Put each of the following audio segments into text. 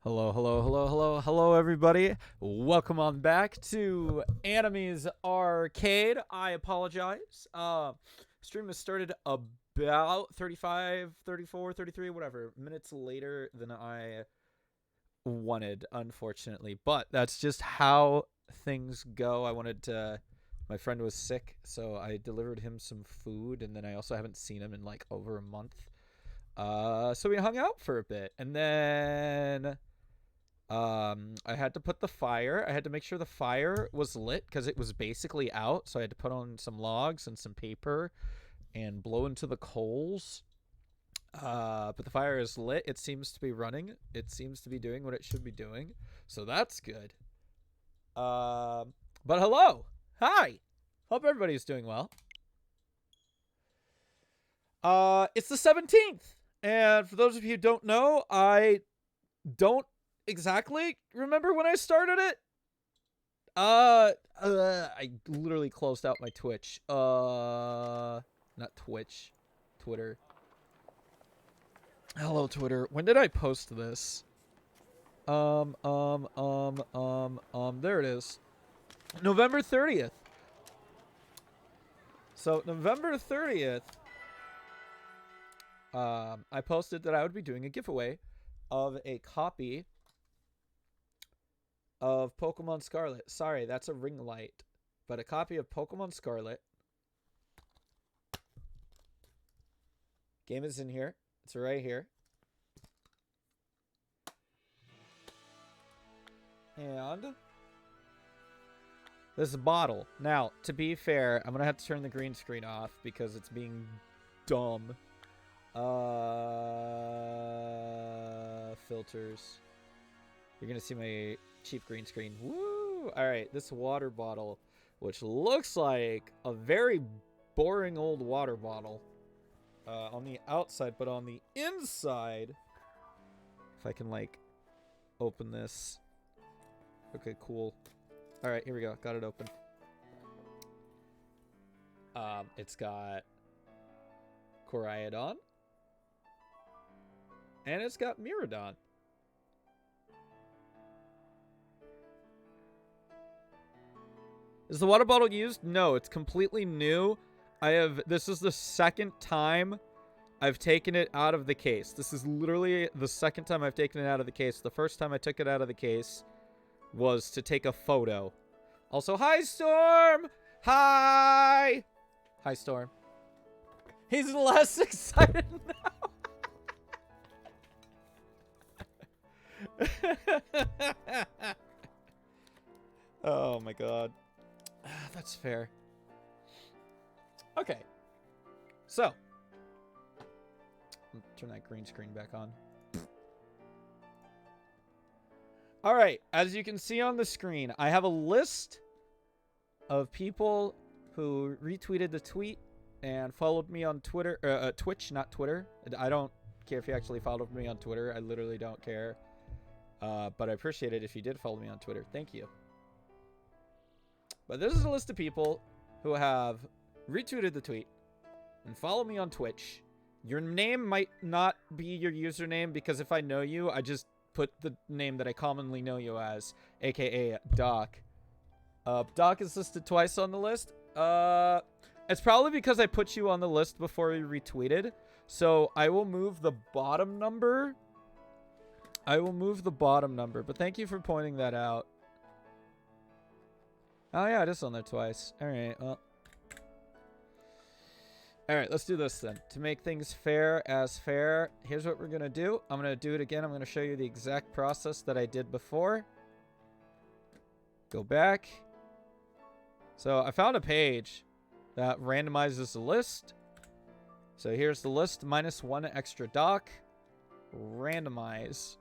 Hello, hello, hello, hello, hello, everybody. Welcome on back to Anime's Arcade. I apologize. Stream has started about 35, 34, 33, whatever minutes later than I wanted, unfortunately. But that's just how things go. My friend was sick, so I delivered him some food, and then I also haven't seen him in like over a month. So we hung out for a bit, and then I had to put the fire. I had to make sure the fire was lit because it was basically out. So I had to put on some logs and some paper and blow into the coals. But the fire is lit. It seems to be running. It seems to be doing what it should be doing. So that's good. But hello. Hi. Hope everybody's doing well. It's the 17th. And for those of you who don't know, I don't exactly remember when I started it. I literally closed out my Twitch. Not Twitch, Twitter. Hello, Twitter. When did I post this? There it is. November 30th. So, November 30th, I posted that I would be doing a giveaway of a copy of Pokemon Scarlet. Sorry, that's a ring light. But a copy of Pokemon Scarlet. Game is in here. It's right here. And this bottle. Now, to be fair, I'm going to have to turn the green screen off because it's being dumb. Filters. You're going to see my cheap green screen. Woo! Alright, this water bottle, which looks like a very boring old water bottle on the outside, but on the inside, if I can, like, open this. Okay, cool. Alright, here we go. Got it open. It's got Koraidon. And it's got Miradon. Is the water bottle used? No, it's completely new. This is the second time I've taken it out of the case. This is literally the second time I've taken it out of the case. The first time I took it out of the case was to take a photo. Also, hi, Storm! Hi! Hi, Storm. He's less excited now. Oh my god. That's fair. Okay. So. Turn that green screen back on. Alright, as you can see on the screen, I have a list of people who retweeted the tweet and followed me on Twitter, Twitch, not Twitter. I don't care if you actually followed me on Twitter. I literally don't care. But I appreciate it if you did follow me on Twitter. Thank you. But this is a list of people who have retweeted the tweet and follow me on Twitch. Your name might not be your username because if I know you, I just put the name that I commonly know you as, aka Doc. Doc is listed twice on the list. It's probably because I put you on the list before you retweeted. So I will move the bottom number. But thank you for pointing that out. Oh, yeah, it is on there twice. Alright, well. Alright, let's do this then. To make things fair as fair, here's what we're going to do. I'm going to do it again. I'm going to show you the exact process that I did before. Go back. So I found a page that randomizes the list. So here's the list, minus one extra doc. Randomize.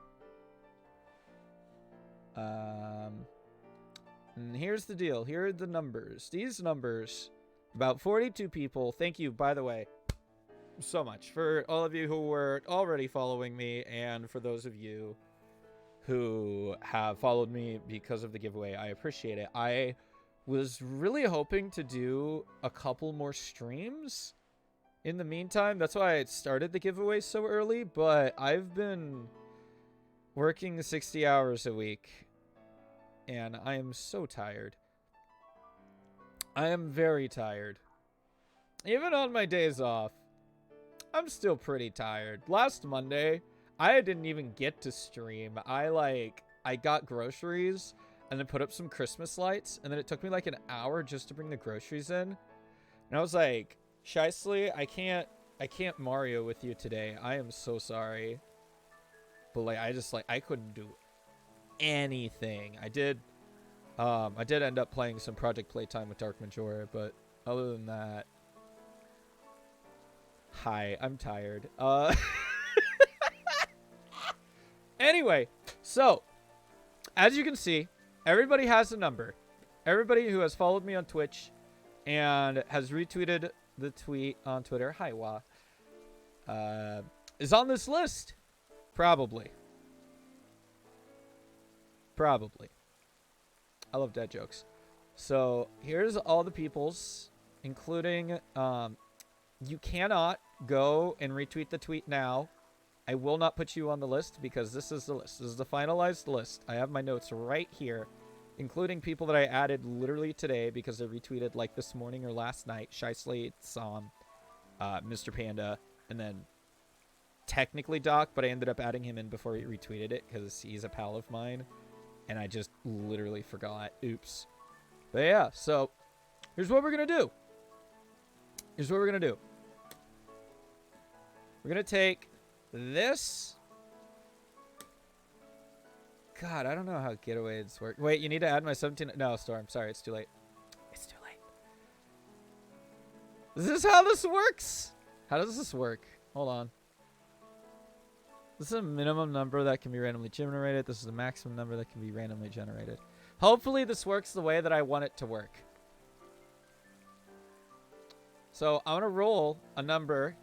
And here's the deal. Here are the numbers. These numbers, about 42 people. Thank you, by the way, so much for all of you who were already following me and for those of you who have followed me because of the giveaway. I appreciate it. I was really hoping to do a couple more streams in the meantime. That's why I started the giveaway so early, but I've been working 60 hours a week, and I am so tired. I am very tired. Even on my days off, I'm still pretty tired. Last Monday, I didn't even get to stream. I got groceries and then put up some Christmas lights, and then it took me like an hour just to bring the groceries in. And I was like, Shisley, I can't Mario with you today. I am so sorry. But like I couldn't do anything. I did end up playing some Project Playtime with Dark Majora, but other than that, hi, I'm tired. Anyway, so as you can see, everybody has a number. Everybody who has followed me on Twitch and has retweeted the tweet on Twitter, hi Wa, is on this list. Probably. I love dad jokes. So here's all the peoples, including, you cannot go and retweet the tweet now. I will not put you on the list because this is the list. This is the finalized list. I have my notes right here, including people that I added literally today because they retweeted like this morning or last night. Shy Slate, Som, Mr. Panda, and then technically Doc, but I ended up adding him in before he retweeted it because he's a pal of mine. And I just literally forgot. Oops. But yeah, so here's what we're going to do. We're going to take this. God, I don't know how getaways work. Wait, you need to add my 17. No, Storm. Sorry, it's too late. Is this how this works? How does this work? Hold on. This is a minimum number that can be randomly generated. This is the maximum number that can be randomly generated. Hopefully this works the way that I want it to work. So I'm going to roll a number.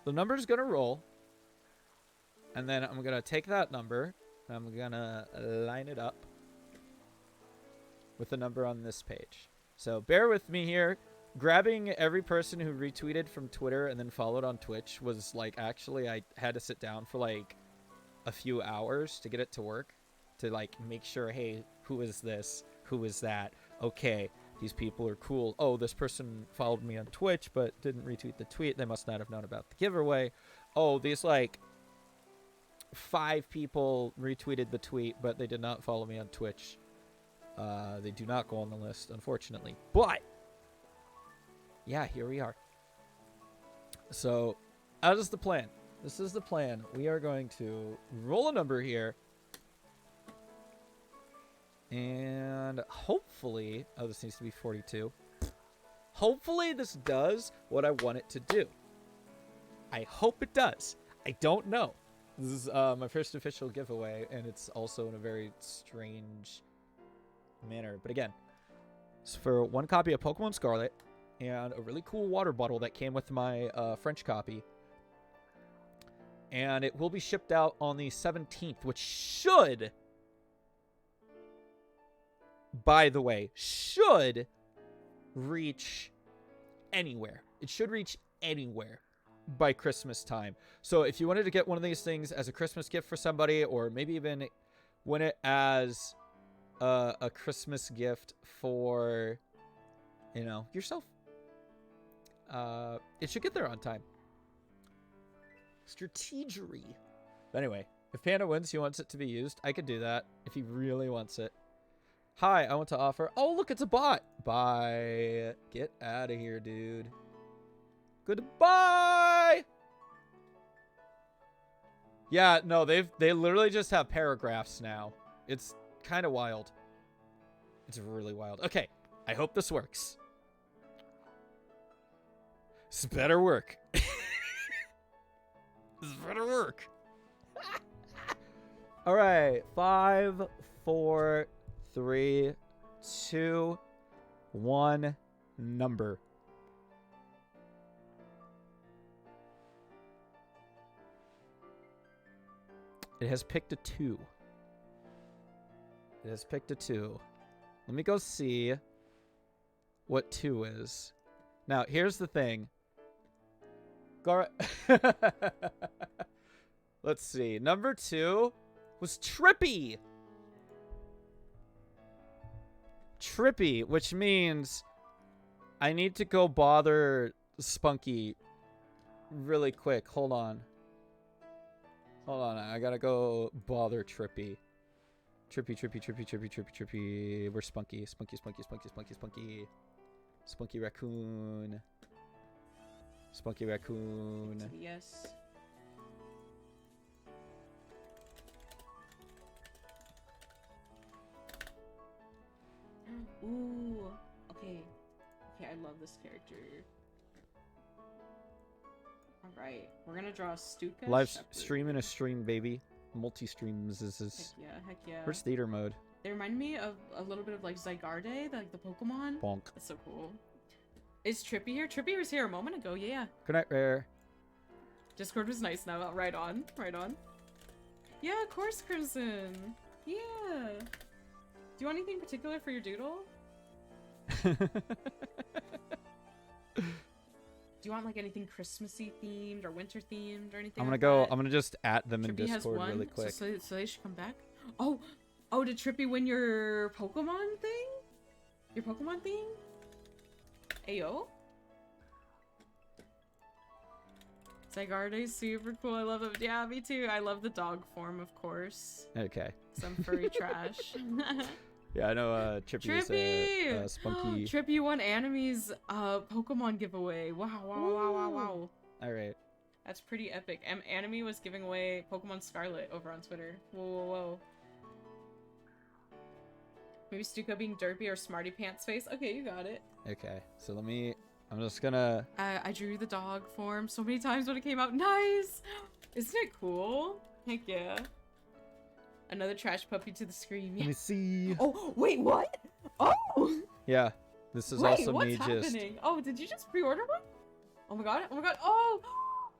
The number is going to roll. And then I'm going to take that number. And I'm going to line it up with the number on this page. So bear with me here. Grabbing every person who retweeted from Twitter and then followed on Twitch was like, actually, I had to sit down for like a few hours to get it to work. To like make sure, hey, who is this? Who is that? Okay, these people are cool. Oh, this person followed me on Twitch but didn't retweet the tweet. They must not have known about the giveaway. Oh, these like 5 people retweeted the tweet but they did not follow me on Twitch. They do not go on the list, unfortunately. But yeah, here we are. So, that is the plan. This is the plan. We are going to roll a number here. And hopefully... Oh, this needs to be 42. Hopefully this does what I want it to do. I hope it does. I don't know. This is my first official giveaway, and it's also in a very strange manner. But again, it's for 1 copy of Pokemon Scarlet and a really cool water bottle that came with my French copy. And it will be shipped out on the 17th, which should, by the way, should reach anywhere. It should reach anywhere by Christmas time. So if you wanted to get one of these things as a Christmas gift for somebody, or maybe even win it as a Christmas gift for, you know, yourself, it should get there on time. Strategery. But anyway, if Panda wins, he wants it to be used. I could do that if he really wants it. Hi, I want to offer... Oh, look, it's a bot. Bye. Get out of here, dude. Goodbye. Yeah, no, they literally just have paragraphs now. It's kind of wild. It's really wild. Okay, I hope this works. This better work. This better work. All right, 5, 4, 3, 2, 1, number. It has picked a 2. It has picked a 2. Let me go see what 2 is. Now, here's the thing. Let's see. Number 2 was Trippy. Trippy, which means I need to go bother Spunky really quick. Hold on. Hold on. I gotta go bother Trippy. Trippy. Where's Spunky? Spunky. Spunky Raccoon. Spunky Raccoon. Yes. Ooh. Okay. Okay, I love this character. Alright. We're gonna draw Stuka. Live stream in a stream, baby. Multi-streams is. Heck yeah. Where's theater mode? They remind me of a little bit of like Zygarde, like the Pokemon. Bonk. That's so cool. Is Trippy here? Trippy was here a moment ago, yeah. Good night, Rare. Discord was nice now. Right on. Yeah, of course, Crimson. Yeah. Do you want anything particular for your doodle? Do you want like anything Christmassy themed or winter themed or anything? I'm like gonna just at them in Trippy has Discord one, really quick. so they should come back. Oh, did Trippy win your Pokemon thing? Your Pokemon thing? Ayo. Zygarde's super cool. I love him. Yeah, me too. I love the dog form, of course. Okay. Some furry trash. Yeah, I know Trippy's Spunky. Trippy won Anime's Pokemon giveaway. Wow. All right. That's pretty epic. Anime was giving away Pokemon Scarlet over on Twitter. Whoa. Maybe Stuka being derpy or Smarty Pants face. Okay, you got it. Okay, so I'm just gonna... I drew the dog form so many times when it came out. Nice! Isn't it cool? Heck yeah. Another trash puppy to the screen. Yeah. Let me see. Oh, wait, what? Oh! Yeah, this is wait, also what's me happening? Oh, did you just pre-order one? Oh my god. Oh!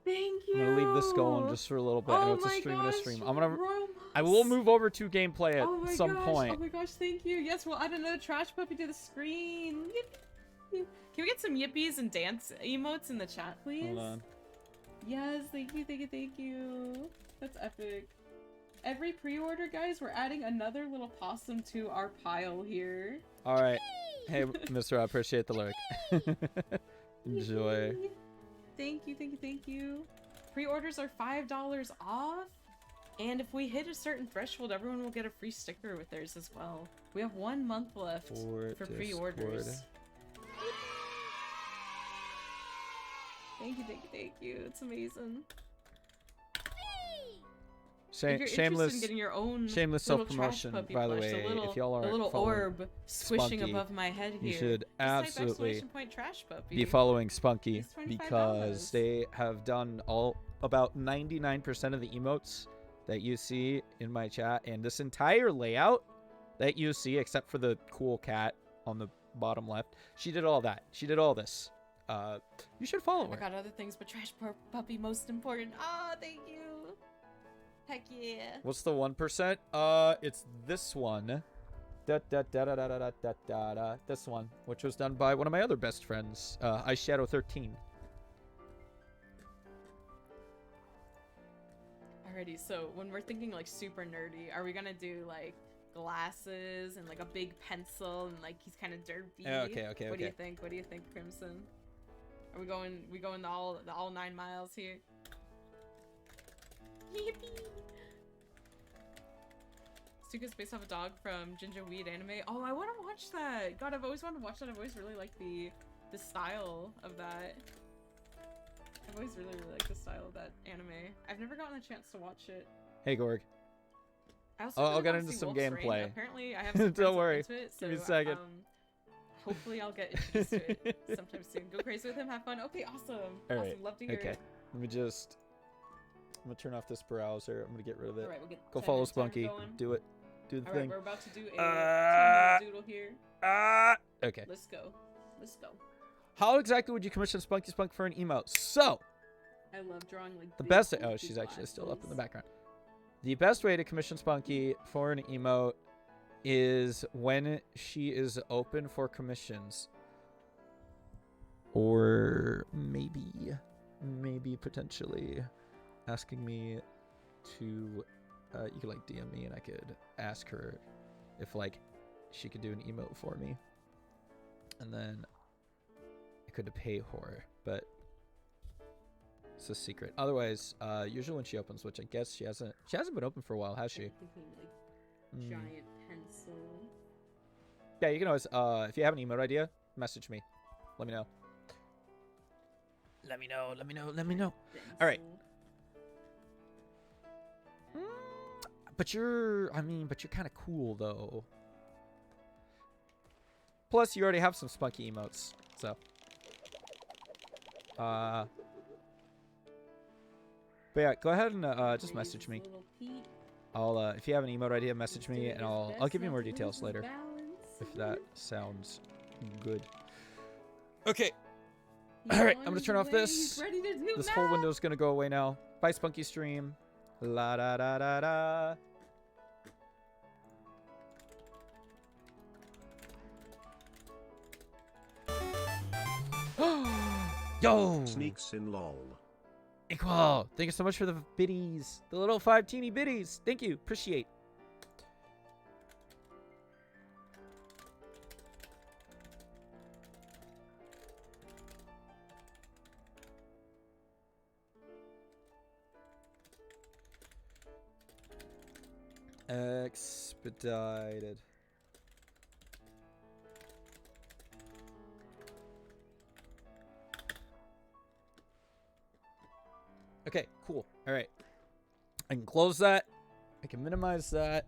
Thank you! I'm gonna leave this going just for a little bit. I know it's a stream and a stream. I will move over to gameplay at some point. Oh my gosh, thank you. Yes, we'll add another trash puppy to the screen. Yippee. Can we get some yippies and dance emotes in the chat, please? Hold on. Yes, thank you. That's epic. Every pre-order, guys, we're adding another little possum to our pile here. All right. Hey, Mr. I appreciate the lurk. Enjoy. Thank you. Pre-orders are $5 off. And if we hit a certain threshold, everyone will get a free sticker with theirs as well. We have 1 month left for pre-orders. Thank you. It's amazing. Shameless, in getting your own shameless self-promotion, by the way. If y'all are a little orb squishing above my head here. You should absolutely trash puppy. be following Spunky because they have done about 99% of the emotes that you see in my chat, and this entire layout that you see, except for the cool cat on the bottom left, she did all that. She did all this. You should follow her. I got other things, but trash puppy most important. Ah, thank you. Heck yeah. What's the 1%? It's this one. This one, which was done by one of my other best friends, iShadow13. Alrighty, so when we're thinking like super nerdy, are we gonna do like glasses and like a big pencil and like he's kind of derpy? Okay. What do you think? What do you think, Crimson? Are we going all 9 miles here? Yippee! Stuka's based off a dog from Ginger Weed anime. Oh, I want to watch that. God, I've always wanted to watch that. I've always really liked the style of that. I've always really liked the style of that anime. I've never gotten a chance to watch it. Hey, Gorg. I'll get into some gameplay. Apparently, I have some Don't worry. Into it, so, give me a second. Hopefully, I'll get introduced to it sometime soon. Go crazy with him. Have fun. Okay, awesome. All right. Awesome. Love to hear it. Let me just... I'm gonna turn off this browser. I'm gonna get rid of it. All right, we'll get Go follow Spunky. Do it. Do the All thing. right, we're about to do a doodle here. Okay. Let's go. How exactly would you commission Spunky Spunk for an emote? So, I love drawing like the best. Oh, she's actually still up in the background. The best way to commission Spunky for an emote is when she is open for commissions, or maybe potentially asking me to, you could like DM me and I could ask her if like she could do an emote for me. And then I could pay her, but it's a secret. Otherwise, usually when she opens, which I guess she hasn't been open for a while, has she? Like, giant pencil. Yeah, you can always, if you have an emote idea, message me. Let me know. Let me know. Pencil. All right. But you're kind of cool though. Plus, you already have some spunky emotes, so. But yeah, go ahead and just message me. I'll if you have an emote idea, message me, and I'll give you more details later. If that sounds good. Okay. All right, I'm gonna turn off this. This whole window's gonna go away now. Bye, Spunky Stream. La da da da da. Yo! Sneaks in lol. Equal, thank you so much for the biddies. The little 5 teeny biddies. Thank you. Appreciate. Expedited. Okay, cool. All right. I can close that. I can minimize that.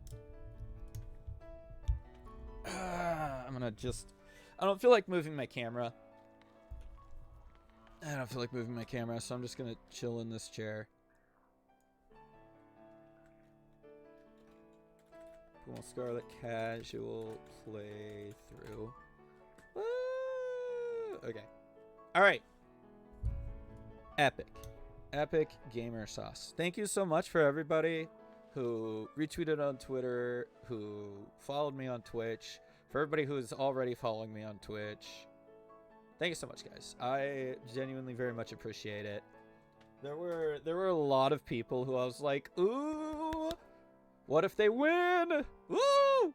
I'm gonna just... I don't feel like moving my camera. So I'm just gonna chill in this chair. Pokemon Scarlet casual playthrough. Okay. All right. Epic Gamer Sauce. Thank you so much for everybody who retweeted on Twitter, who followed me on Twitch, for everybody who is already following me on Twitch. Thank you so much, guys. I genuinely very much appreciate it. There were a lot of people who I was like, ooh, what if they win? Woo!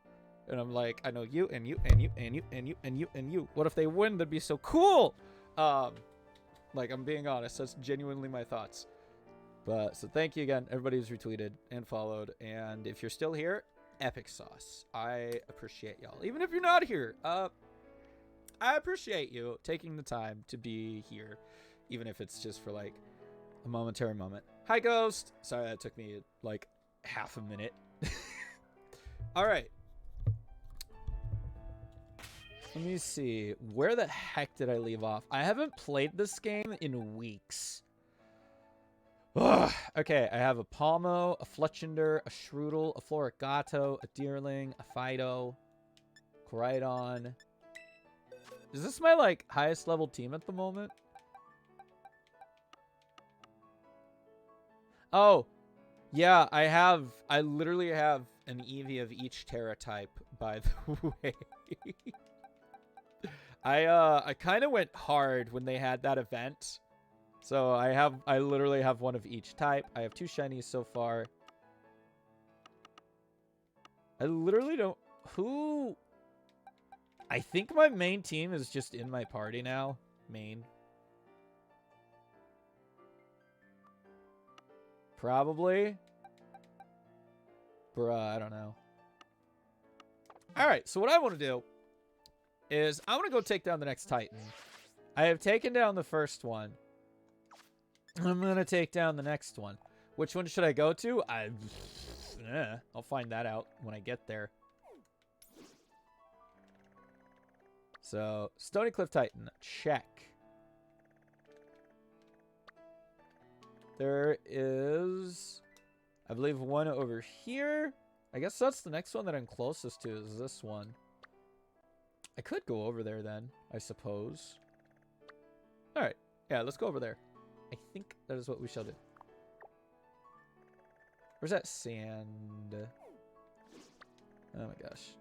And I'm like, I know you and you and you and you and you and you and you. What if they win? That'd be so cool. Like, I'm being honest. That's genuinely my thoughts. But, so thank you again, everybody who's retweeted and followed. And if you're still here, epic sauce. I appreciate y'all. Even if you're not here, I appreciate you taking the time to be here. Even if it's just for, like, a momentary moment. Hi, Ghost. Sorry, that took me, like, half a minute. All right. Let me see. Where the heck did I leave off? I haven't played this game in weeks. Ugh. Okay, I have a Palmo, a Fletchinder, a Shroodle, a Florigato, a Deerling, a Fido, Koraidon. Is this my, like, highest level team at the moment? Oh, yeah, I literally have an Eevee of each Terra type, by the way. I kind of went hard when they had that event. So I literally have one of each type. I have 2 shinies so far. I literally don't... Who... I think my main team is just in my party now. Main. Probably. Bruh, I don't know. Alright, so what I want to do is I want to go take down the next Titan. I have taken down the first one. I'm going to take down the next one. Which one should I go to? I'll find that out when I get there. So, Stony Cliff Titan. Check. There is, I believe, one over here. I guess that's the next one that I'm closest to is this one. I could go over there then, I suppose. Alright. Yeah, let's go over there. I think that is what we shall do. Where's that sand? Oh my gosh.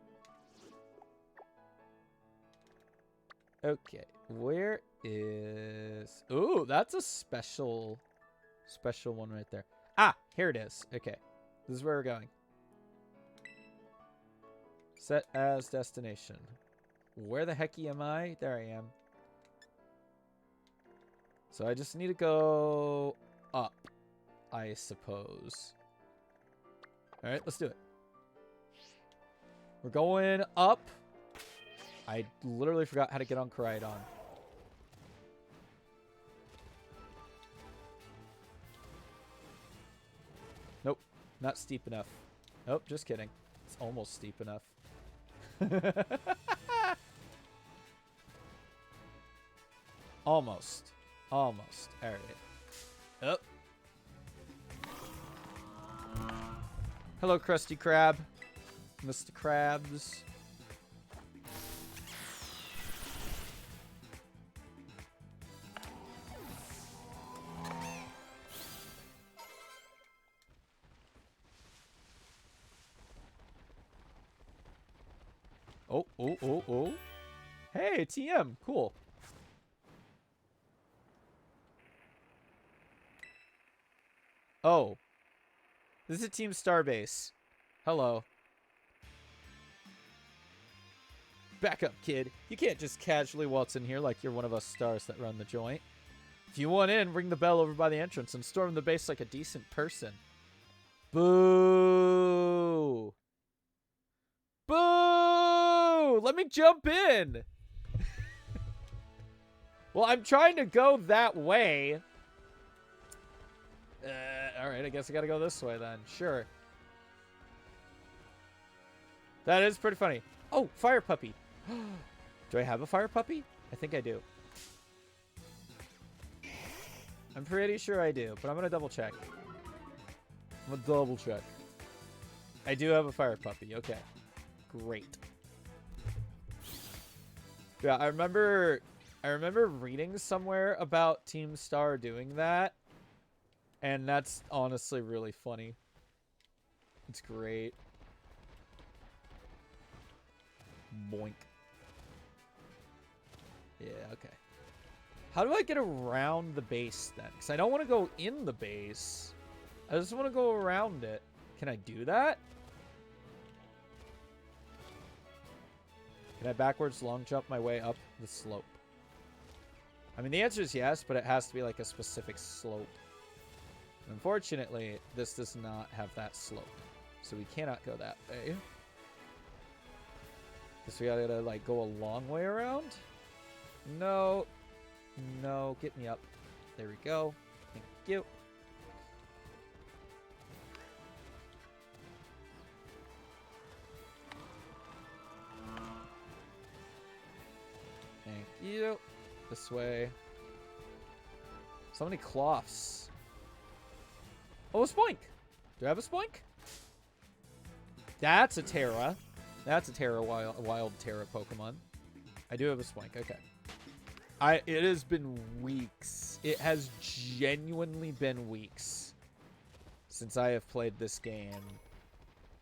Okay. Where is... Ooh, that's a special one right there. Ah, here it is. Okay. This is where we're going. Set as destination. Where the heck am I? There I am. So I just need to go up, I suppose. All right, let's do it. We're going up. I literally forgot how to get on Koraidon. Nope, not steep enough. Nope, just kidding. It's almost steep enough. Almost. Almost. All right. Up. Hello, Krusty Krab. Mr. Krabs. Oh, oh, oh, oh. Hey, TM. Cool. Oh. This is Team Starbase. Hello. Back up, kid. You can't just casually waltz in here like you're one of us stars that run the joint. If you want in, ring the bell over by the entrance and storm the base like a decent person. Boo! Boo! Let me jump in! Well, I'm trying to go that way. Alright, I guess I gotta go this way then. Sure. That is pretty funny. Oh, fire puppy. Do I have a fire puppy? I think I do. I'm pretty sure I do, but I'm gonna double check. I'm gonna double check. I do have a fire puppy. Okay. Great. Yeah, I remember reading somewhere about Team Star doing that. And that's honestly really funny. It's great. Boink. Yeah, okay. How do I get around the base then? Because I don't want to go in the base. I just want to go around it. Can I do that? Can I backwards long jump my way up the slope? I mean, the answer is yes, but it has to be like a specific slope. Unfortunately, this does not have that slope. So we cannot go that way. Guess we gotta, like, go a long way around? No. No, get me up. There we go. Thank you. Thank you. This way. So many cloths. Oh, a Spoink! Do I have a Spoink? That's a Terra. That's a Terra, wild Terra Pokemon. I do have a Spoink, okay. It has been weeks. It has genuinely been weeks since I have played this game.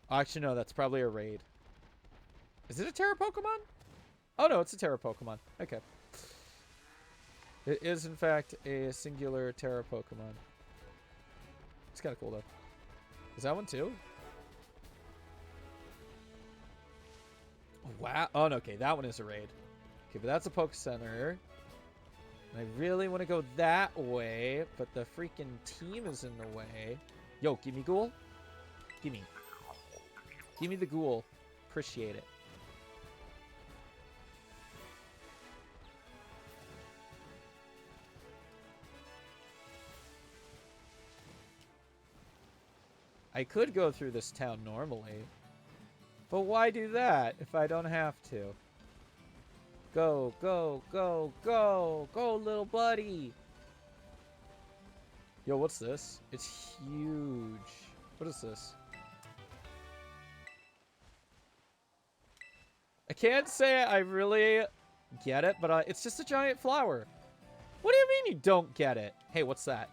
Actually, no, that's probably a raid. Is it a Terra Pokemon? Oh, no, it's a Terra Pokemon. Okay. It is, in fact, a singular Terra Pokemon. It's kind of cool, though. Is that one, too? Wow. Oh, no, okay. That one is a raid. Okay, but that's a Poke Center. And I really want to go that way, but the freaking team is in the way. Yo, give me Ghoul. Gimme. Give me the Ghoul. Appreciate it. I could go through this town normally. But why do that if I don't have to? Go, go, go, go! Go, little buddy! Yo, what's this? It's huge. What is this? I can't say I really get it, but it's just a giant flower. What do you mean you don't get it? Hey, what's that?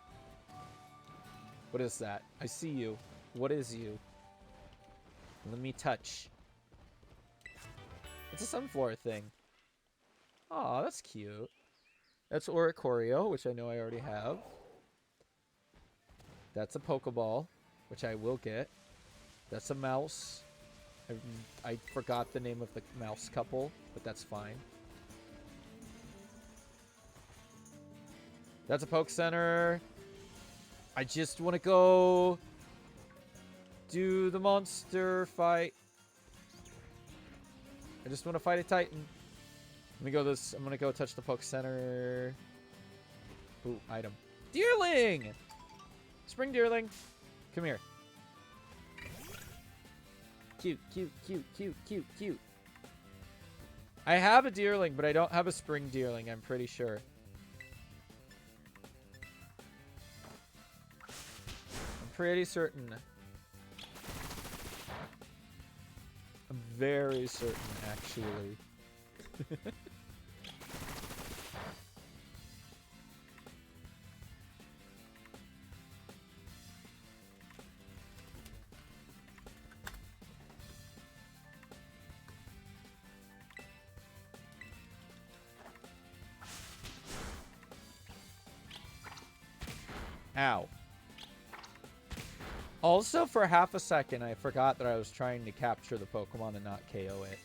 What is that? I see you. What is you? Let me touch. It's a sunflower thing. Aw, that's cute. That's Oricorio, which I know I already have. That's a Pokeball, which I will get. That's a mouse. I forgot the name of the mouse couple, but that's fine. That's a Poke Center. I just want to go do the monster fight. I just want to fight a Titan. Let me go this. I'm going to go touch the Poke Center. Ooh, item. Deerling! Spring Deerling. Come here. Cute, cute, cute, cute, cute, cute. I have a Deerling, but I don't have a Spring Deerling, I'm pretty sure. I'm pretty certain. I'm very certain, actually. Ow. Also, for half a second, I forgot that I was trying to capture the Pokemon and not KO it.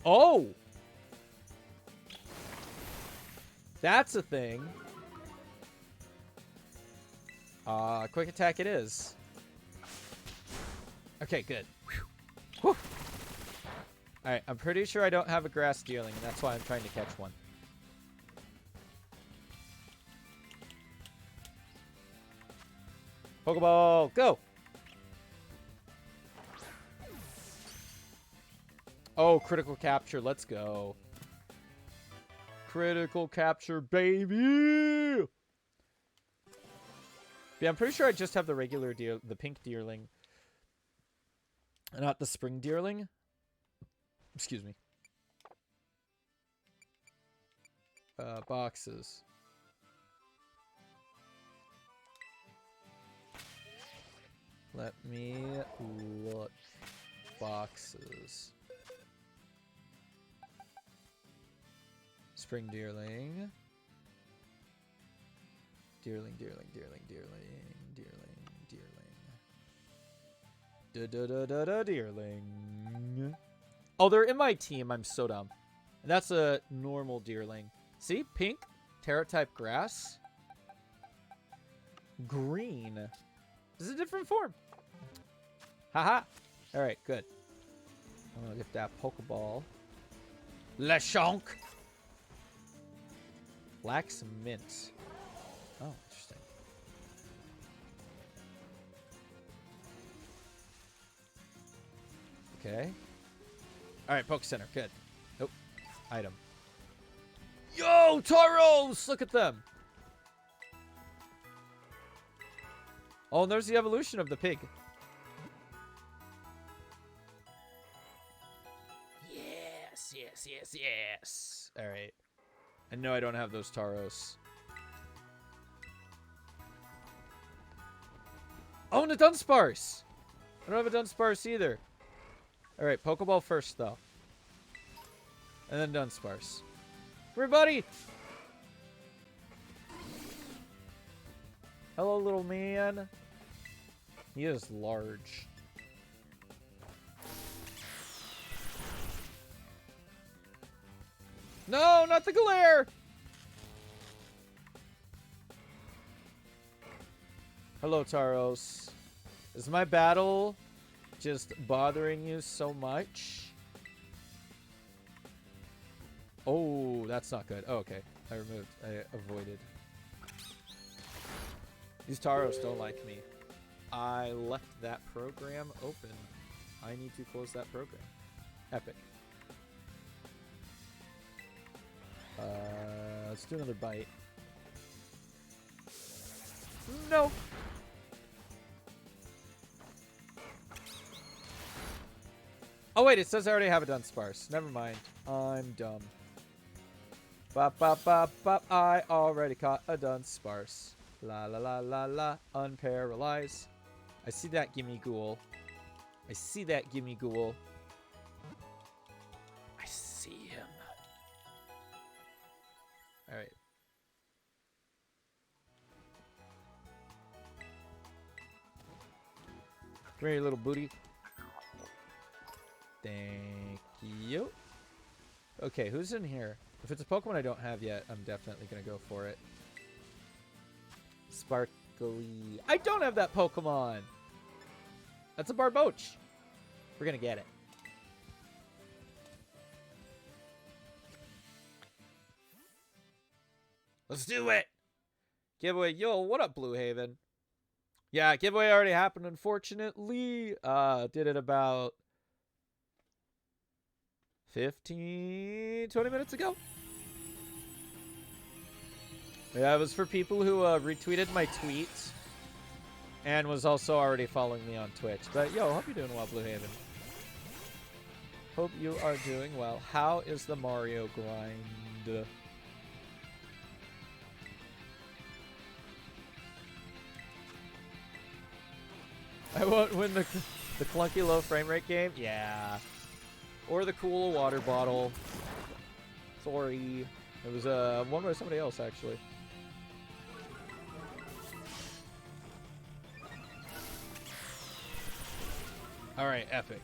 Oh! That's a thing. Quick attack it is. Okay, good. Whew. Alright, I'm pretty sure I don't have a grass Deerling, and that's why I'm trying to catch one. Pokeball, go! Oh, critical capture, let's go. Critical capture, baby! Yeah, I'm pretty sure I just have the regular the pink Deerling. Not the spring Deerling. Excuse me. Boxes. Let me look. Boxes. Spring Deerling. Deerling, Deerling, Deerling, Deerling, Deerling, Deerling. Da-da-da-da-da, Deerling. Oh, they're in my team. I'm so dumb. And that's a normal Deerling. See? Pink. Terra-type grass. Green. This is a different form. Haha. Alright, good. I'm going to get that Pokeball. Lechonk. Black Mint. Oh, interesting. Okay. Alright, Poke Center. Good. Nope. Item. Yo, Tauros! Look at them. Oh, and there's the evolution of the pig. Yes, yes, yes, yes. Alright. I know I don't have those Tauros. Oh, and a Dunsparce! I don't have a Dunsparce either. Alright, Pokeball first, though. And then Dunsparce. Come here, buddy! Hello, little man. He is large. No, not the glare! Hello, Tauros. Is my battle just bothering you so much? Oh, that's not good. Oh, okay. I avoided. These Tauros don't like me. I left that program open. I need to close that program. Epic. Let's do another bite. No. Oh wait, it says I already have a Dunsparce. Never mind. I'm dumb. Bop, bop, bop, bop. I already caught a Dunsparce. La la la la la. Unparalyze. I see that gimme ghoul. I see that gimme ghoul. I see him. All right. Come here, you little booty. Thank you. Okay, who's in here? If it's a Pokemon I don't have yet, I'm definitely going to go for it. Sparkly. I don't have that Pokemon. That's a Barboach. We're going to get it. Let's do it. Giveaway. Yo, what up, Blue Haven? Yeah, giveaway already happened, unfortunately. Did it about 15, 20 minutes ago. Yeah, it was for people who retweeted my tweet and was also already following me on Twitch. But yo, hope you're doing well, Blue Haven. Hope you are doing well. How is the Mario grind? I won't win the clunky low frame rate game? Yeah. Or the cool water bottle. Sorry. It was won by somebody else, actually. Alright, epic.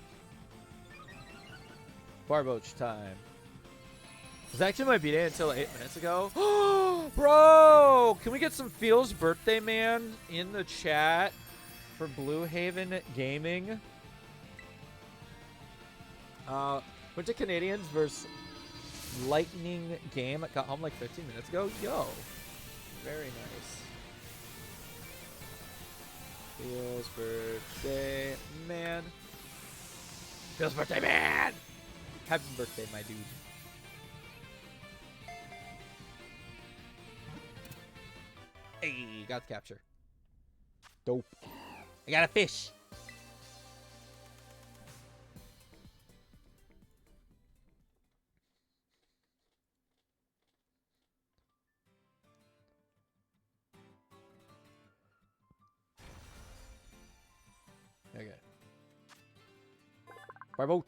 Barboach time. It was actually my B-Day until 8 minutes ago. Bro! Can we get some Feels birthday man in the chat for Blue Haven Gaming? Went to Canadians versus Lightning game. I got home like 15 minutes ago. Yo. Very nice. Feels birthday man. Feels birthday man! Happy birthday, my dude. Hey, got the capture. Dope. I got a fish. Okay. Barboach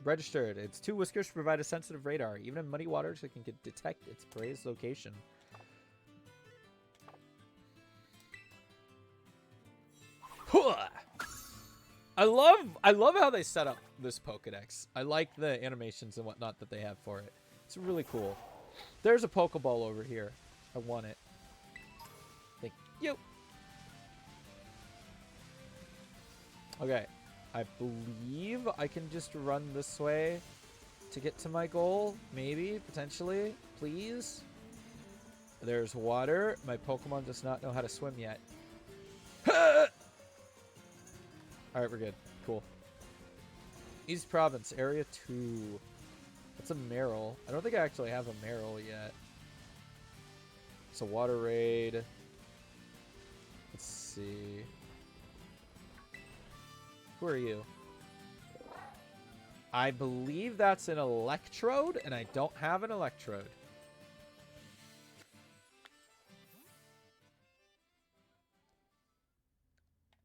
registered. Its 2 whiskers provide a sensitive radar. Even in muddy waters, it can detect its prey's location. I love how they set up this Pokedex. I like the animations and whatnot that they have for it. It's really cool. There's a Pokeball over here. I want it. Thank you. Okay. I believe I can just run this way to get to my goal. Maybe, potentially. Please. There's water. My Pokemon does not know how to swim yet. Alright, we're good. Cool. East Province, Area 2. That's a Marill. I don't think I actually have a Marill yet. It's a water raid. Let's see. Who are you? I believe that's an Electrode, and I don't have an Electrode.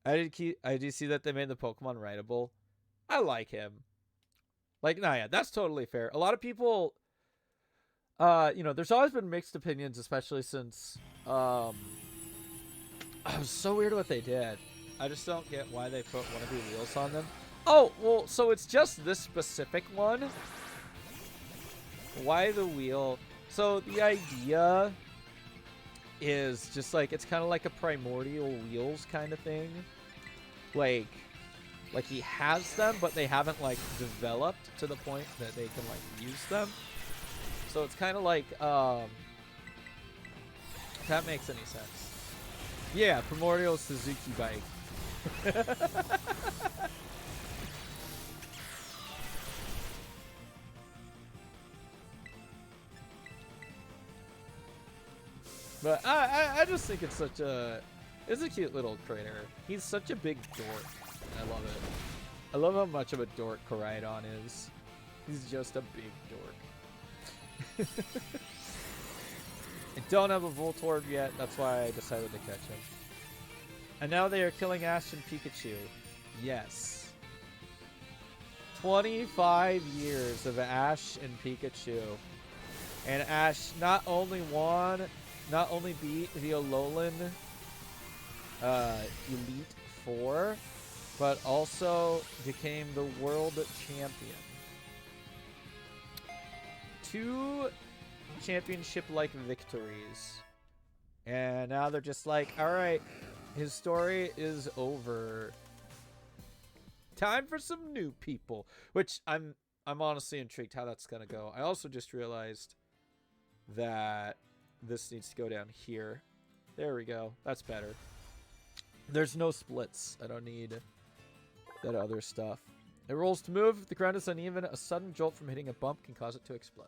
I do see that they made the Pokemon rideable. I like him. Like, nah, yeah, that's totally fair. A lot of people, you know, there's always been mixed opinions, especially since, it was so weird what they did. I just don't get why they put one of the wheels on them. Oh, well, so it's just this specific one. Why the wheel? So the idea is just like, it's kind of like a primordial wheels kind of thing. Like he has them, but they haven't like developed to the point that they can like use them. So it's kind of like, if that makes any sense. Yeah, primordial Suzuki bike. But I just think it's such a, it's a cute little critter. He's such a big dork. I love it. I love how much of a dork Koraidon is. He's just a big dork. I don't have a Voltorb yet. That's why I decided to catch him. And now they are killing Ash and Pikachu. Yes. 25 years of Ash and Pikachu. And Ash not only beat the Alolan Elite Four, but also became the world champion. 2 championship-like victories. And now they're just like, alright, his story is over. Time for some new people. Which I'm honestly intrigued how that's gonna go. I also just realized that this needs to go down here. There we go. That's better. There's no splits. I don't need that other stuff. It rolls to move. If the ground is uneven, a sudden jolt from hitting a bump can cause it to explode.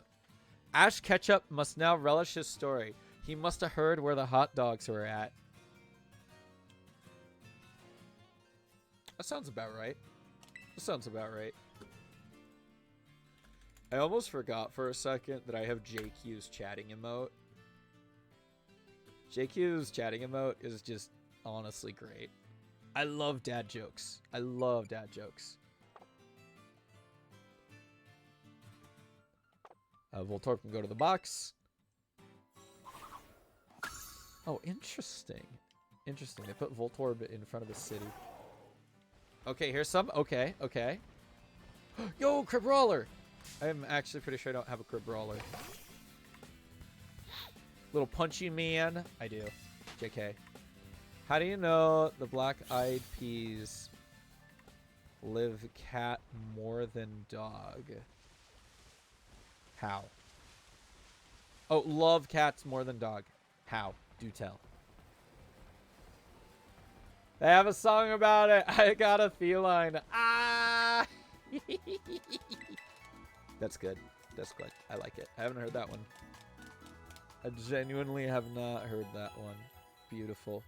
Ash Ketchup must now relish his story. He must have heard where the hot dogs were at. That sounds about right. That sounds about right. I almost forgot for a second that I have JQ's chatting emote. JQ's chatting emote is just honestly great. I love dad jokes. I love dad jokes. Voltorb can go to the box. Oh, interesting. Interesting. They put Voltorb in front of the city. Okay, here's some. Okay, okay. Yo, Crabrawler! I'm actually pretty sure I don't have a Crabrawler. Little punchy man. I do. JK. How do you know the black-eyed peas live cat more than dog? How? Oh, love cats more than dog. How? Do tell. They have a song about it. I got a feline. Ah! That's good. That's good. I like it. I haven't heard that one. I genuinely have not heard that one. Beautiful.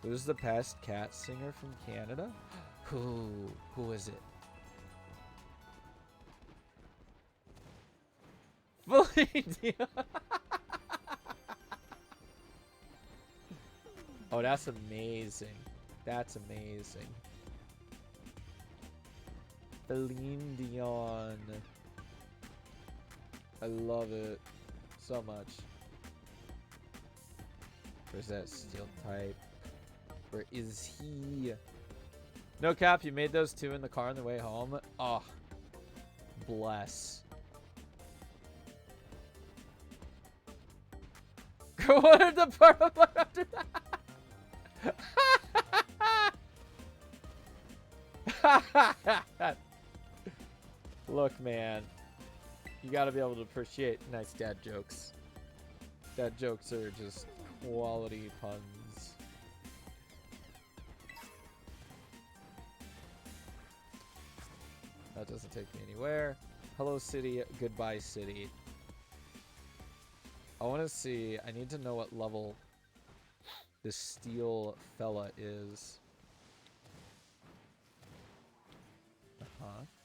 Who's the past cat singer from Canada? Who is it? Oh, that's amazing. That's amazing. Celine Dion. I love it so much. Where's that steel type? Where is he? No cap, you made those 2 in the car on the way home. Oh, bless. What are the part after that? Look, man. You gotta be able to appreciate nice dad jokes. Dad jokes are just quality puns. That doesn't take me anywhere. Hello, city. Goodbye, city. I want to see. I need to know what level this steel fella is.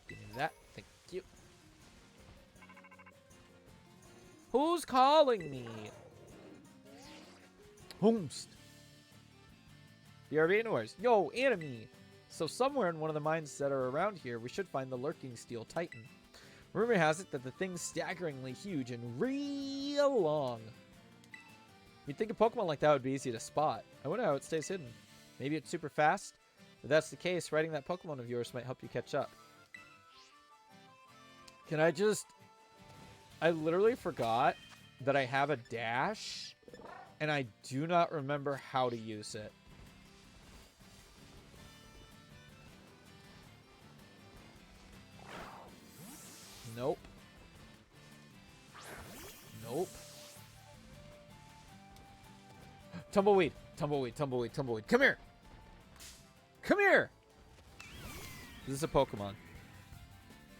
Give me that. Thank you. Who's calling me? Hoomst. The Arbanors. Yo, Anime. So somewhere in one of the mines that are around here, we should find the lurking steel titan. Rumor has it that the thing's staggeringly huge and real long. You'd think a Pokemon like that would be easy to spot. I wonder how it stays hidden. Maybe it's super fast? If that's the case, writing that Pokemon of yours might help you catch up. Can I just... I literally forgot that I have a dash, and I do not remember how to use it. Nope. Nope. Tumbleweed. Tumbleweed. Tumbleweed. Tumbleweed. Come here. Come here. This is a Pokemon.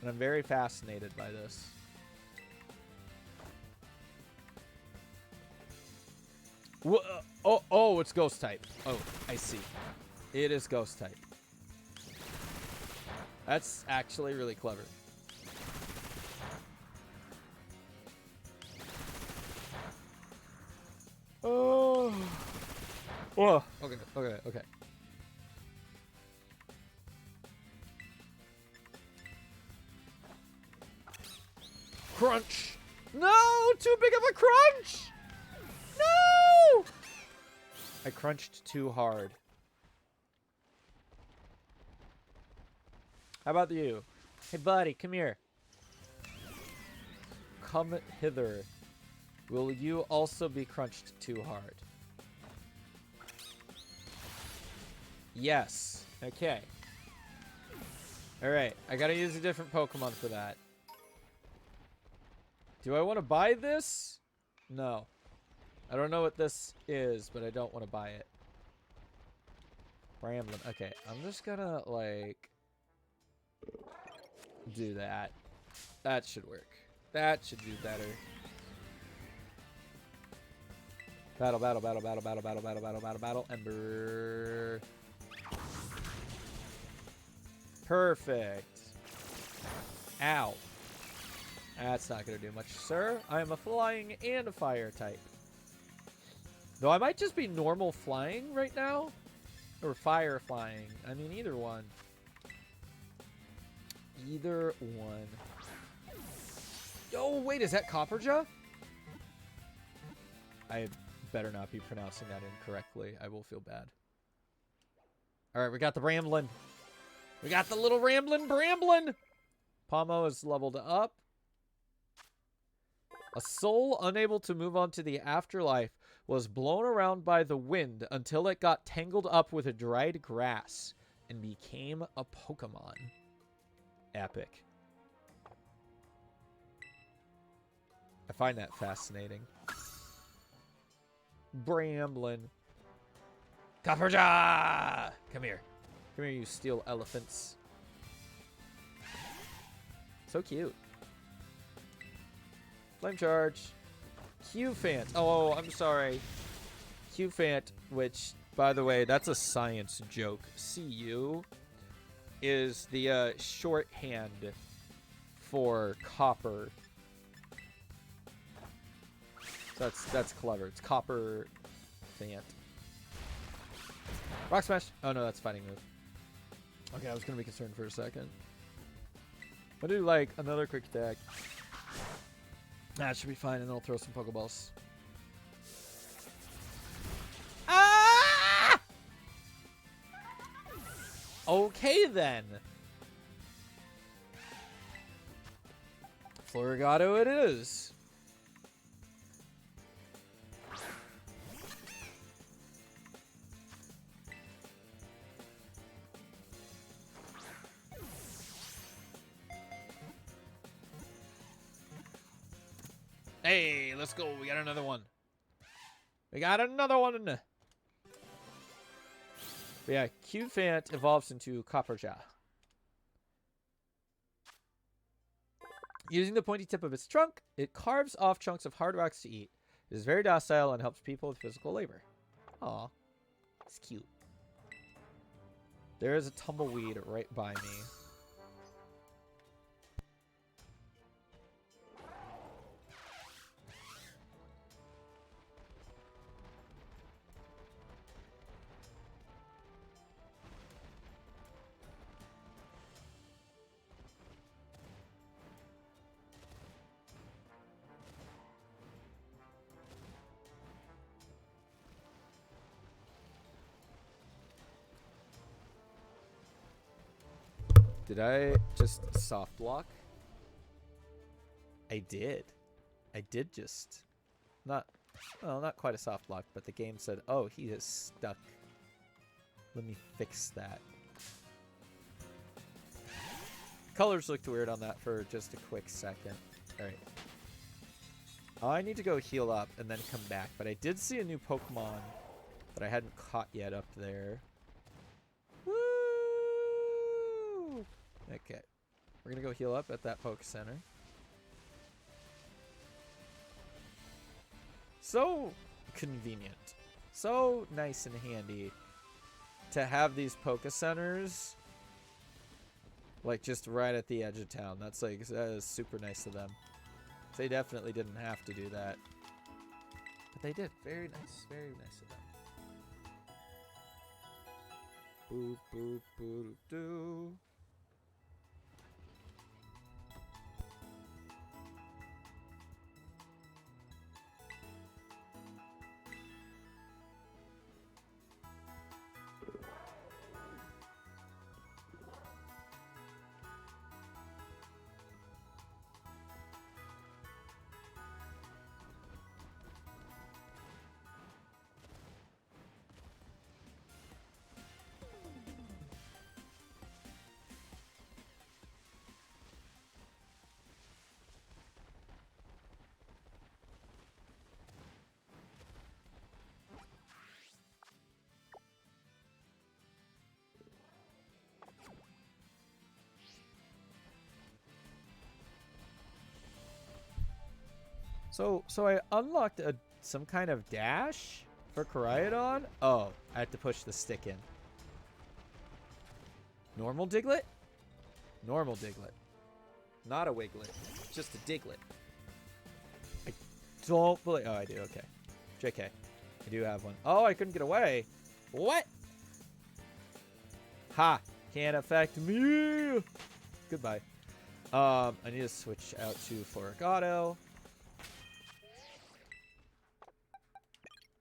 And I'm very fascinated by this. Oh, it's Ghost type. Oh, I see. It is Ghost type. That's actually really clever. Oh. Whoa. Okay, okay, okay. Crunch. No, too big of a crunch. No! I crunched too hard. How about you? Hey, buddy, come here. Come hither. Will you also be crunched too hard? Yes. Okay. Alright, I gotta use a different Pokemon for that. Do I want to buy this? No. I don't know what this is, but I don't want to buy it. Ramblin'. Okay, I'm just gonna, like, do that. That should work. That should do better. Battle, battle, battle, battle, battle, battle, battle, battle, battle, battle, Ember. Perfect. Ow. That's not gonna do much, sir. I am a flying and a fire type. Though I might just be normal flying right now. Or fire flying. I mean, either one. Either one. Oh, wait, is that Copperja? I better not be pronouncing that incorrectly. I will feel bad. Alright, we got the Ramblin'. We got the little Ramblin' Bramblin'. Pomo is leveled up. A soul unable to move on to the afterlife was blown around by the wind until it got tangled up with a dried grass and became a Pokemon. Epic. I find that fascinating. Bramblin'. Copperja! Come here. Come here, you steel elephants. So cute. Flame charge. Q-Fant. Oh, I'm sorry. Q-Fant, which, by the way, that's a science joke. CU is the shorthand for copper. So that's clever. It's Copper Fant. Rock Smash. Oh no, that's fighting move. Okay, I was gonna be concerned for a second. I'll do like another quick attack. That should be fine, and then I'll throw some Pokeballs. Ah! Okay then. Florigato it is. Hey, let's go. We got another one. We got another one. But yeah, Q-Fant evolves into Copperja. Using the pointy tip of its trunk, it carves off chunks of hard rocks to eat. It is very docile and helps people with physical labor. Aw, it's cute. There is a tumbleweed right by me. Did I just soft block? I did. I did just. Not quite a soft block, but the game said, oh, he is stuck. Let me fix that. Colors looked weird on that for just a quick second. Alright. I need to go heal up and then come back, but I did see a new Pokemon that I hadn't caught yet up there. Woo! Okay. We're gonna go heal up at that Poke Center. So convenient. So nice and handy to have these Poke Centers like just right at the edge of town. That is super nice of them. They definitely didn't have to do that. But they did. Very nice. Very nice of them. Boop, boop, boop, doo. So I unlocked some kind of dash for Koraidon. Oh, I have to push the stick in. Normal Diglett? Normal Diglett. Not a Wiglet. Just a Diglett. I don't believe... Oh, I do. Okay. JK. I do have one. Oh, I couldn't get away. What? Ha! Can't affect me! Goodbye. I need to switch out to Florigato.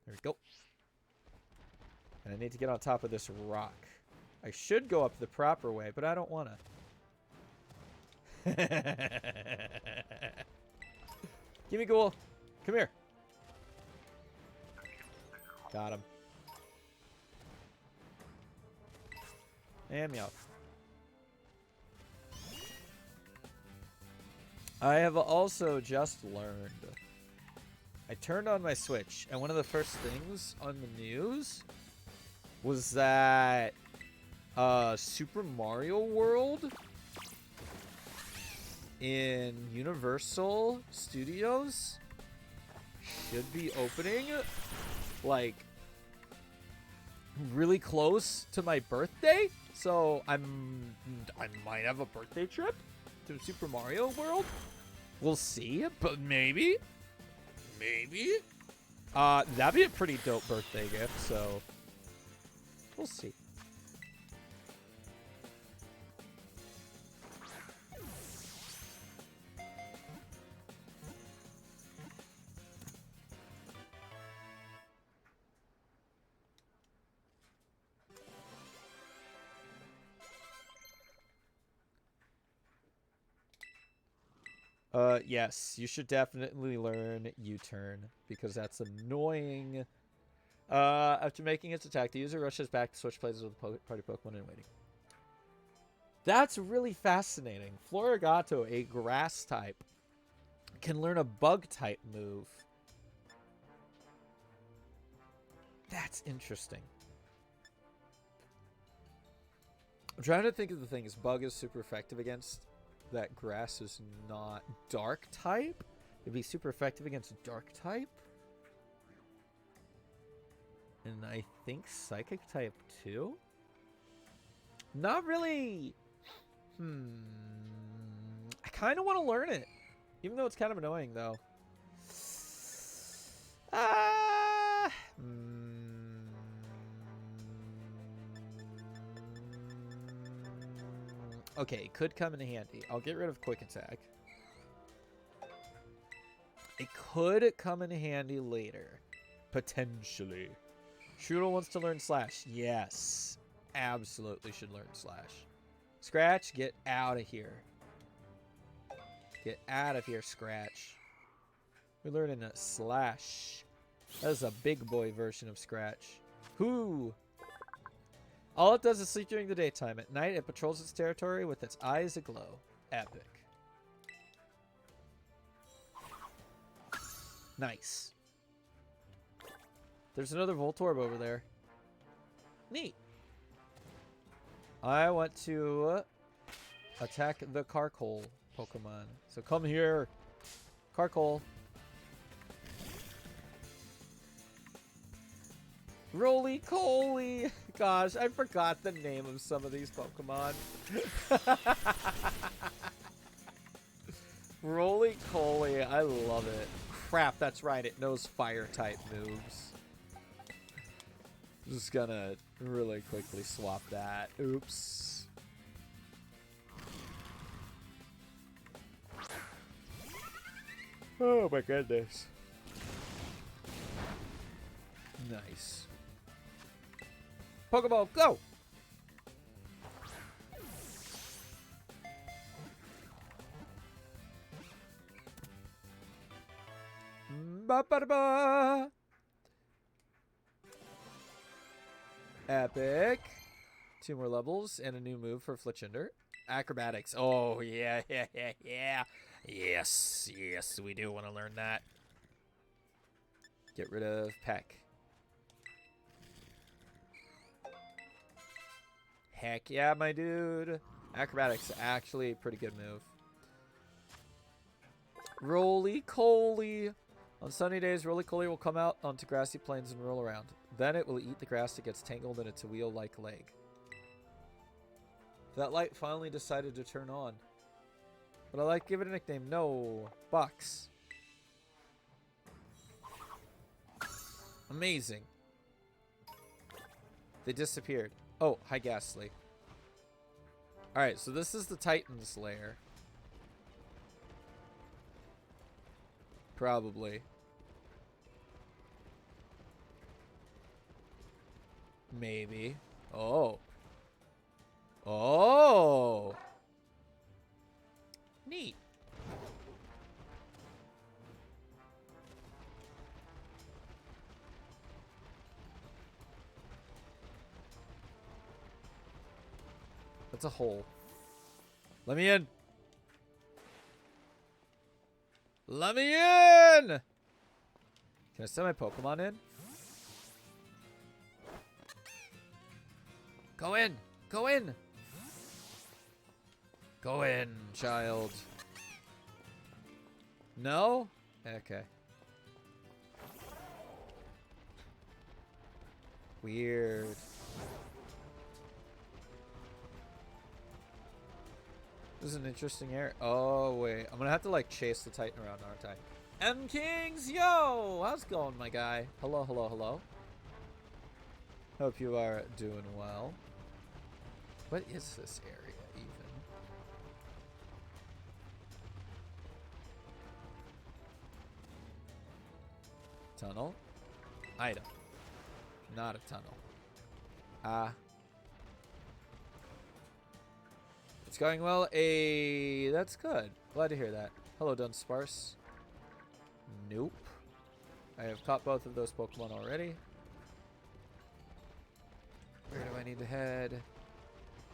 There we go. And I need to get on top of this rock. I should go up the proper way, but I don't want to. Gimme Ghoul. Come here. Got him. And meow. I have also just learned. I turned on my Switch, and one of the first things on the news was that Super Mario World in Universal Studios should be opening like really close to my birthday. So I might have a birthday trip to Super Mario World. We'll see, but maybe. That'd be a pretty dope birthday gift, so we'll see. Yes, you should definitely learn U-turn, because that's annoying. After making its attack, the user rushes back to switch places with the party Pokemon and waiting. That's really fascinating. Florigato, a grass type, can learn a bug type move. That's interesting. I'm trying to think of the things bug is super effective against. That grass is not dark type. It'd be super effective against dark type. And I think psychic type too. Not really. I kind of want to learn it. Even though it's kind of annoying though. Okay, it could come in handy. I'll get rid of quick attack. It could come in handy later. Potentially. Shooter wants to learn Slash. Yes. Absolutely should learn Slash. Scratch, get out of here. Get out of here, Scratch. We're learning a Slash. That is a big boy version of Scratch. Whoo! All it does is sleep during the daytime. At night, it patrols its territory with its eyes aglow. Epic. Nice. There's another Voltorb over there. Neat. I want to attack the Carkol Pokemon. So come here, Carkol. Roly-Coly! Gosh, I forgot the name of some of these Pokemon. Roly-Coly, I love it. Crap, that's right, it knows Fire-type moves. Just gonna really quickly swap that. Oops. Oh my goodness. Nice. Pokeball, go! Ba-ba-da-ba! Epic. 2 more levels and a new move for Fletchinder. Acrobatics. Oh, yeah. Yes, we do want to learn that. Get rid of Peck. Heck yeah, my dude. Acrobatics, actually a pretty good move. Roly-Coly. On sunny days, Roly-Poly will come out onto grassy plains and roll around. Then it will eat the grass that gets tangled in its wheel-like leg. That light finally decided to turn on. But I like give it a nickname. No. Box. Amazing. They disappeared. Oh, hi Ghastly. Alright, so this is the Titan's lair. Probably. Maybe. Oh. Oh. Neat. That's a hole. Let me in. Let me in! Can I send my Pokemon in? Go in! Go in! Go in, child. No? Okay. Weird. This is an interesting area. Oh, wait. I'm gonna have to, like, chase the Titan around, aren't I? M Kings, yo! How's it going, my guy? Hello, hello, hello. Hope you are doing well. What is this area, even? Tunnel. Item. Not a tunnel. It's going well. That's good. Glad to hear that. Hello, Dunsparce. Nope. I have caught both of those Pokemon already. Where do I need to head?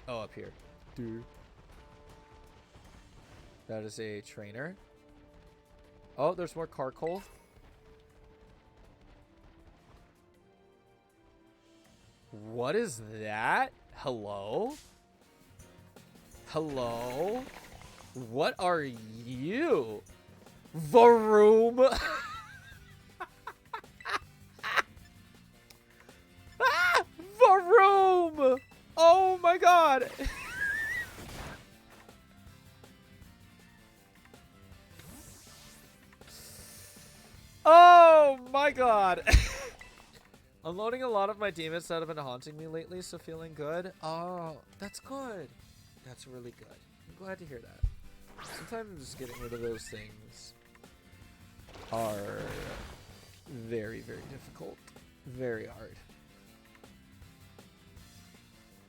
Oh, up here. Dude. That is a trainer. Oh, there's more Carcoal. What is that? Hello? Hello? What are you? Varoom? Ah! Varoom! Oh my god! Oh my god! Unloading a lot of my demons that have been haunting me lately, so feeling good. Oh, that's good. That's really good. I'm glad to hear that. Sometimes getting rid of those things are very, very difficult. Very hard.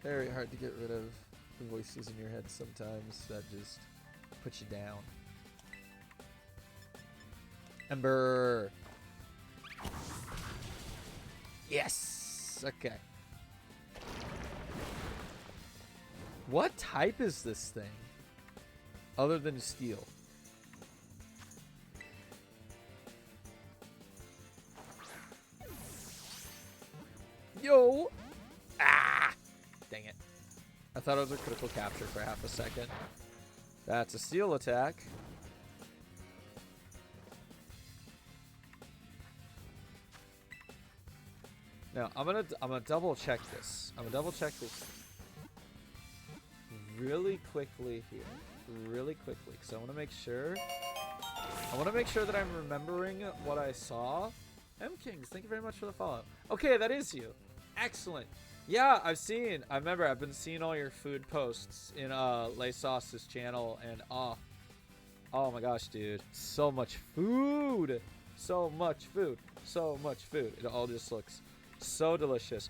Very hard to get rid of the voices in your head sometimes that just put you down. Ember! Yes! Okay. What type is this thing? Other than steel. Yo! Ah! Dang it. I thought it was a critical capture for half a second. That's a steel attack. Now, I'm gonna double check this. I'm gonna double check this really quickly here. Really quickly, because I want to make sure. I want to make sure that I'm remembering what I saw. M Kings, thank you very much for the follow. Okay, that is you. Excellent. Yeah, I remember I've been seeing all your food posts in Lay Sauce's channel, and oh my gosh, dude, so much food, so much food, so much food. It all just looks so delicious.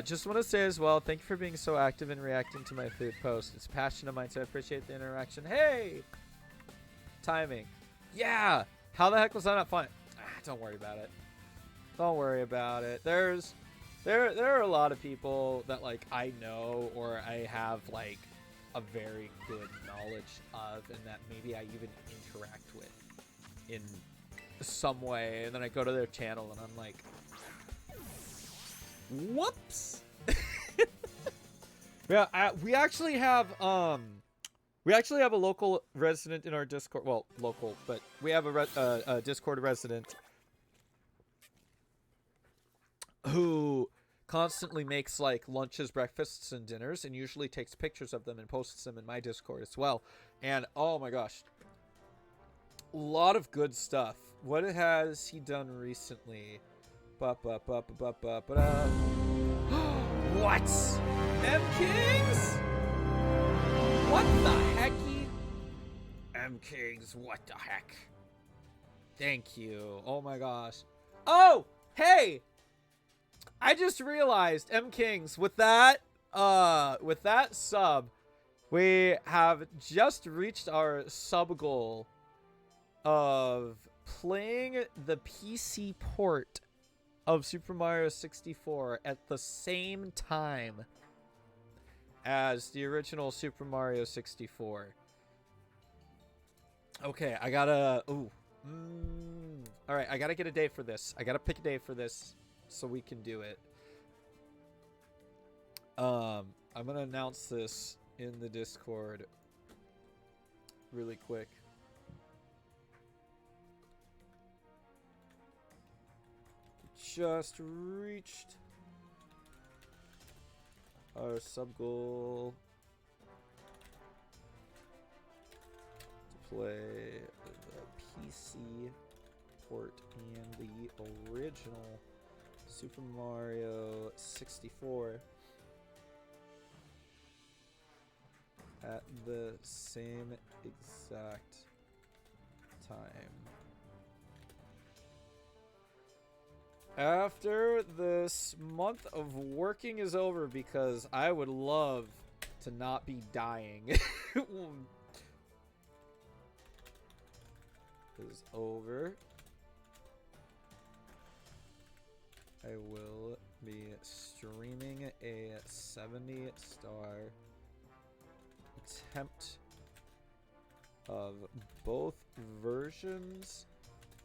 Just want to say as well, thank you for being so active and reacting to my food post. It's a passion of mine, so I appreciate the interaction. Hey! Timing. Yeah! How the heck was that not fun? Don't worry about it. Don't worry about it. There are a lot of people that, like, I know or I have, like, a very good knowledge of and that maybe I even interact with in some way. And then I go to their channel and I'm like, whoops. Yeah, we actually have a local resident in our Discord. Well, local, but we have a Discord resident constantly makes like lunches, breakfasts, and dinners, and usually takes pictures of them and posts them in my Discord as well. And oh my gosh, a lot of good stuff. What has he done recently? Ba-ba-ba-ba-ba-ba-da. What? M Kings? What the hecky? M Kings, what the heck? Thank you. Oh my gosh. Oh, hey! I just realized, M Kings, with that sub, we have just reached our sub goal of playing the PC port of Super Mario 64 at the same time as the original Super Mario 64. Okay, I gotta... Ooh. Alright, I gotta get a day for this. I gotta pick a day for this so we can do it. I'm gonna announce this in the Discord really quick. Just reached our sub goal to play the PC port and the original Super Mario 64 at the same exact time. After this month of working is over, because I would love to not be dying. Is over. I will be streaming a 70-star attempt of both versions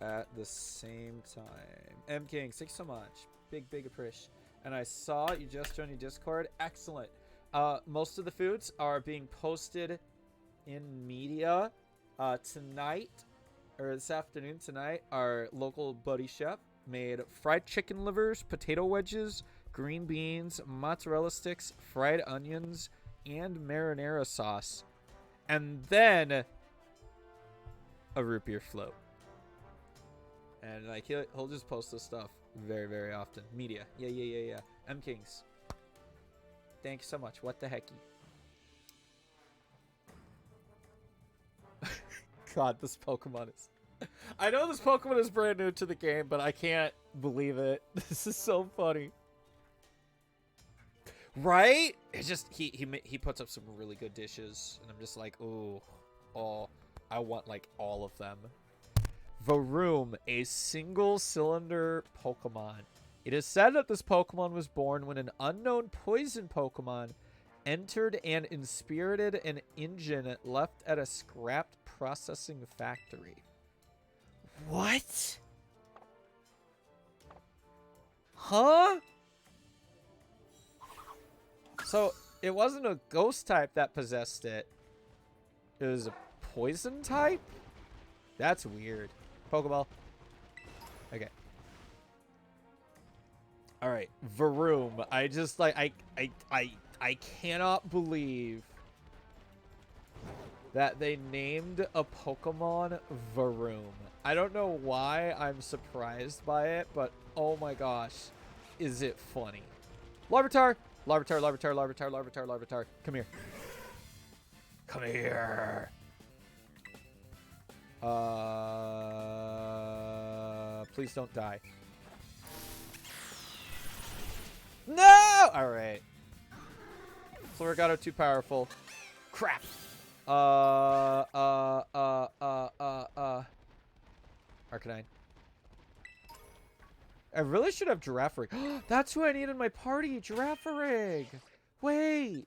at the same time. M King, thanks so much. Big appreciation. And I saw you just joined your Discord. Excellent. Most of the foods are being posted in media tonight, or this afternoon tonight. Our local buddy chef made fried chicken livers, potato wedges, green beans, mozzarella sticks, fried onions, and marinara sauce. And then a root beer float. And like he'll just post this stuff very often. Media. Yeah. M Kings. Thanks so much. What the hecky? God, this Pokemon is... I know this Pokemon is brand new to the game, but I can't believe it. This is so funny. Right? It's just he puts up some really good dishes, and I'm just like, ooh, oh, I want like all of them. Varoom, a single-cylinder Pokemon. It is said that this Pokemon was born when an unknown poison Pokemon entered and inspirited an engine left at a scrapped processing factory. What? Huh? So, it wasn't a ghost type that possessed it. It was a poison type? That's weird. Pokeball. Okay. Alright. Varoom. I just, like, I cannot believe that they named a Pokemon Varoom. I don't know why I'm surprised by it, but oh my gosh, is it funny. Larvitar! Larvitar. Come here. Come here. Please don't die. No! Alright. Florigato too powerful. Crap. Arcanine. I really should have Girafarig. That's who I need in my party. Girafarig. Wait.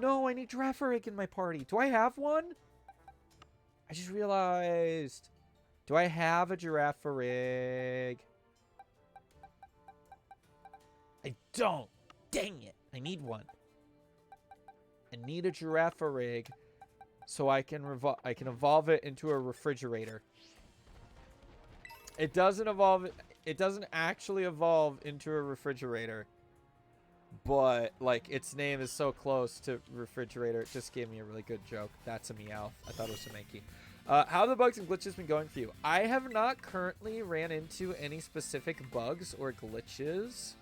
No, I need Girafarig in my party. Do I have one? I just realized. Do I have a Girafarig? I don't. Dang it. I need one. I need a Girafarig so I can evolve it into a refrigerator. It doesn't evolve it. it doesn't actually evolve into a refrigerator. But, like, its name is so close to refrigerator, it just gave me a really good joke. That's a Meowth. I thought it was a Mankey. How have the bugs and glitches been going for you? I have not currently ran into any specific bugs or glitches.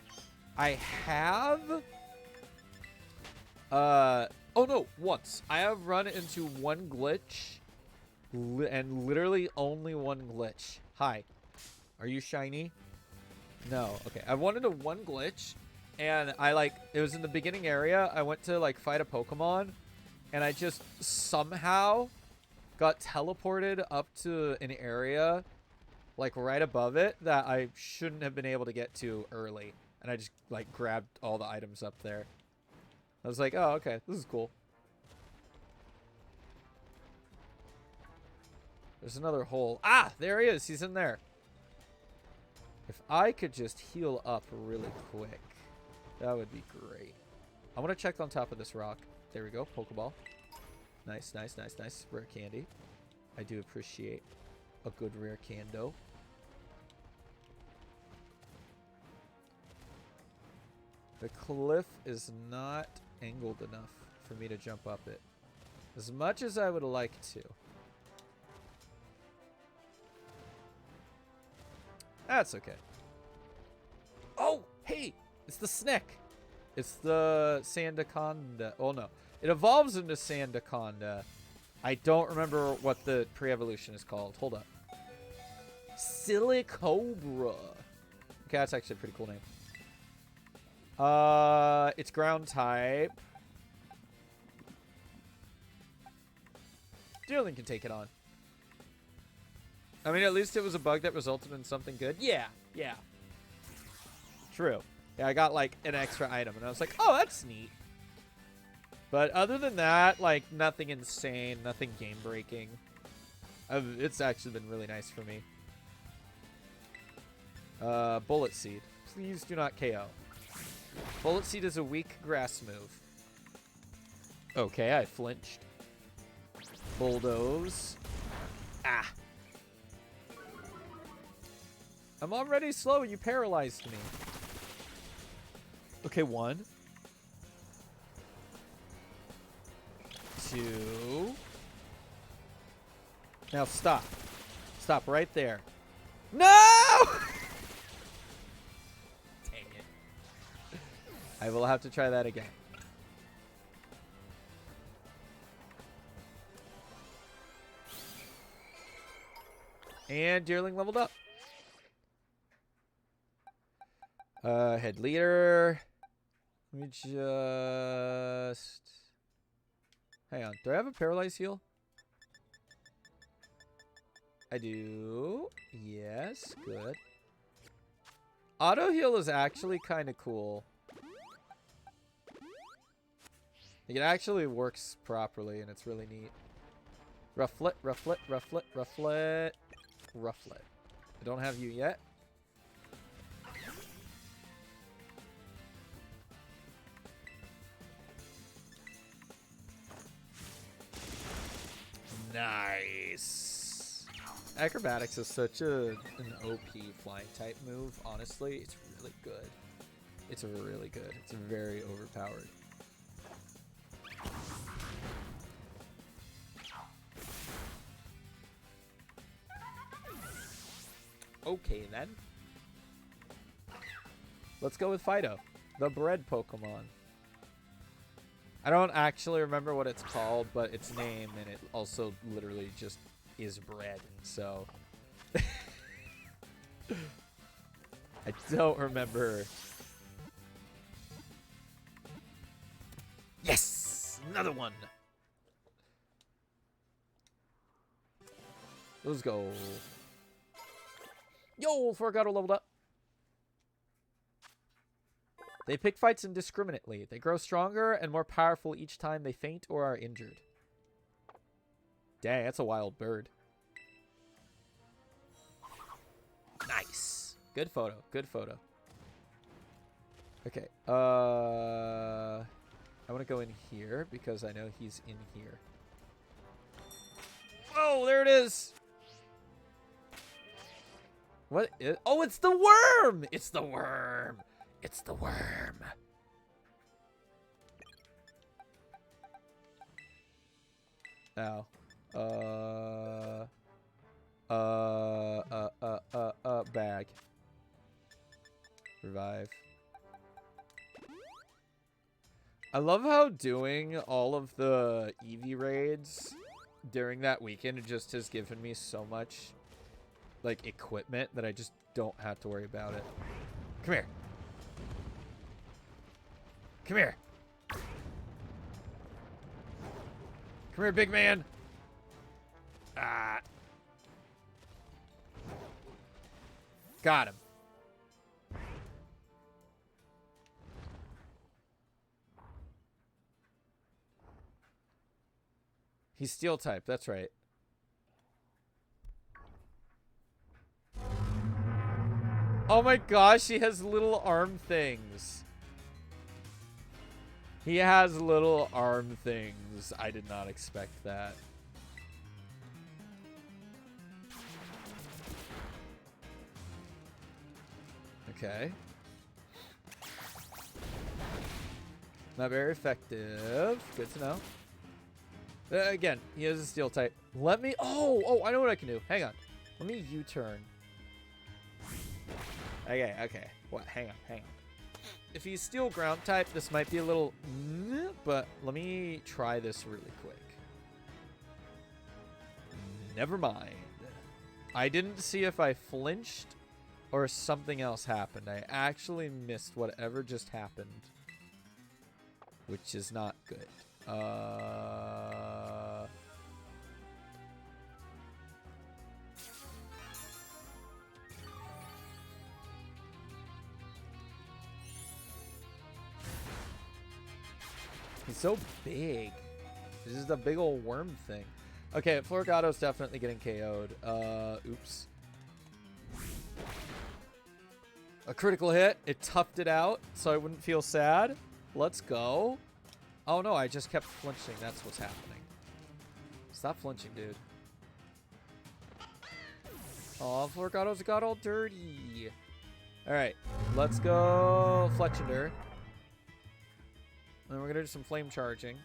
I have... oh no, once. I have run into one glitch, and literally only one glitch. Hi. Are you shiny? No. Okay, I went into one glitch, and it was in the beginning area. I went to, like, fight a Pokemon, and I just somehow got teleported up to an area, like, right above it that I shouldn't have been able to get to early. And I just, like, grabbed all the items up there. I was like, oh, okay, this is cool. There's another hole. Ah, there he is. He's in there. If I could just heal up really quick, that would be great. I want to check on top of this rock. There we go. Pokeball. Nice, nice, nice, nice. Rare candy. I do appreciate a good rare cando. The cliff is not angled enough for me to jump up it, as much as I would like to. That's okay. Oh, hey, it's the Snick. It's the Sandaconda. Oh no, it evolves into Sandaconda. I don't remember what the pre-evolution is called. Hold up. Silicobra. Okay, that's actually a pretty cool name. It's ground type. Deerling can take it on. I mean, at least it was a bug that resulted in something good. Yeah, yeah. True. Yeah, I got, like, an extra item, and I was like, oh, that's neat. But other than that, like, nothing insane, nothing game-breaking. It's actually been really nice for me. Bullet Seed. Please do not KO. Bullet Seed is a weak grass move. Okay, I flinched. Bulldoze. Ah. I'm already slow. You paralyzed me. Okay, 1. 2. Now stop. Stop right there. No! Dang it. I will have to try that again. And Deerling leveled up. Head leader. Let me just... Hang on. Do I have a paralyzed heal? I do. Yes. Good. Auto heal is actually kind of cool. It actually works properly, and it's really neat. Rufflet, Rufflet, Rufflet, Rufflet, Rufflet. I don't have you yet. Nice. Acrobatics is such an OP flying type move. Honestly, it's really good. It's really good. It's very overpowered. Okay, then. Let's go with Fido, the bread Pokemon. I don't actually remember what it's called, but its name, and it also literally just is bread, so... I don't remember. Yes! Another one! Let's go. Yo, Forgato leveled up. They pick fights indiscriminately. They grow stronger and more powerful each time they faint or are injured. Dang, that's a wild bird. Nice. Good photo. Good photo. Okay. I want to go in here because I know he's in here. Oh, there it is. What is... Oh, it's the worm! It's the worm! It's the worm! Ow. Bag. Revive. I love how doing all of the Eevee raids during that weekend just has given me so much, like, equipment that I just don't have to worry about it. Come here. Come here. Come here, big man. Ah. Got him. He's steel type, that's right. Oh my gosh, he has little arm things. He has little arm things. I did not expect that. Okay. Not very effective. Good to know. Again, he has a steel type. Let me... Oh, I know what I can do. Hang on. Let me U-turn. Okay. What? Hang on. If he's steel ground type, this might be a little... But let me try this really quick. Never mind. I didn't see if I flinched or something else happened. I actually missed whatever just happened. Which is not good. He's so big. This is the big old worm thing. Okay, Florgato's definitely getting KO'd. Oops. A critical hit. It toughed it out so I wouldn't feel sad. Let's go. Oh no, I just kept flinching. That's what's happening. Stop flinching, dude. Oh, Florgato's got all dirty. Alright, let's go Fletchender. Then we're gonna do some flame charging.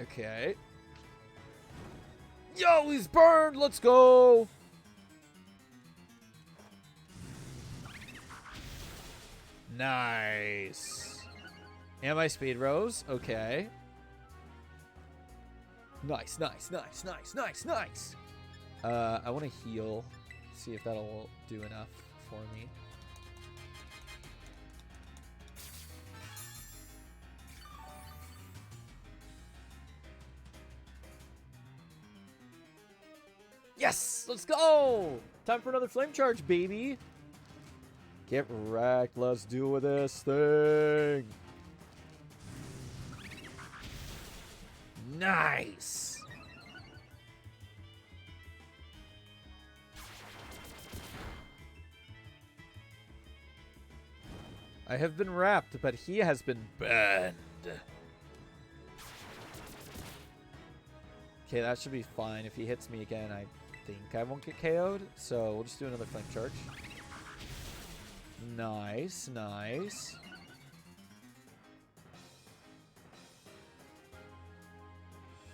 Okay. Yo, he's burned! Let's go! Nice. And my speed rose. Okay. Nice. I want to heal. See if that'll do enough for me. Yes! Let's go! Time for another flame charge, baby! Get wrecked. Let's do this thing. Nice! I have been wrapped, but he has been burned. Okay, that should be fine. If he hits me again, I think I won't get KO'd. So we'll just do another flame charge. Nice.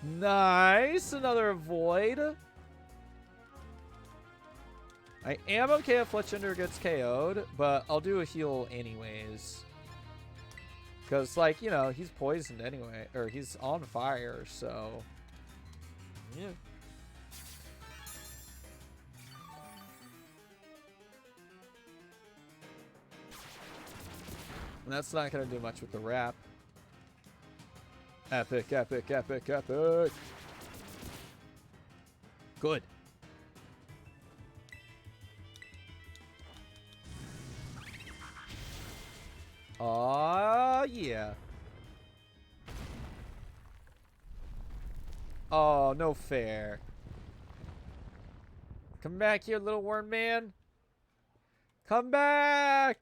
Nice! Another void. I am okay if Fletchender gets KO'd, but I'll do a heal anyways. Because, like, you know, he's poisoned anyway. Or he's on fire, so... Yeah. And that's not going to do much with the wrap. Epic. Good. Yeah. Oh, no fair. Come back here, little worm man. Come back!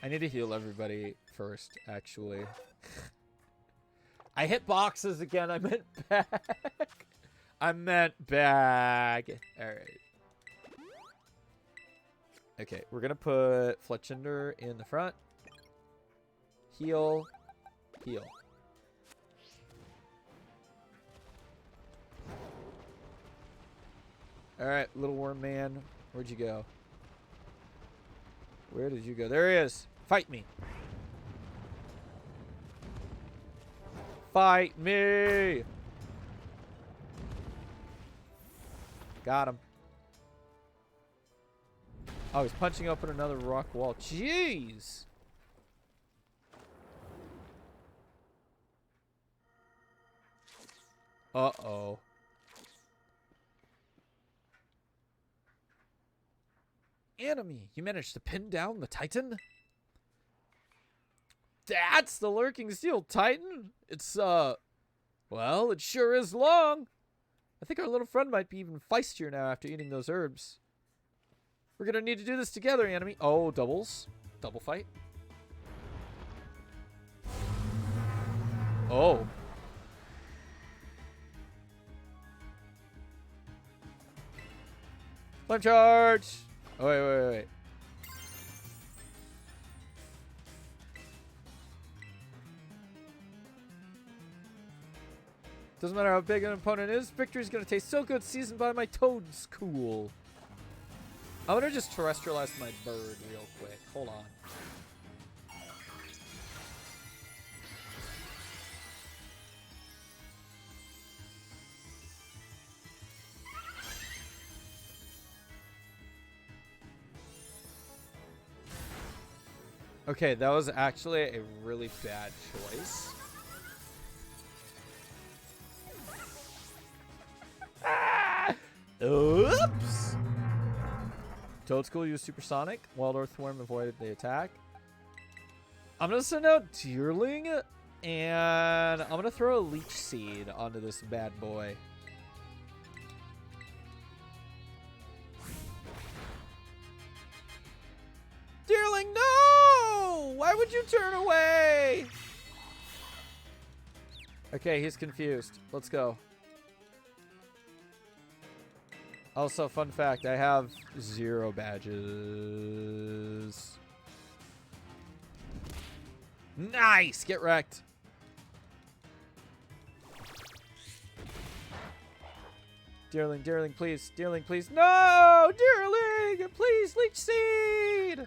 I need to heal everybody first, actually. I hit boxes again. I meant bag. I meant bag. All right. Okay, we're gonna put Fletchinder in the front. Heal. Heal. Alright, little worm man. Where'd you go? Where did you go? There he is. Fight me. Fight me. Got him. Oh, he's punching open another rock wall. Jeez. Uh-oh. Enemy, you managed to pin down the Titan? That's the lurking steel Titan? It's, well, it sure is long. I think our little friend might be even feistier now after eating those herbs. We're gonna need to do this together, enemy. Oh, doubles. Double fight. Oh. Flame charge! Oh, wait. Doesn't matter how big an opponent is, victory's gonna taste so good seasoned by my Toad's cool. I'm gonna just terrestrialize my bird real quick. Hold on. Okay, that was actually a really bad choice. Ah! Oops! Toadstool used Supersonic. Wild Earthworm avoided the attack. I'm going to send out Deerling, and I'm going to throw a Leech Seed onto this bad boy. Deerling, no! Why would you turn away? Okay, he's confused. Let's go. Also, fun fact, I have 0 badges. Nice! Get wrecked. Deerling, Deerling, please. Deerling, please. No! Deerling! Please, Leech Seed!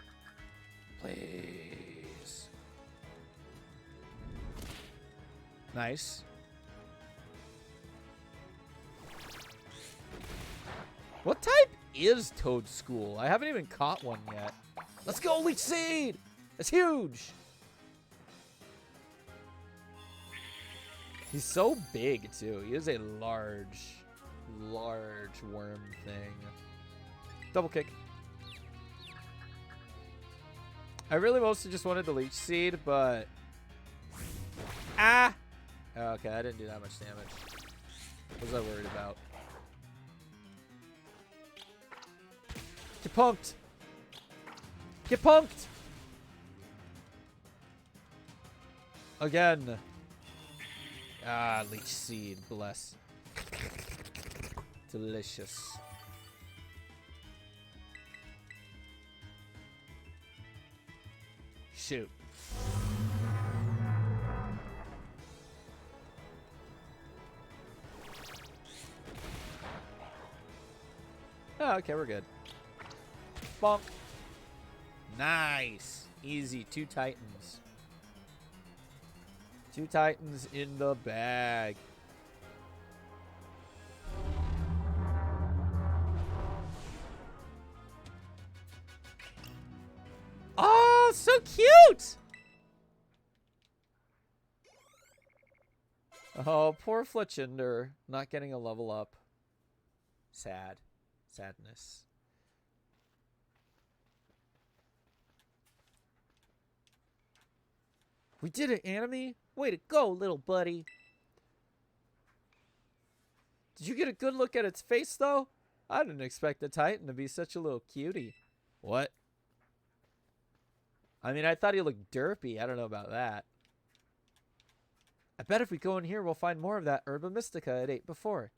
Please. Nice. What type is Toadstool? I haven't even caught one yet. Let's go, Leech Seed! It's huge! He's so big, too. He is a large worm thing. Double kick. I really mostly just wanted the Leech Seed, but... Ah! Oh, okay, I didn't do that much damage. What was I worried about? Get punked! Get punked! Again. Ah, Leech Seed. Bless. Delicious. Shoot. Oh, okay, we're good. Bonk. Nice. Easy. 2 Titans. 2 Titans in the bag. Oh, so cute! Oh, poor Fletchinder. Not getting a level up. Sad. Sadness. We did it, Anime. Way to go, little buddy. Did you get a good look at its face, though? I didn't expect the Titan to be such a little cutie. What? I mean, I thought he looked derpy. I don't know about that. I bet if we go in here, we'll find more of that Herba Mystica it ate before.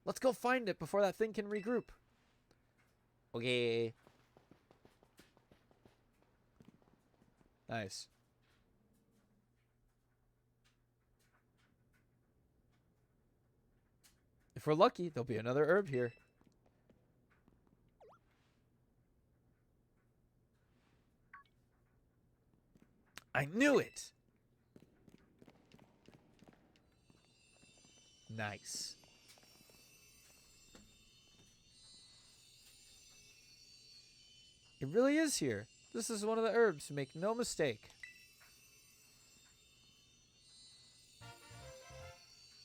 Let's go find it before that thing can regroup. Okay. Nice. If we're lucky, there'll be another herb here. I knew it! Nice. It really is here. This is one of the herbs, make no mistake.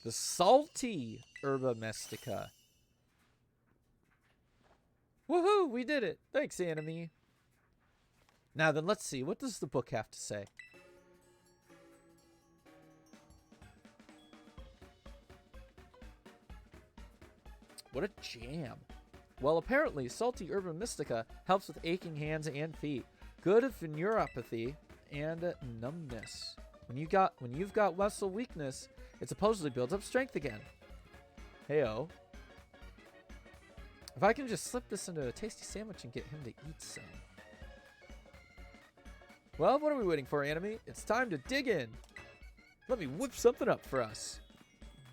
The salty Herba Mystica. Woohoo! We did it! Thanks, Anime. Now then, let's see. What does the book have to say? What a jam. Well, apparently, salty Herba Mystica helps with aching hands and feet. Good for neuropathy and numbness. When you've got muscle weakness, it supposedly builds up strength again. Heyo. If I can just slip this into a tasty sandwich and get him to eat some. Well, what are we waiting for, Anime? It's time to dig in. Let me whip something up for us.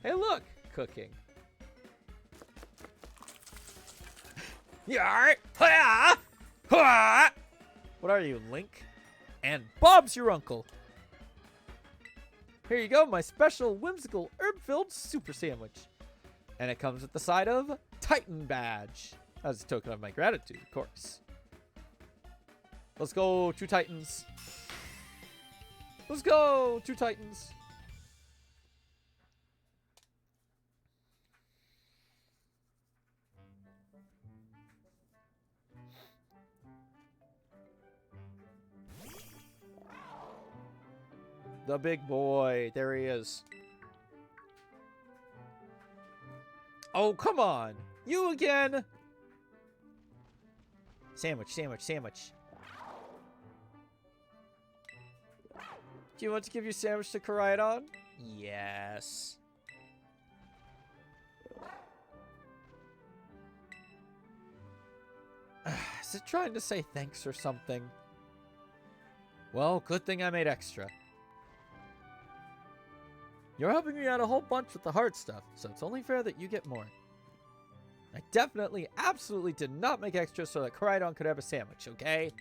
Hey, look! Cooking. What are you, Link? And Bob's your uncle. Here you go, my special whimsical herb-filled super sandwich. And it comes with the side of Titan badge. As a token of my gratitude, of course. Let's go, 2 Titans. Let's go, 2 Titans. The big boy. There he is. Oh, come on. You again. Sandwich, sandwich, sandwich. Do you want to give your sandwich to Koraidon? Yes. Is it trying to say thanks or something? Well, good thing I made extra. You're helping me out a whole bunch with the hard stuff, so it's only fair that you get more. I definitely, absolutely did not make extra so that Koraidon could have a sandwich, okay?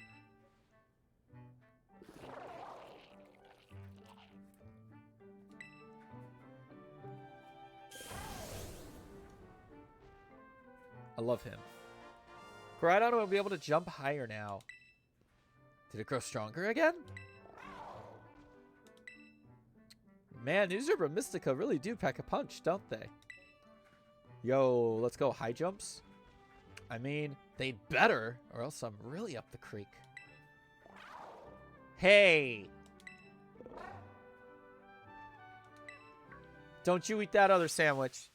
I love him. Koraidon will be able to jump higher now. Did it grow stronger again? Man, these Herba Mystica really do pack a punch, don't they? Yo, let's go high jumps. I mean, they'd better, or else I'm really up the creek. Hey! Don't you eat that other sandwich.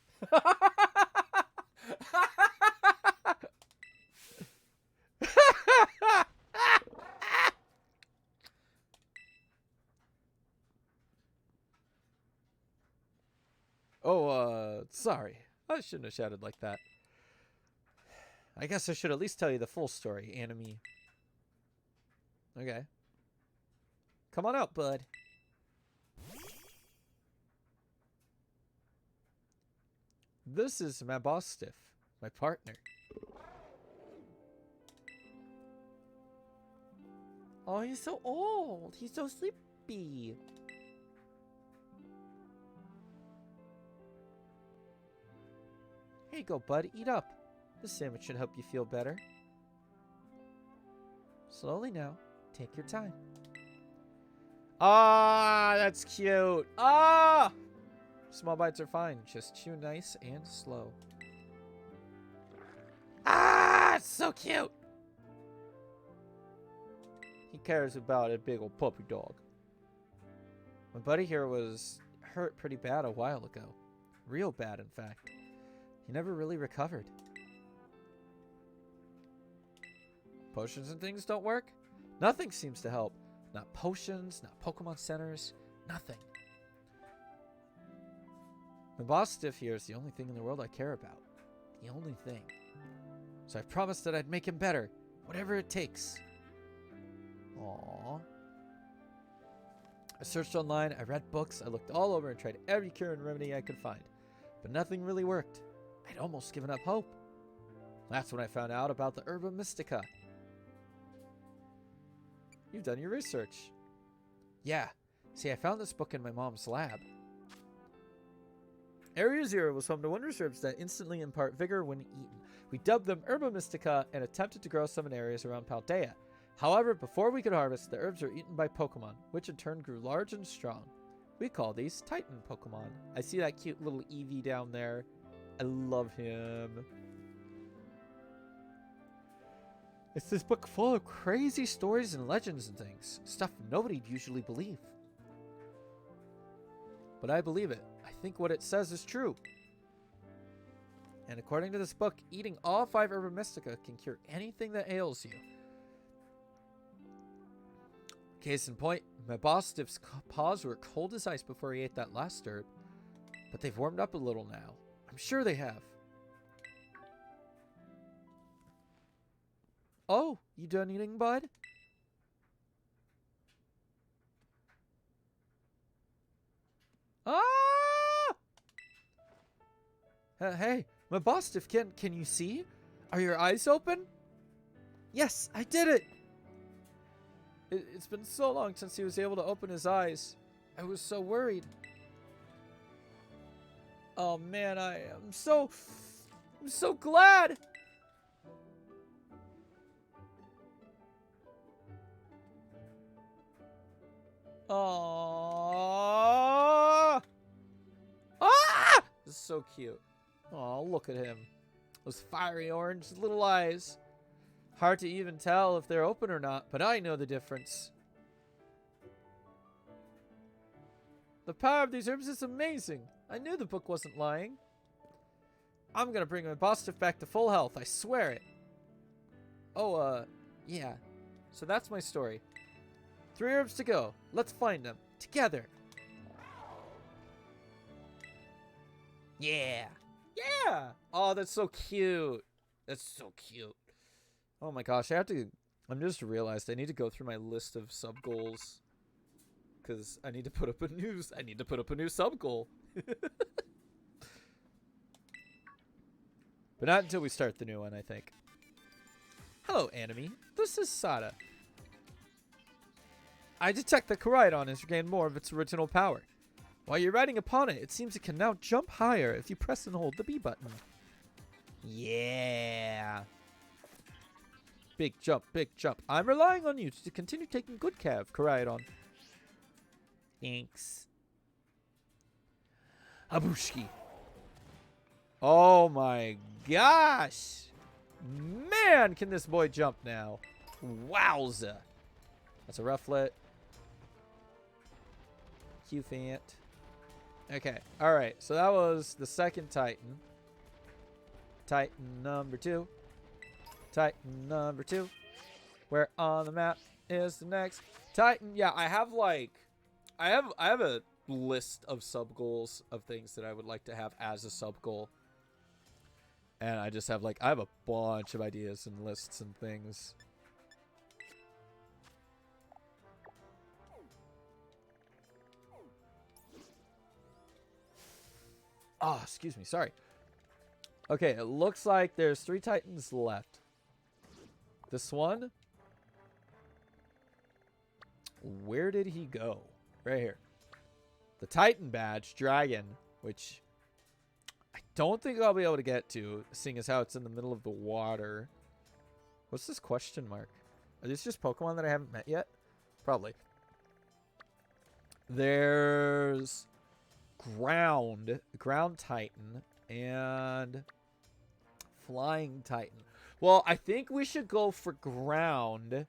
Oh, sorry. I shouldn't have shouted like that. I guess I should at least tell you the full story, Anime. Okay. Come on out, bud. This is my boss stiff, my partner. Oh, he's so old. He's so sleepy. Here you go, bud. Eat up. This sandwich should help you feel better. Slowly now. Take your time. Ah, that's cute. Ah! Small bites are fine. Just chew nice and slow. Ah, it's so cute. He cares about a big old puppy dog. My buddy here was hurt pretty bad a while ago. Real bad, in fact. He never really recovered. Potions and things don't work? Nothing seems to help. Not potions, not Pokemon centers, nothing. My boss Stiff here is the only thing in the world I care about. The only thing. So I promised that I'd make him better, whatever it takes. Aww. I searched online, I read books, I looked all over and tried every cure and remedy I could find. But nothing really worked. I'd almost given up hope. That's when I found out about the Herba Mystica. You've done your research. Yeah. See, I found this book in my mom's lab. Area 0 was home to wondrous herbs that instantly impart vigor when eaten. We dubbed them Herba Mystica and attempted to grow some in areas around Paldea. However, before we could harvest, the herbs were eaten by Pokemon, which in turn grew large and strong. We call these Titan Pokemon. I see that cute little Eevee down there. I love him. It's this book full of crazy stories and legends and things. Stuff nobody'd usually believe. But I believe it. I think what it says is true. And according to this book, eating all 5 Herba Mystica can cure anything that ails you. Case in point, my boss Stiff's paws were cold as ice before he ate that last herb. But they've warmed up a little now. I'm sure they have. Oh, you done eating, bud? Ah! Hey, my boss Stiff, can you see? Are your eyes open? Yes, I did it! It's been so long since he was able to open his eyes. I was so worried. Oh man, I'm so glad. Aww. Ah! This is so cute. Oh, look at him. Those fiery orange little eyes. Hard to even tell if they're open or not, but I know the difference. The power of these herbs is amazing. I knew the book wasn't lying. I'm gonna bring my boss Stiff back to full health, I swear it. Oh, yeah. So that's my story. 3 herbs to go. Let's find them. Together. Yeah. Yeah! Oh, that's so cute. That's so cute. Oh my gosh, I'm just realized I need to go through my list of sub goals. Cause I need to put up a new sub goal. But not until we start the new one, I think. Hello, Anime. This is Sada. I detect that Koraidon has regained more of its original power. While you're riding upon it, it seems it can now jump higher if you press and hold the B button. Yeah. Big jump, big jump. I'm relying on you to continue taking good care of Koraidon. Thanks. Abushki. Oh my gosh. Man, can this boy jump now. Wowza. That's a Rufflet. Q-Fant. Okay, alright. So that was the second Titan. Titan number 2. Titan number 2. Where on the map is the next Titan? Yeah, I have a list of sub goals of things that I would like to have as a sub goal. And I just have I have a bunch of ideas and lists and things. Oh, excuse me, sorry. Okay, it looks like there's 3 Titans left. This one. Where did he go? Right here. The Titan badge, Dragon, which I don't think I'll be able to get to, seeing as how it's in the middle of the water. What's this question mark? Are these just Pokemon that I haven't met yet? Probably. There's Ground Titan, and Flying Titan. Well, I think we should go for Ground,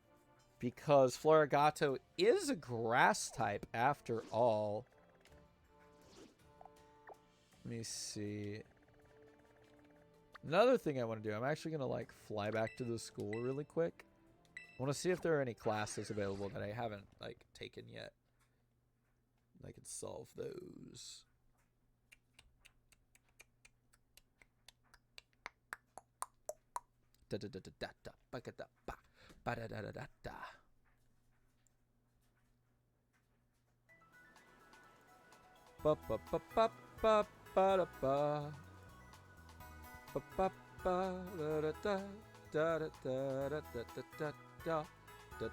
because Florigato is a grass type after all. Let me see. Another thing I want to do, I'm actually going to fly back to the school really quick. want to see if there are any classes available that I haven't, like, taken yet. I can solve those. Da da da da da da ba da ba ba da da da da da. Ba ba ba ba ba ba da ba. Ba ba ba da da da da da da da da da da da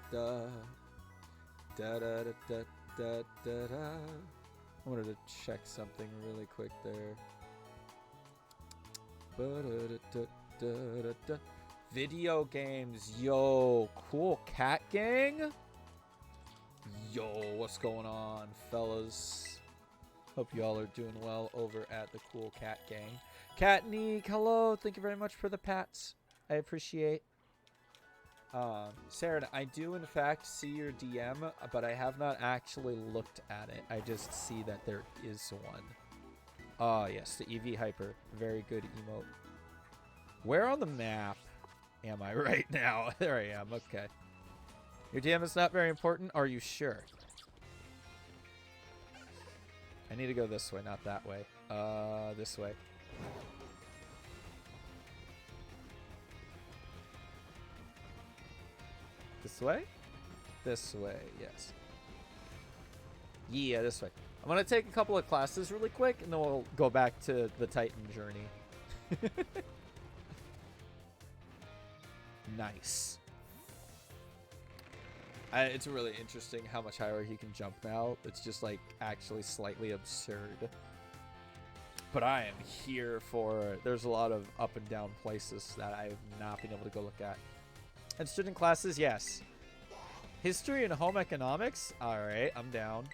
da da da da da da. I wanted to check something really quick there. Ba da da da da da. Video games, yo, cool cat gang. Yo, what's going on, fellas? Hope you all are doing well over at the Cool Cat Gang. Cat Neek, hello. Thank you very much for the pats. I appreciate. Sarah, I do in fact see your DM, but I have not actually looked at it. I just see that there is one. Ah, yes, the EV Hyper. Very good emote. Where on the map am I right now? There I am. Okay. Your DM is not very important. Are you sure? I need to go this way, not that way. This way. This way? This way, yes. Yeah, this way. I'm going to take a couple of classes really quick, and then we'll go back to the Titan journey. Nice. It's really interesting how much higher he can jump now. It's just, like, actually slightly absurd. But I am here for... There's a lot of up and down places that I have not been able to go look at. And student classes, yes. History and home economics? Alright, I'm down.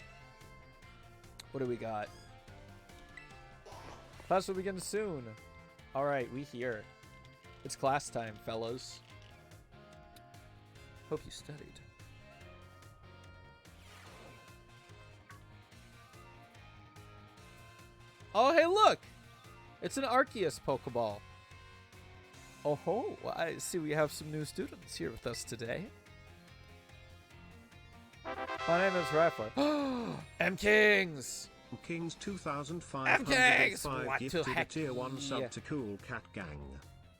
What do we got? Class will begin soon. Alright, we here. It's class time, fellas. Hope you studied. Oh, hey, look! It's an Arceus Pokeball. Oh ho! Well, I see we have some new students here with us today. My name is Raffler. M Kings! Kings 2505 What gifted to a heck? tier 1 Yeah. sub to Cool Cat Gang.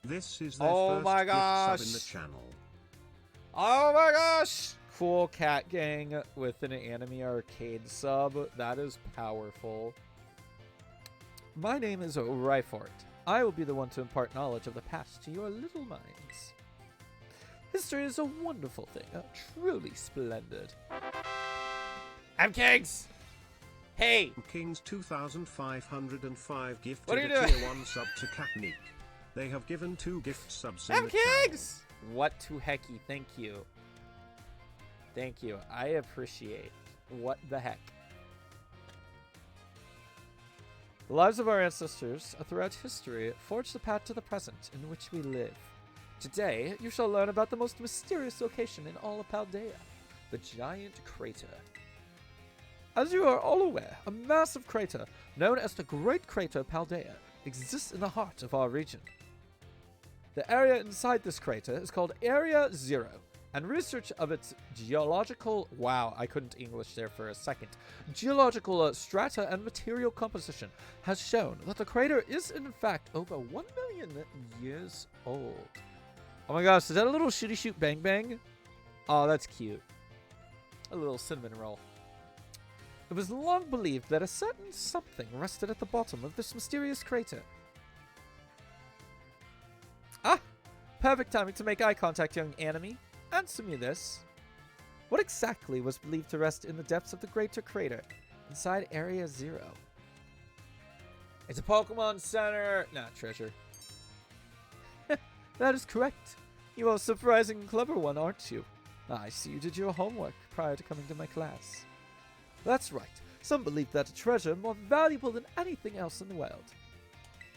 This is their Oh first my gift sub in gosh. the channel. Oh my gosh! Cool Cat Gang with an AnimeeArcade sub. That is powerful. My name is Ryfort. I will be the one to impart knowledge of the past to your little minds. History is a wonderful thing, truly splendid. I'm Kings! Hey! Kings 2505 gifted What are you a doing? tier 1 sub to Catneek. They have given 2 gift subs in I'm the channel. Kings! What to hecky, thank you. Thank you, I appreciate. What the heck. The lives of our ancestors throughout history forged the path to the present in which we live. Today, you shall learn about the most mysterious location in all of Paldea, the giant crater. As you are all aware, a massive crater known as the Great Crater Paldea exists in the heart of our region. The area inside this crater is called Area Zero, and research of its geological... Wow, I couldn't English there for a second. Geological strata and material composition has shown that the crater is in fact over 1 million years old. Oh my gosh, is that a little shooty shoot bang bang? Oh, that's cute. A little cinnamon roll. It was long believed that a certain something rested at the bottom of this mysterious crater. Ah! Perfect timing to make eye contact, young Anime. Answer me this. What exactly was believed to rest in the depths of the Greater Crater, inside Area Zero? It's a Pokemon Center, not treasure. That is correct. You are a surprising clever one, aren't you? I see you did your homework prior to coming to my class. That's right. Some believe that a treasure more valuable than anything else in the world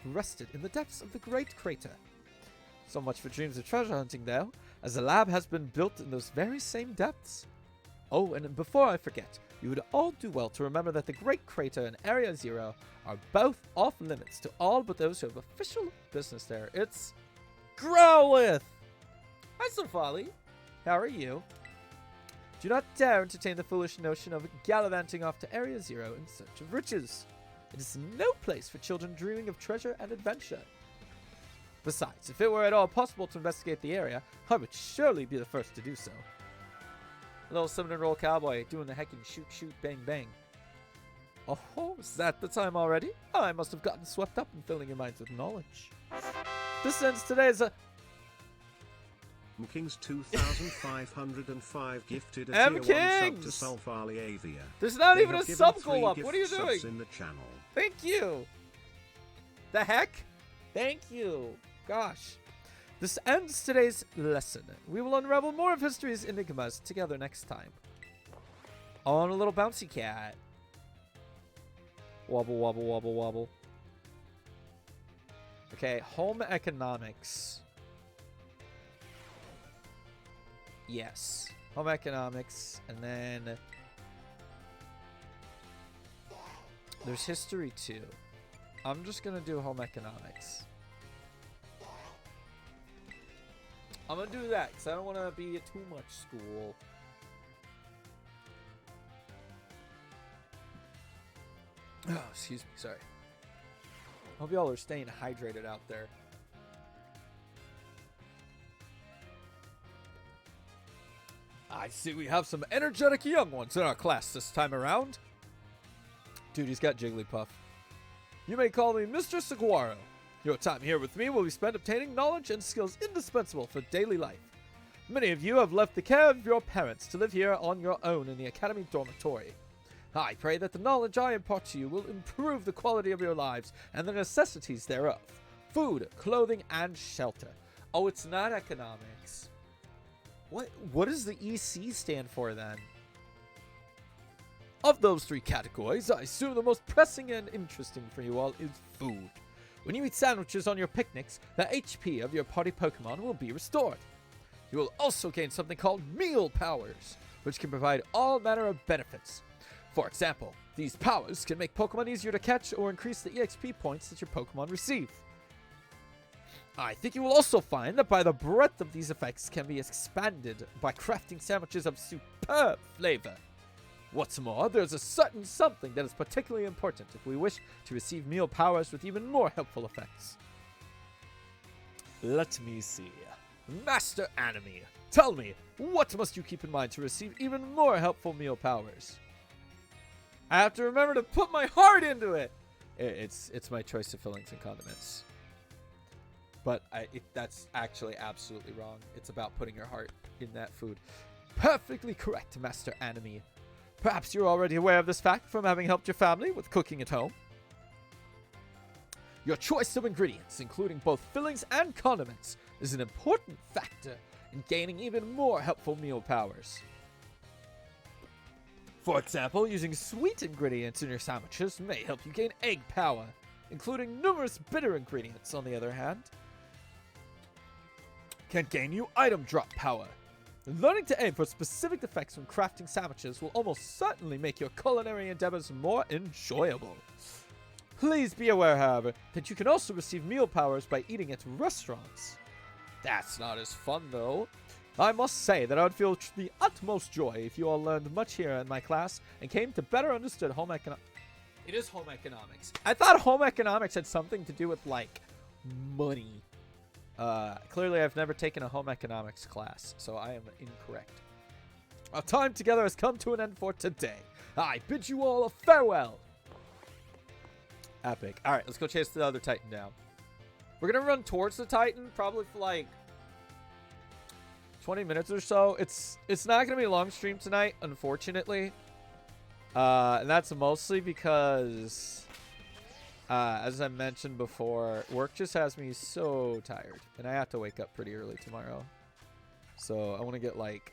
rested in the depths of the Great Crater. So much for dreams of treasure hunting, though, as the lab has been built in those very same depths. Oh, and before I forget, you would all do well to remember that the Great Crater and Area Zero are both off limits to all but those who have official business there. It's Growlithe! Hi, Sofali. How are you? Do not dare entertain the foolish notion of gallivanting off to Area Zero in search of riches. It is no place for children dreaming of treasure and adventure. Besides, if it were at all possible to investigate the area, I would surely be the first to do so. Little cinnamon roll cowboy doing the heckin' shoot shoot bang bang. Oh, is that the time already? I must have gotten swept up in filling your minds with knowledge. This ends today's Kings 2505 gifted a M tier 1 sub Kings! to Sulfali Avia. There's not They even a have given sub 3 go up. gift What are you subs doing? in the channel. Thank you. The heck? Thank you. Gosh. This ends today's lesson. We will unravel more of history's enigmas together next time. On a little bouncy cat. Wobble, wobble, wobble, wobble. Okay, home economics. Yes. Home economics. And then there's history too. I'm just going to do home economics. I'm going to do that because I don't want to be at too much school. Oh, excuse me. Sorry. Hope y'all are staying hydrated out there. I see we have some energetic young ones in our class this time around. Dude, he's got Jigglypuff. You may call me Mr. Saguaro. Your time here with me will be spent obtaining knowledge and skills indispensable for daily life. Many of you have left the care of your parents to live here on your own in the academy dormitory. I pray that the knowledge I impart to you will improve the quality of your lives and the necessities thereof. Food, clothing, and shelter. Oh, it's not economics. What does the EC stand for then? Of those 3 categories, I assume the most pressing and interesting for you all is food. When you eat sandwiches on your picnics, the HP of your party Pokemon will be restored. You will also gain something called meal powers, which can provide all manner of benefits. For example, these powers can make Pokemon easier to catch or increase the EXP points that your Pokemon receive. I think you will also find that by the breadth of these effects can be expanded by crafting sandwiches of superb flavor. What's more, there's a certain something that is particularly important if we wish to receive meal powers with even more helpful effects. Let me see. Master Anime, tell me, what must you keep in mind to receive even more helpful meal powers? I have to remember to put my heart into it! It's my choice of fillings and condiments. But that's actually absolutely wrong. It's about putting your heart in that food. Perfectly correct, Master Anime. Perhaps you're already aware of this fact from having helped your family with cooking at home. Your choice of ingredients, including both fillings and condiments, is an important factor in gaining even more helpful meal powers. For example, using sweet ingredients in your sandwiches may help you gain egg power, including numerous bitter ingredients, on the other hand, can gain you item drop power. Learning to aim for specific effects when crafting sandwiches will almost certainly make your culinary endeavors more enjoyable. Please be aware, however, that you can also receive meal powers by eating at restaurants. That's not as fun, though. I must say that I would feel the utmost joy if you all learned much here in my class and came to better understand home economics. It is home economics. I thought home economics had something to do with, like, money. Clearly I've never taken a home economics class, so I am incorrect. Our time together has come to an end for today. I bid you all a farewell. Epic. Alright, let's go chase the other Titan down. We're gonna run towards the Titan, probably for like 20 minutes or so. It's not gonna be a long stream tonight, unfortunately. And that's mostly because as I mentioned before, work just has me so tired, and I have to wake up pretty early tomorrow. So I want to get, like,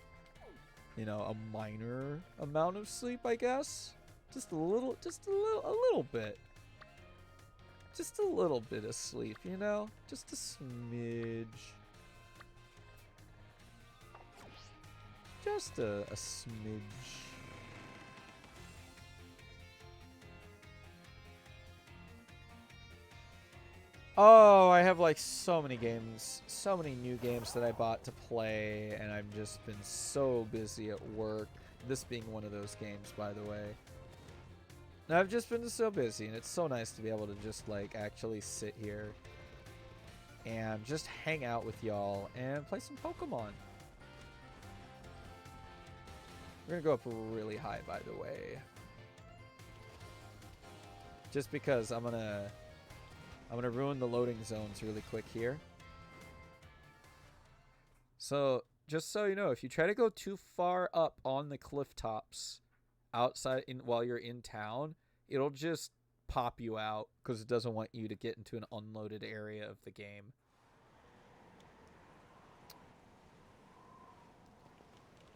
you know, a minor amount of sleep, I guess. Just a little bit. Just a little bit of sleep, you know? Just a smidge. Just a smidge. Oh, I have like so many games, so many new games that I bought to play, and I've just been so busy at work. This being one of those games, by the way. And I've just been so busy, and it's so nice to be able to just like actually sit here and just hang out with y'all and play some Pokemon. We're gonna go up really high, by the way, just because I'm gonna ruin the loading zones really quick here. So just so you know, if you try to go too far up on the cliff tops outside while you're in town, it'll just pop you out because it doesn't want you to get into an unloaded area of the game.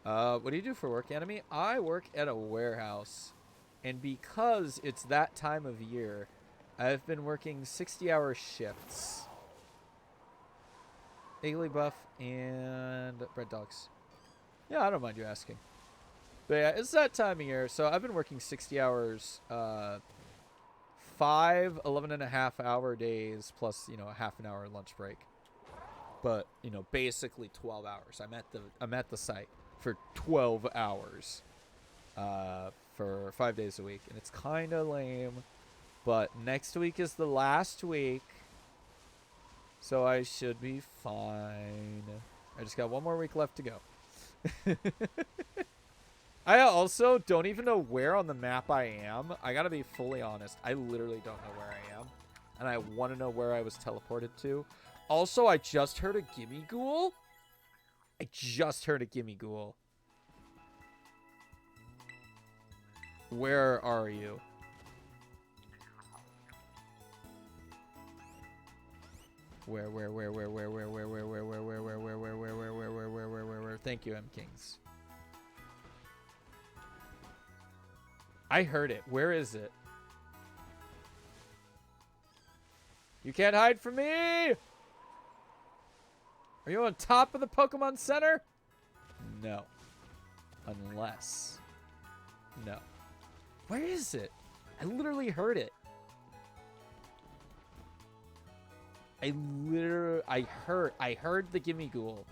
What do you do for work, Anime? I work at a warehouse, and because it's that time of year, I've been working 60-hour shifts. Buff and bread dogs. Yeah, I don't mind you asking. But yeah, it's that time of year, so I've been working 60 hours, 5 11.5-hour days plus, you know, a half an hour lunch break. But, you know, basically 12 hours. I'm at the site for 12 hours for 5 days a week, and it's kind of lame. But next week is the last week, so I should be fine. I just got one more week left to go. I also don't even know where on the map I am. I gotta be fully honest. I literally don't know where I am, and I want to know where I was teleported to. Also, I just heard a Gimme Ghoul. Where are you? Where? Thank you, M Kings. I heard it. Where is it? You can't hide from me! Are you on top of the Pokemon Center? No. Unless. No. Where is it? I literally heard it. I heard the Gimme Ghoul.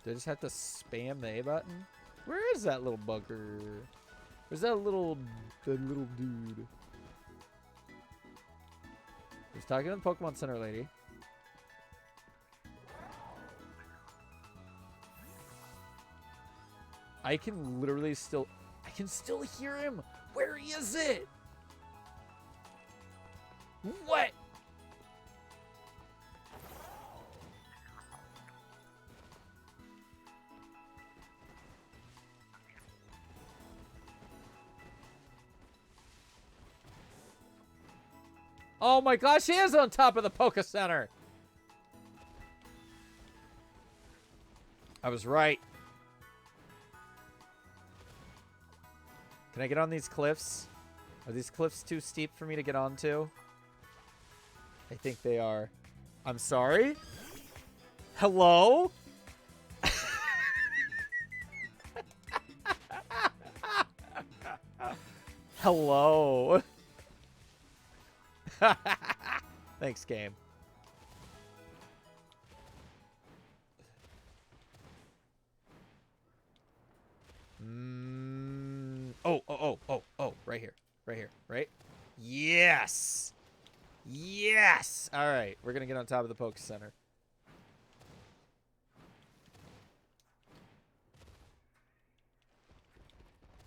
Do I just have to spam the A button? Where is that little bugger? Where's that little dude? He's talking to the Pokemon Center lady. I can literally still hear him. Where is it? What? Oh my gosh, he is on top of the Poke Center. I was right. Can I get on these cliffs? Are these cliffs too steep for me to get onto? I think they are. I'm sorry? Hello? Hello? Thanks, game. Oh, right here. Right? Yes! Yes! Alright, we're gonna get on top of the Poke Center.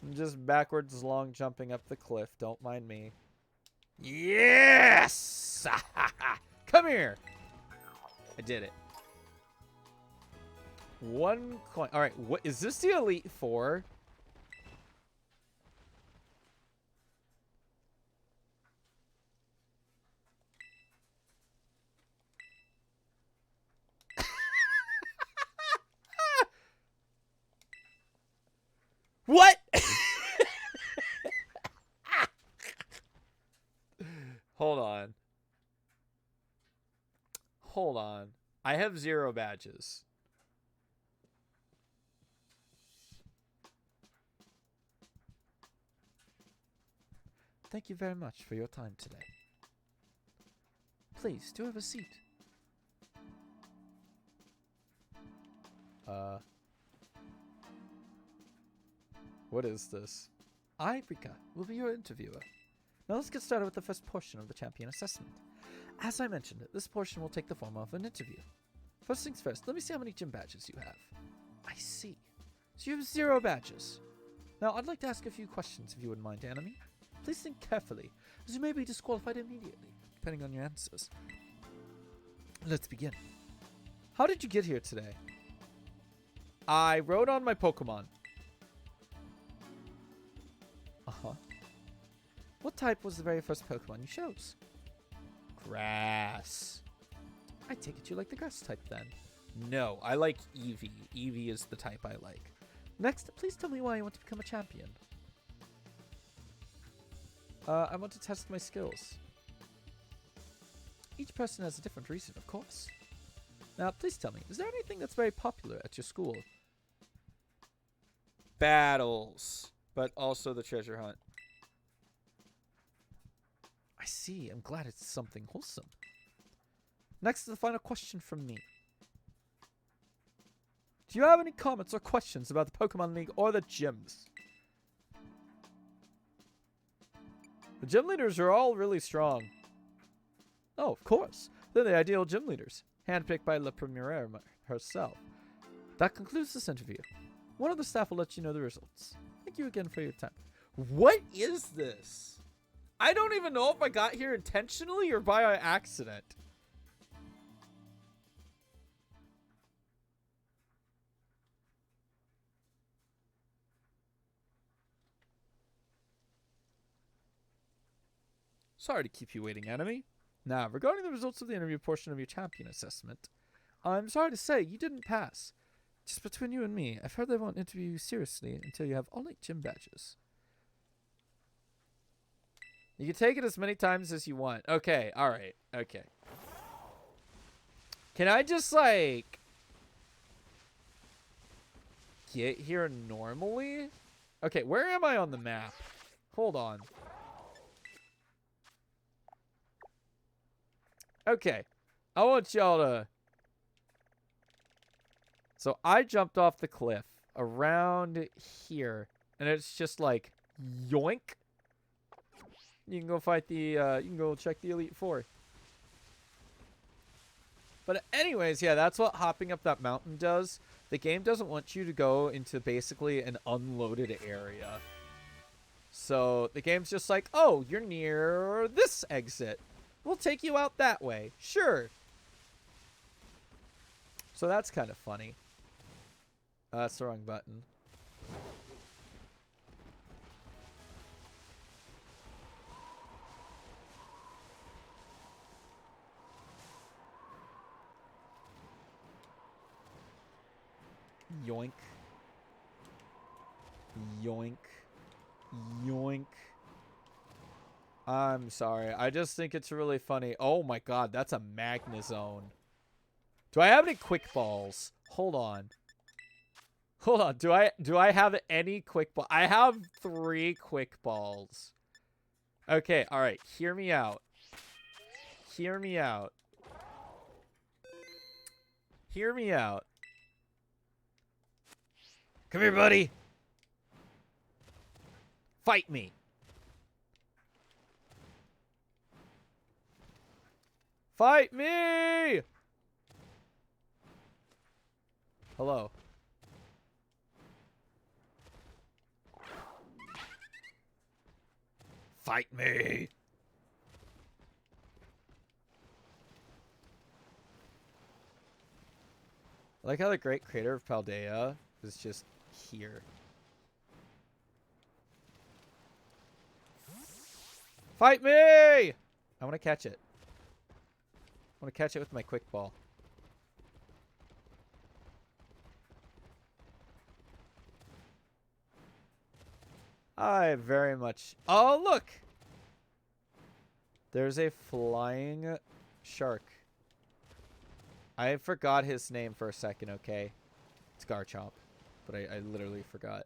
I'm just backwards long jumping up the cliff. Don't mind me. Yes! Come here! I did it. 1 coin. Alright, what is this, the Elite Four? What? Hold on. Hold on. I have 0 badges. thank you very much for your time today. Please, do have a seat. What is this? I, Rika, will be your interviewer. Now let's get started with the first portion of the champion assessment. As I mentioned, this portion will take the form of an interview. First things first, let me see how many gym badges you have. I see. So you have 0 badges. Now I'd like to ask a few questions if you wouldn't mind, Anime. Please think carefully, as you may be disqualified immediately, depending on your answers. Let's begin. How did you get here today? I rode on my Pokemon. Uh-huh. What type was the very first Pokemon you chose? Grass. I take it you like the grass type then. No, I like Eevee. Eevee is the type I like. Next, please tell me why you want to become a champion. I want to test my skills. Each person has a different reason, of course. Now, please tell me, is there anything that's very popular at your school? Battles, but also the treasure hunt. I see. I'm glad it's something wholesome. Next is the final question from me. Do you have any comments or questions about the Pokemon League or the gyms? The gym leaders are all really strong. Oh, of course. They're the ideal gym leaders, handpicked by La Premiere herself. That concludes this interview. One of the staff will let you know the results. Thank you again for your time. What is this? I don't even know if I got here intentionally or by accident. Sorry to keep you waiting, Anime. Now, regarding the results of the interview portion of your champion assessment, I'm sorry to say you didn't pass. Just between you and me, I've heard they won't interview you seriously until you have all 8 gym badges. You can take it as many times as you want. Okay, alright, okay. Can I just, like, get here normally? Okay, where am I on the map? Hold on. Okay, I want y'all to... So I jumped off the cliff around here, and it's just like, yoink. You can go fight the, you can go check the Elite Four. But anyways, yeah, that's what hopping up that mountain does. The game doesn't want you to go into basically an unloaded area. So the game's just like, oh, you're near this exit. We'll take you out that way. Sure. So that's kind of funny. That's the wrong button. Yoink. Yoink. Yoink. I'm sorry. I just think it's really funny. Oh my god, that's a Magnezone. Do I have any quick balls? Hold on. Hold on. Do I have any quick ball? I have 3 quick balls. Okay, alright. Hear me out. Hear me out. Hear me out. Come here, buddy. Fight me. Fight me! Hello. Fight me! I like how the great crater of Paldea is just here. Fight me! I want to catch it. I want to catch it with my quick ball. I very much... Oh, look! There's a flying shark. I forgot his name for a second, okay? It's Garchomp. But I literally forgot.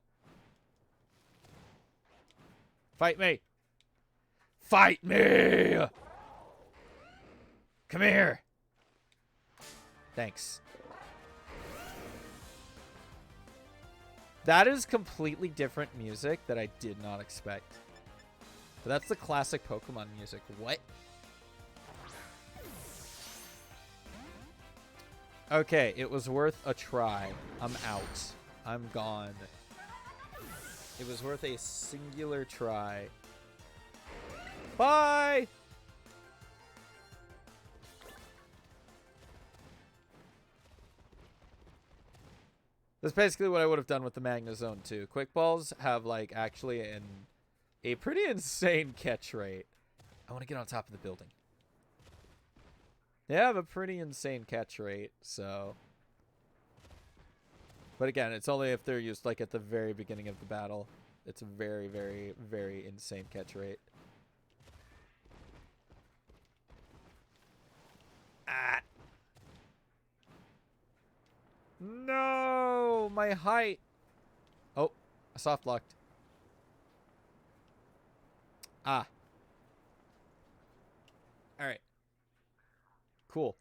Fight me! Fight me! Come here. Thanks. That is completely different music that I did not expect. But that's the classic Pokemon music. What? Okay, it was worth a try. I'm out. I'm gone. It was worth a singular try. Bye! That's basically what I would have done with the Magnezone too. Quick Balls have like actually a pretty insane catch rate. I want to get on top of the building. They have a pretty insane catch rate, so. But again, it's only if they're used like at the very beginning of the battle. It's a very, very, very insane catch rate. Ah. No, my height. Oh, I soft locked. Ah. All right. Cool.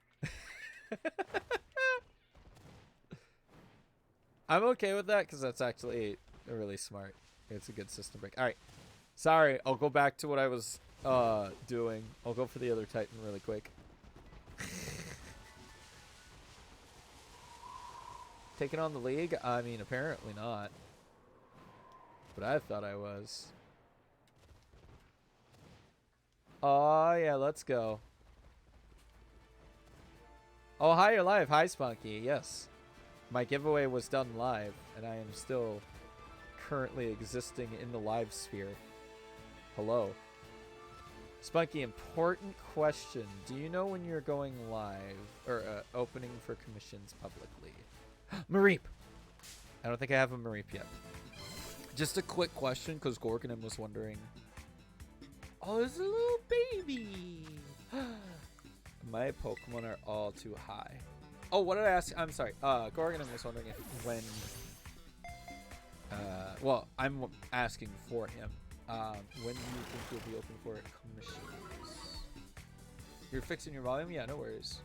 I'm okay with that because that's actually a really smart. It's a good system break. All right. Sorry, I'll go back to what I was doing. I'll go for the other Titan really quick. Taking on the league? I mean, apparently not. But I thought I was. Oh, yeah, let's go. Oh, hi, you're live. Hi, Spunky. Yes. My giveaway was done live, and I am still currently existing in the live sphere. Hello. Spunky, important question. Do you know when you're going live, or opening for commissions publicly? Mareep! I don't think I have a Mareep yet. Just a quick question, because Gorgonim was wondering. Oh, there's a little baby! My Pokemon are all too high. Oh, what did I ask? I'm sorry. Gorgonim was wondering if when... well, I'm asking for him. When do you think you'll be open for commissions? You're fixing your volume? Yeah, no worries.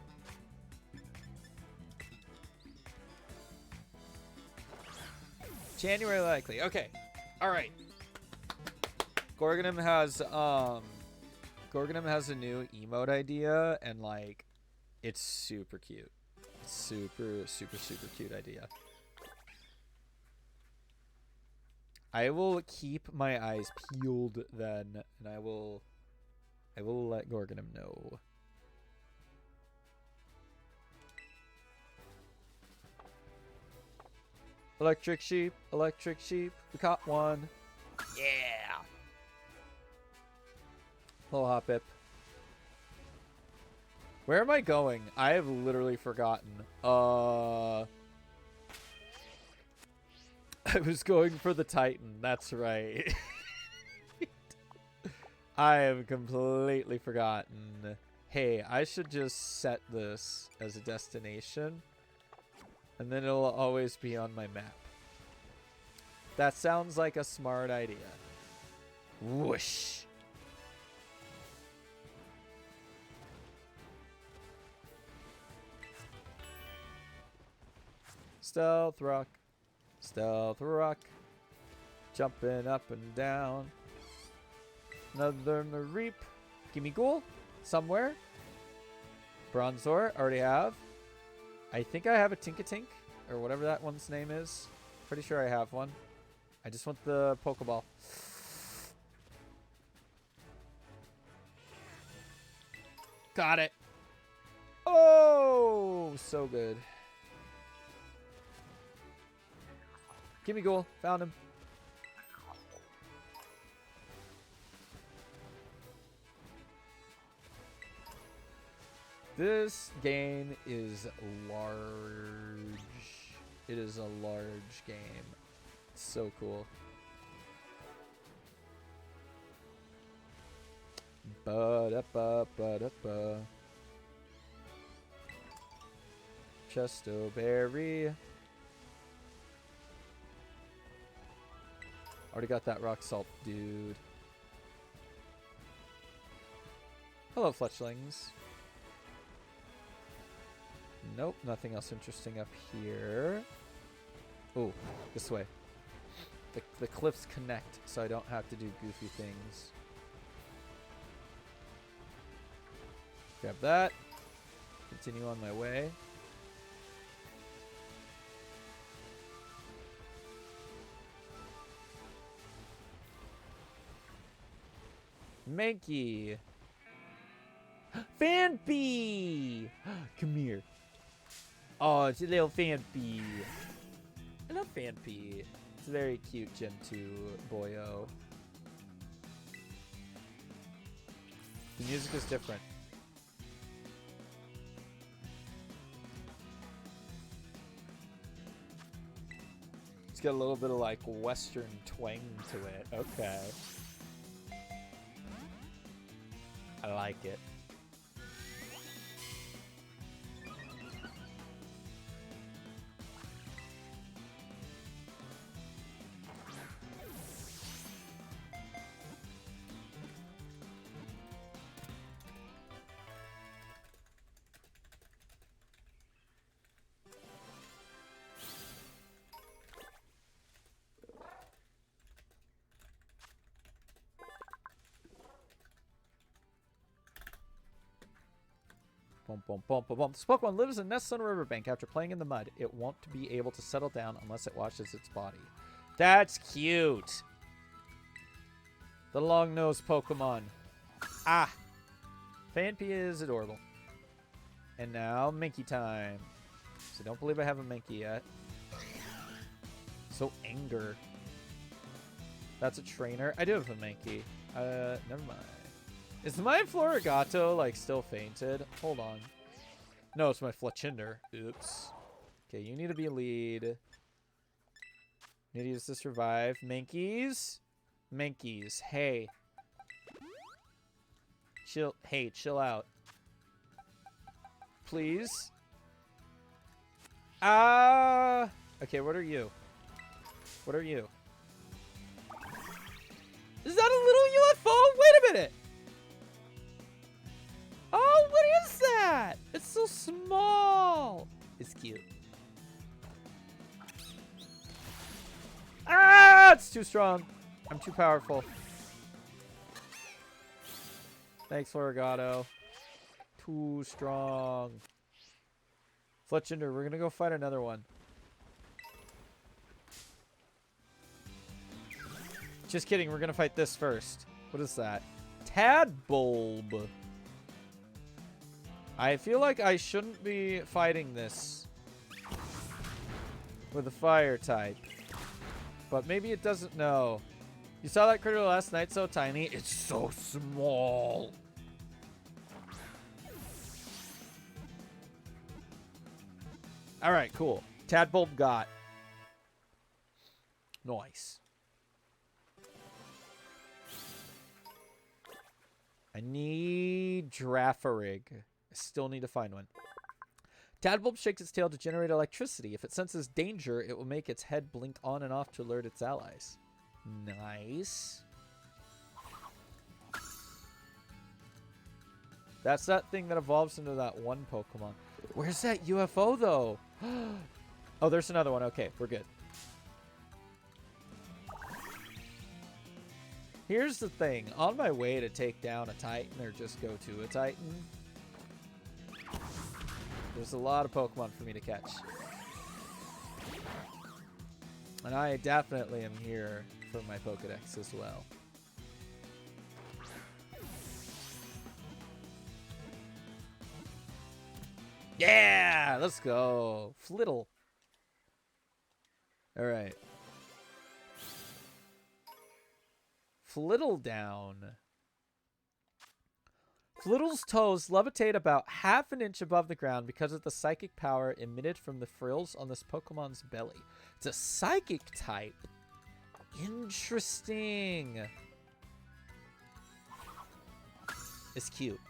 January likely. Okay. All right. Gorgonim has a new emote idea, and like, it's super cute. Super, super, super cute idea. I will keep my eyes peeled then, and I will let Gorgonim know. Electric sheep, we caught one. Yeah. Hello, Hoppip. Where am I going? I have literally forgotten. I was going for the Titan. That's right. I have completely forgotten. Hey, I should just set this as a destination. And then it'll always be on my map. That sounds like a smart idea. Whoosh. Stealth rock. Stealth rock. Jumping up and down. Another Mareep. Gimme Ghoul. Somewhere. Bronzor. Already have. I think I have a Tinkatink. Or whatever that one's name is. Pretty sure I have one. I just want the Pokeball. Got it. Oh, so good. Gimme Ghoul. Found him. This game is large. It is a large game. It's so cool. Ba-da-ba-ba-da-ba. Chesto Berry. Already got that rock salt, dude. Hello, fletchlings. Nope, nothing else interesting up here. Oh, this way. The cliffs connect, so I don't have to do goofy things. Grab that. Continue on my way. Mankey. Fanpy! Come here. Oh, it's a little Fanpy. I love Fanpy. It's a very cute Gen 2 boyo. The music is different. It's got a little bit of like Western twang to it. Okay. I like it. Boom, boom, boom, boom, boom. This Pokemon lives and nests on a riverbank. After playing in the mud, it won't be able to settle down unless it washes its body. That's cute. The long-nosed Pokemon. Ah. Fanpy is adorable. And now, Mankey time. So don't believe I have a Mankey yet. So anger. That's a trainer. I do have a Mankey. Never mind. Is my Florigato, like, still fainted? Hold on. No, it's my Fletchinder. Oops. Okay, you need to be lead. You need to use this to revive. Mankeys? Mankeys. Hey. Chill. Hey, chill out. Please? Okay, what are you? What are you? Is that a little UFO? Wait a minute! Oh, what is that? It's so small. It's cute. Ah, it's too strong. I'm too powerful. Thanks, Florigato. Too strong. Fletchinder, we're gonna go fight another one. Just kidding, we're gonna fight this first. What is that? Tadbulb. I feel like I shouldn't be fighting this with a fire type. But maybe it doesn't know. You saw that critter last night? So tiny. It's so small. Alright, cool. Tadbulb got. Nice. I need Girafarig. I still need to find one. Tadbulb shakes its tail to generate electricity. If it senses danger, it will make its head blink on and off to alert its allies. Nice. That's that thing that evolves into that one Pokemon. Where's that UFO, though? Oh, there's another one. Okay, we're good. Here's the thing. On my way to take down a Titan or just go to a Titan, there's a lot of Pokemon for me to catch. And I definitely am here for my Pokedex as well. Yeah! Let's go. Flittle. Alright. Flittle down. Flittle's toes levitate about half an inch above the ground because of the psychic power emitted from the frills on this Pokemon's belly. It's a psychic type. Interesting. It's cute.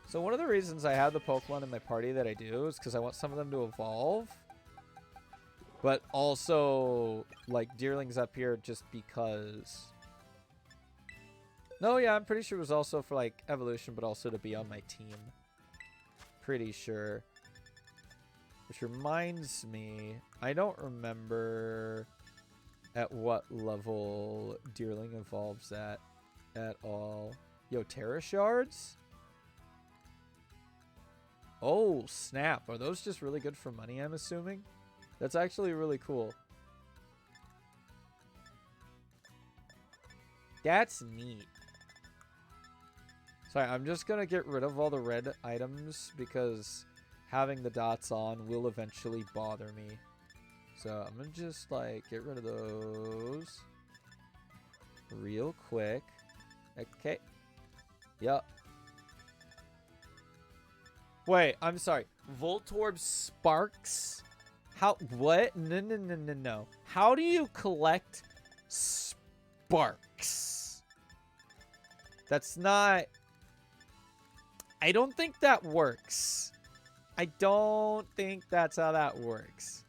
So one of the reasons I have the Pokemon in my party that I do is because I want some of them to evolve. But also, like, Deerling's up here just because... No, yeah, I'm pretty sure it was also for, like, evolution, but also to be on my team. Pretty sure. Which reminds me, I don't remember at what level Deerling evolves at all. Yo, Terra Shards? Oh, snap. Are those just really good for money, I'm assuming? That's actually really cool. That's neat. Sorry, I'm just gonna get rid of all the red items because having the dots on will eventually bother me. So I'm gonna just like get rid of those real quick. Okay. Yup. Wait, I'm sorry. Voltorb Sparks? How? What? No. How do you collect sparks? That's not... I don't think that works. I don't think that's how that works.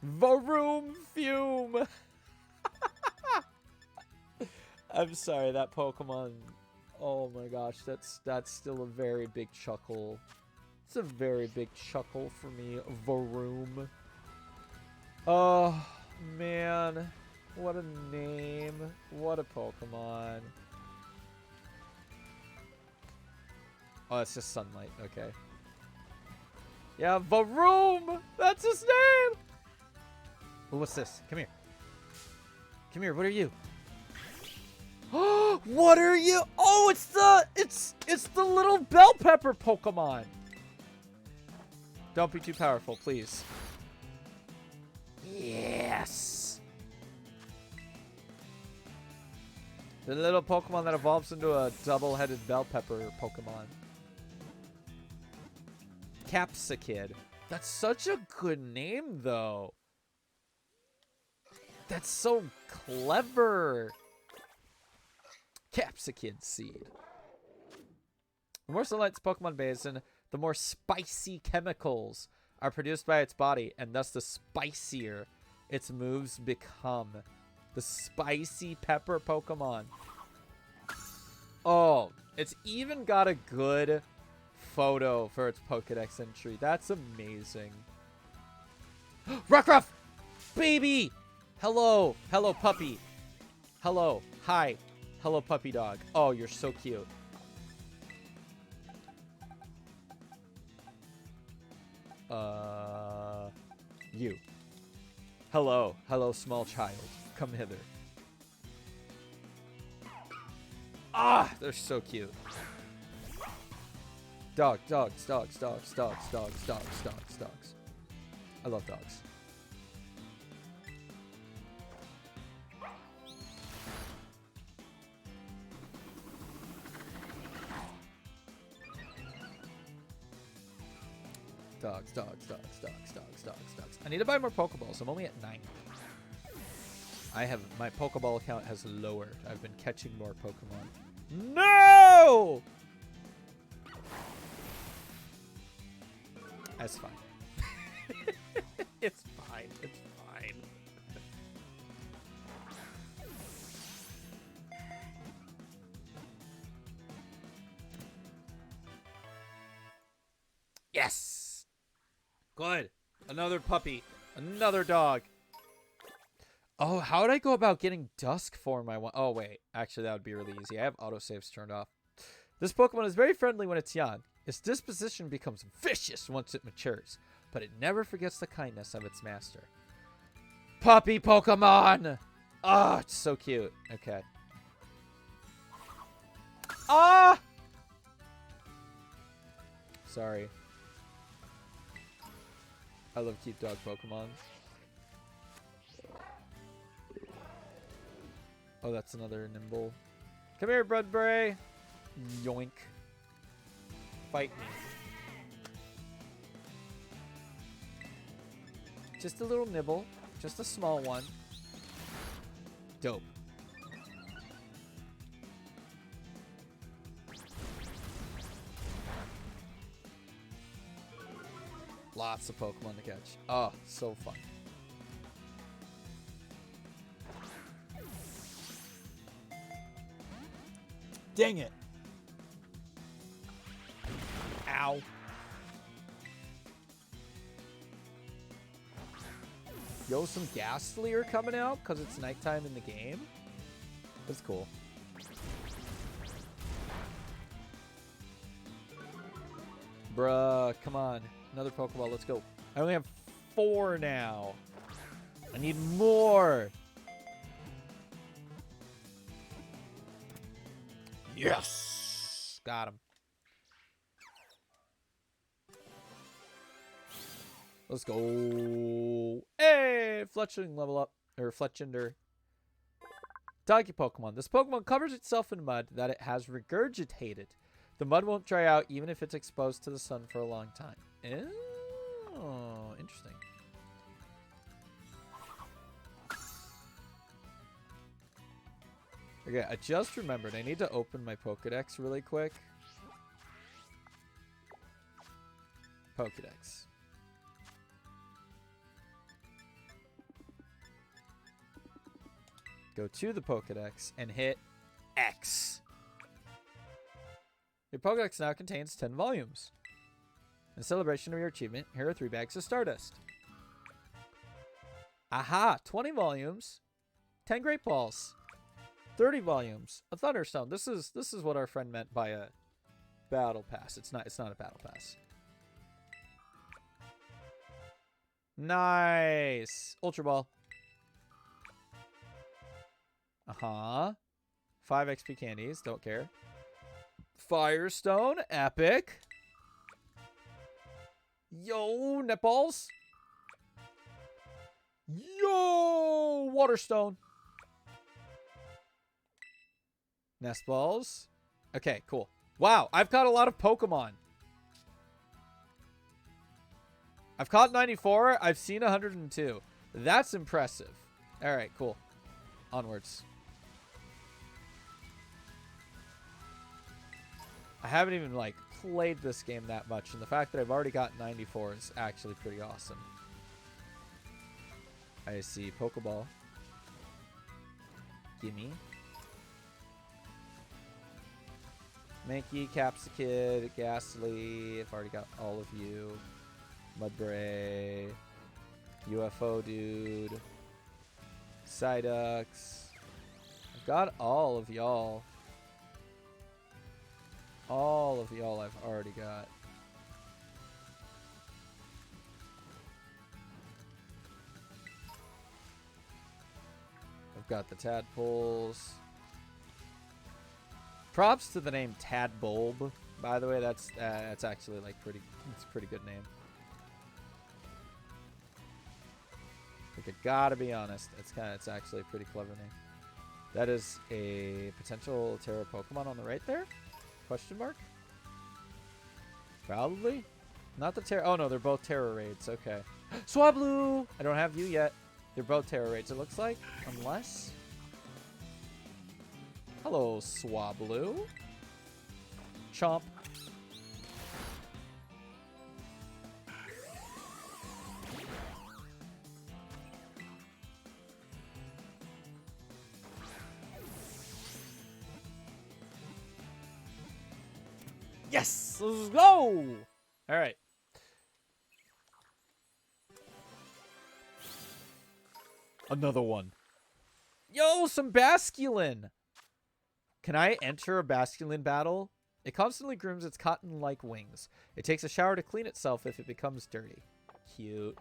Varoom Fume! I'm sorry, that Pokemon... Oh my gosh, that's still a very big chuckle. It's a very big chuckle for me, Varoom. Oh, man. What a name. What a Pokemon. Oh, it's just sunlight. Okay. Yeah, Varoom! That's his name! Oh, what's this? Come here. Come here, what are you? What are you? Oh, it's the little bell pepper Pokemon. Don't be too powerful, please. Yes. The little Pokemon that evolves into a double-headed bell pepper Pokemon. Capsakid. That's such a good name, though. That's so clever. Capsakid seed. The more sunlight its Pokemon bathes in, the more spicy chemicals are produced by its body, and thus the spicier its moves become. The spicy pepper Pokemon. Oh, it's even got a good photo for its Pokedex entry. That's amazing. Rockruff! Baby! Hello! Hello, puppy. Hello. Hi. Hello, puppy dog. Oh, you're so cute. You. Hello. Hello, small child. Come hither. Ah, they're so cute. Dogs. I love dogs. Dogs. I need to buy more Pokeballs. I'm only at 9. My Pokeball account has lowered. I've been catching more Pokemon. No! That's fine. It's fine. It's fine. Yes! Good. Another puppy. Another dog. Oh, how would I go about getting Dusk form I want? Oh, wait. Actually, that would be really easy. I have autosaves turned off. This Pokemon is very friendly when it's young. Its disposition becomes vicious once it matures, but it never forgets the kindness of its master. Puppy Pokemon! Oh, it's so cute. Okay. Ah! Sorry. I love cute dog Pokemon. Oh, that's another Nimble. Come here, Budbray. Yoink. Fight me. Just a little nibble. Just a small one. Dope. Lots of Pokemon to catch. Oh, so fun. Dang it. Ow. Yo, some Ghastly are coming out because it's nighttime in the game. That's cool. Bruh, come on. Another Pokeball, let's go. I only have 4 now. I need more. Yes! Got him. Let's go. Hey! Fletchling level up. Or Fletchinder. Donkey Pokemon. This Pokemon covers itself in mud that it has regurgitated. The mud won't dry out even if it's exposed to the sun for a long time. Oh, interesting. Okay, I just remembered. I need to open my Pokedex really quick. Pokedex. Go to the Pokedex and hit X. Your Pokedex now contains 10 volumes. In celebration of your achievement, here are 3 bags of Stardust. Aha! 20 volumes, 10 Great Balls, 30 volumes, a Thunderstone. This is what our friend meant by a battle pass. It's not a battle pass. Nice. Ultra Ball. Uh-huh. 5 XP candies, don't care. Firestone, epic. Yo, netballs. Yo, Waterstone. Nest balls. Okay, cool. Wow, I've caught a lot of Pokemon. I've caught 94. I've seen 102. That's impressive. All right, cool. Onwards. I haven't even, like, played this game that much, and the fact that I've already got 94 is actually pretty awesome. I see Pokeball. Gimme. Mankey, Capsicid, Ghastly. I've already got all of you. Mudbray. UFO Dude. Psyduck. I've got all of y'all. All of y'all I've already got. I've got the Tadpoles. Props to the name Tadbulb. By the way, that's actually like it's a pretty good name. Like, I gotta be honest, it's actually a pretty clever name. That is a potential Terra Pokemon on the right there? Question mark? Probably. Not the Terra. Oh no, they're both Terra Raids. Okay. Swablu! I don't have you yet. They're both Terra Raids, it looks like. Unless. Hello, Swablu. Chomp. Yes! Let's go! Alright. Another one. Yo, some Basculin! Can I enter a Basculin battle? It constantly grooms its cotton-like wings. It takes a shower to clean itself if it becomes dirty. Cute.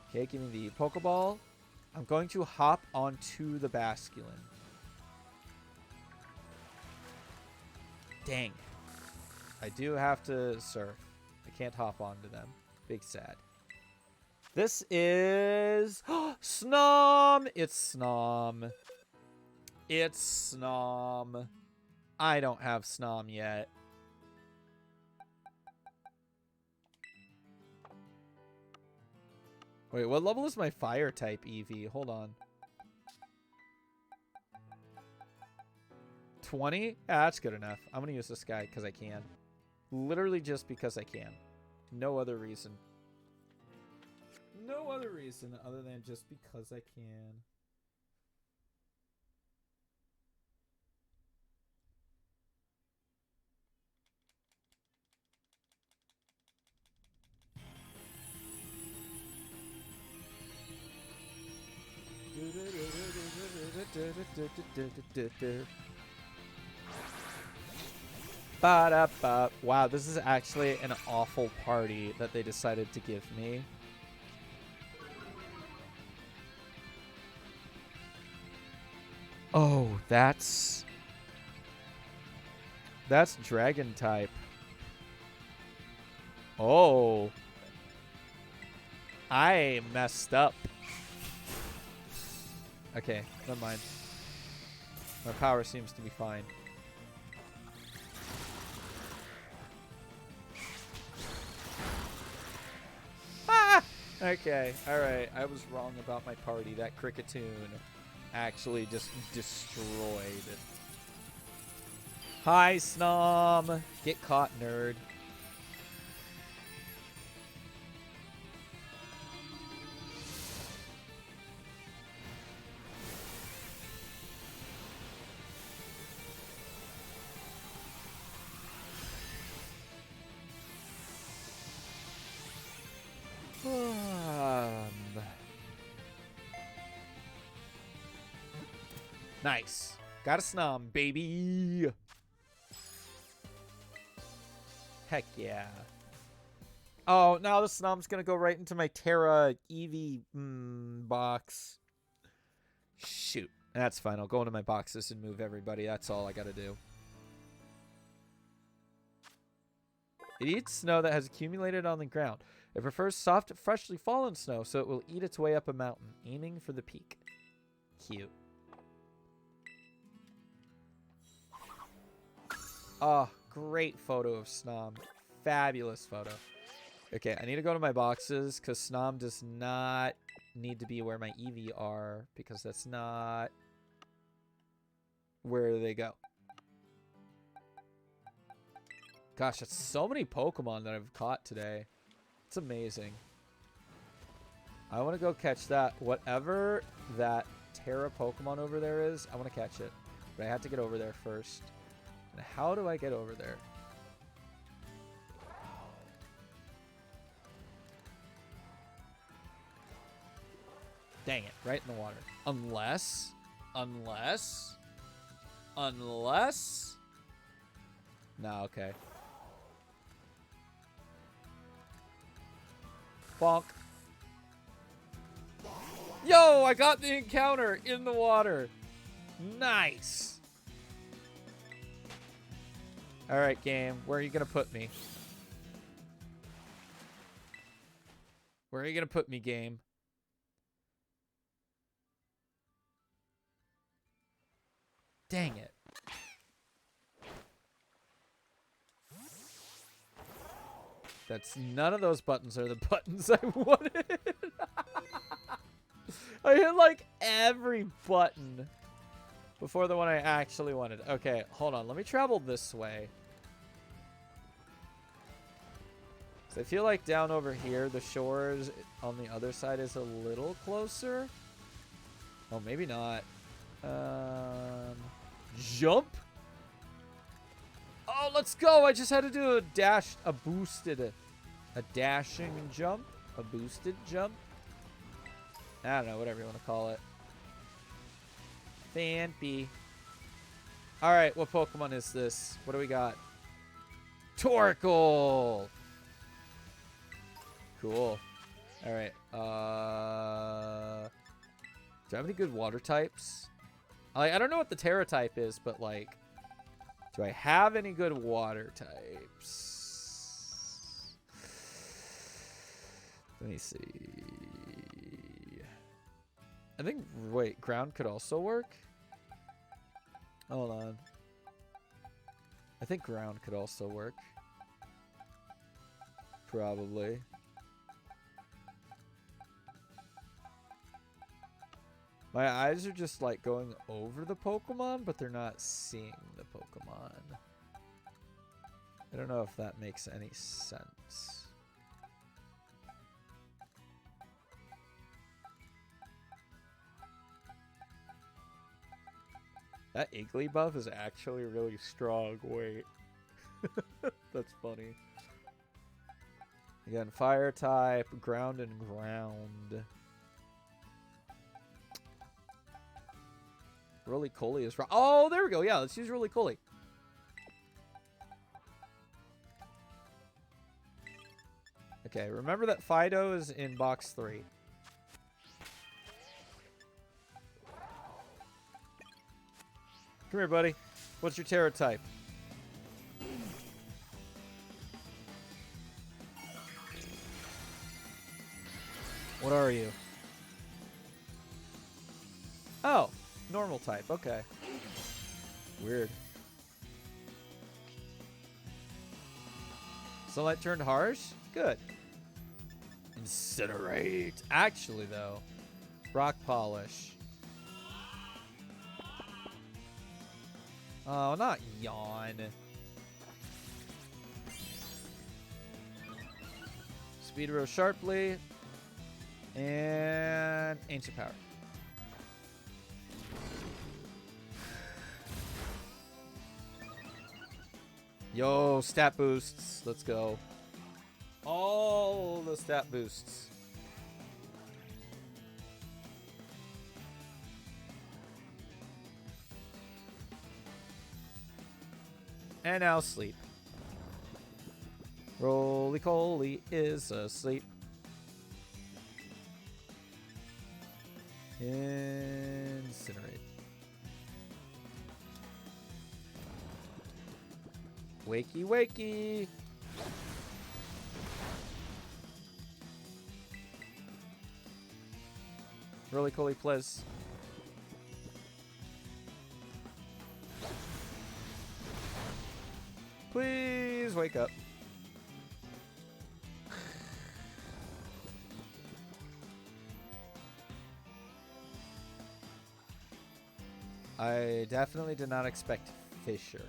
Okay, give me the Pokeball. I'm going to hop onto the Basculin. Dang. I do have to surf. I can't hop onto them. Big sad. This is Snom. It's Snom. It's Snom. I don't have Snom yet. Wait, what level is my fire type Eevee? Hold on. 20? Yeah, that's good enough. I'm going to use this guy because I can. Literally just because I can. No other reason. No other reason other than just because I can. Ba-da-ba. Wow, this is actually an awful party that they decided to give me. Oh, that's dragon type. Oh. I messed up. Okay, never mind. My power seems to be fine. Ah! Okay, alright. I was wrong about my party. That Cricketoon actually just destroyed. Hi, Snom! Get caught, nerd. Nice. Got a Snom, baby. Heck yeah. Oh, now the Snom's gonna go right into my Terra Eevee box. Shoot. That's fine. I'll go into my boxes and move everybody. That's all I gotta do. It eats snow that has accumulated on the ground. It prefers soft, freshly fallen snow, so it will eat its way up a mountain, aiming for the peak. Cute. Oh, great photo of Snom. Fabulous photo. Okay, I need to go to my boxes because Snom does not need to be where my Eevee are because that's not where they go. Gosh, that's so many Pokemon that I've caught today. It's amazing. I want to go catch that. Whatever that Terra Pokemon over there is, I want to catch it. But I have to get over there first. And how do I get over there? Dang it, right in the water. Unless... No, okay. Bonk. Yo, I got the encounter in the water. Nice. All right, game. Where are you going to put me? Where are you going to put me, game? Dang it. That's none of those buttons are the buttons I wanted. I hit like every button before the one I actually wanted. Okay, hold on. Let me travel this way. So I feel like down over here, the shores on the other side is a little closer. Oh, maybe not. Jump? Oh, let's go. I just had to do a dashing jump. A boosted jump. I don't know, whatever you want to call it. Fancy. Alright, what Pokemon is this? What do we got? Torkoal! Cool. Alright, do I have any good water types? I don't know what the Terra type is, but like, do I have any good water types? Let me see. I think, wait, ground could also work? Hold on. I think ground could also work. Probably. My eyes are just like going over the Pokemon, but they're not seeing the Pokemon. I don't know if that makes any sense. That Iggly buff is actually really strong. Wait. That's funny. Again, fire type, ground and ground. Roly-Coly is... Oh, there we go. Yeah, let's use Roly-Coly. Okay, remember that Fido is in box 3. Come here, buddy. What's your Terra type? What are you? Oh, normal type. Okay. Weird. Sunlight turned harsh? Good. Incinerate. Actually, though, rock polish. Oh, not yawn. Speed rose sharply. And ancient power. Yo, stat boosts. Let's go. All the stat boosts. And now sleep. Roly-Coly is asleep. Incinerate. Wakey, wakey. Roly-Coly, please. Please wake up. I definitely did not expect Fisher.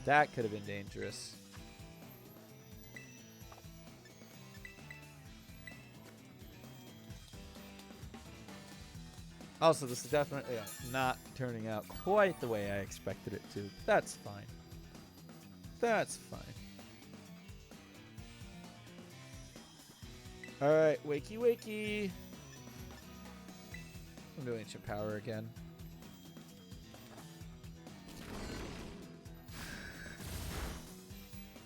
That could have been dangerous. Also, this is definitely not turning out quite the way I expected it to. That's fine. That's fine. Alright, wakey wakey. I'm doing ancient power again.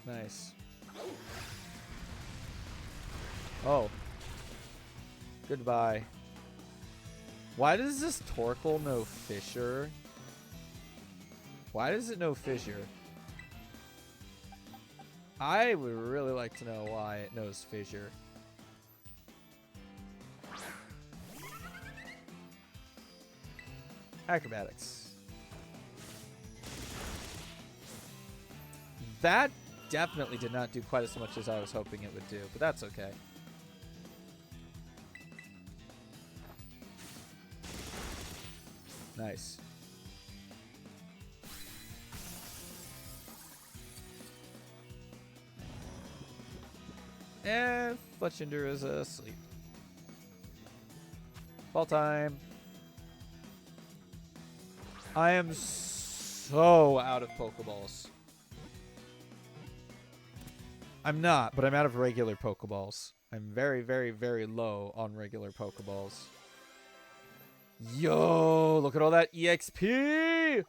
Nice. Oh. Goodbye. Why does this Torkoal know Fissure? Why does it know Fissure? I would really like to know why it knows Fissure. Acrobatics. That definitely did not do quite as much as I was hoping it would do, but that's okay. Nice. And Fletchinder is asleep. Ball time. I am so out of Pokeballs. I'm not, but I'm out of regular Pokeballs. I'm very, very, very low on regular Pokeballs. Yo, look at all that EXP!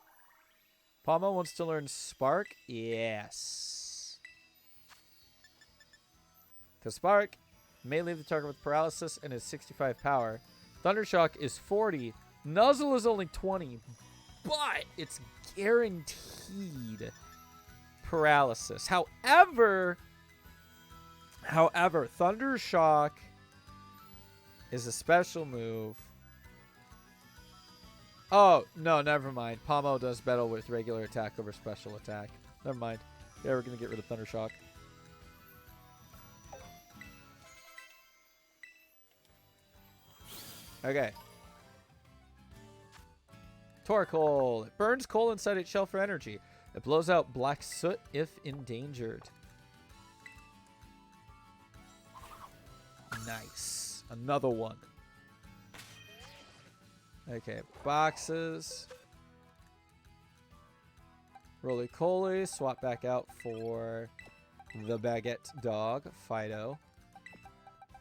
Palma wants to learn Spark? Yes. Because Spark may leave the target with paralysis and is 65 power. Thundershock is 40. Nuzzle is only 20. But it's guaranteed paralysis. However, Thundershock is a special move. Oh, no, never mind. Pomo does better with regular attack over special attack. Never mind. Yeah, we're going to get rid of Thundershock. Okay. Torkoal. It burns coal inside its shell for energy. It blows out black soot if endangered. Nice. Another one. Okay, boxes. Roly-Coly, swap back out for the Baguette Dog, Fido.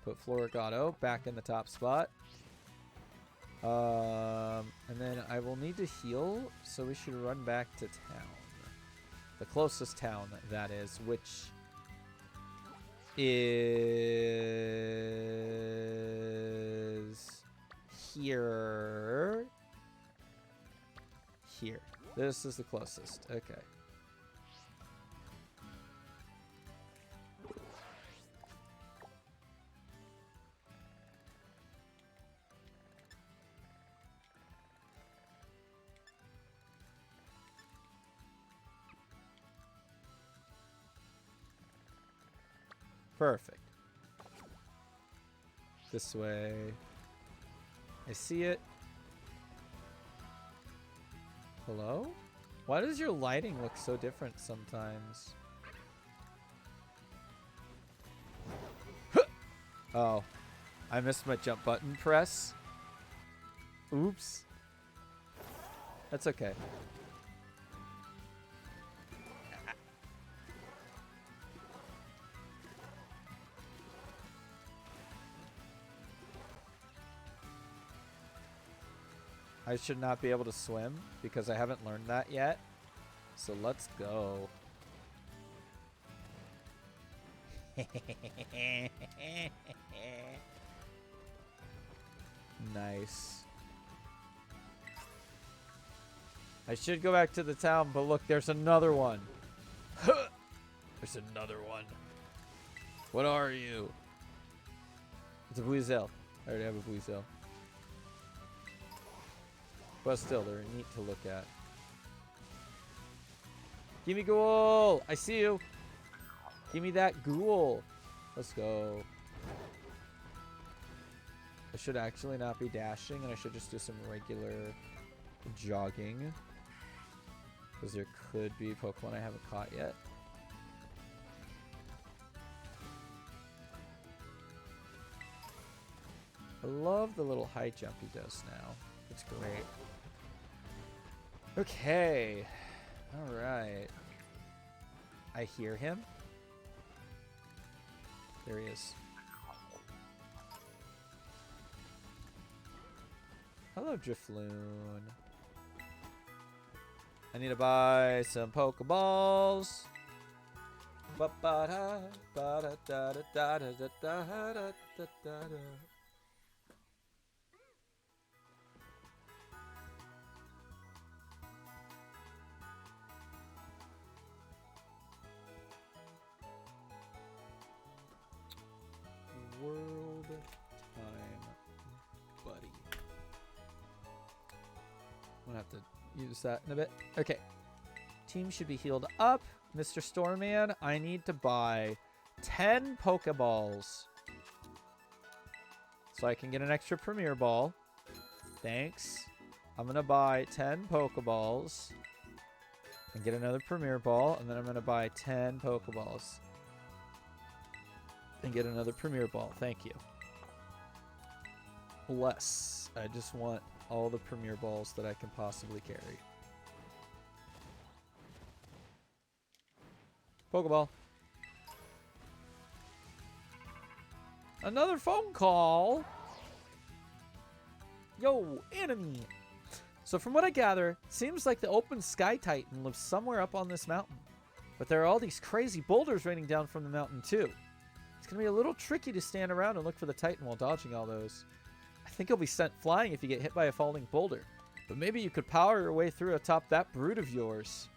Put Florigato back in the top spot. And then I will need to heal, so we should run back to town. The closest town, that is, which is here. Here. This is the closest. Okay. Perfect. This way. I see it. Hello? Why does your lighting look so different sometimes? Oh. I missed my jump button press. Oops. That's okay. I should not be able to swim because I haven't learned that yet. So let's go. Nice. I should go back to the town, but look, there's another one. There's another one. What are you? It's a Buizel. I already have a Buizel. But still, they're neat to look at. Give me ghoul! I see you! Give me that ghoul! Let's go. I should actually not be dashing, and I should just do some regular jogging. Because there could be Pokemon I haven't caught yet. I love the little high jump he does now. It's great. Okay. Alright. I hear him. There he is. Hello, Drifloon. I need to buy some Pokeballs. Ba-ba-da, ba-da-da-da-da-da-da-da-da-da-da. World time buddy. I'm gonna have to use that in a bit. Okay. Team should be healed up. Mr. Storman, I need to buy 10 Pokeballs. So I can get an extra Premier Ball. Thanks. I'm gonna buy 10 Pokeballs. And get another Premier Ball. And then I'm gonna buy 10 Pokeballs. And get another Premier Ball. Thank you. Bless. I just want all the Premier Balls that I can possibly carry. Pokeball. Another phone call. Yo, enemy. So from what I gather, seems like the open sky titan lives somewhere up on this mountain. But there are all these crazy boulders raining down from the mountain too. It's going to be a little tricky to stand around and look for the Titan while dodging all those. I think you'll be sent flying if you get hit by a falling boulder. But maybe you could power your way through atop that brood of yours.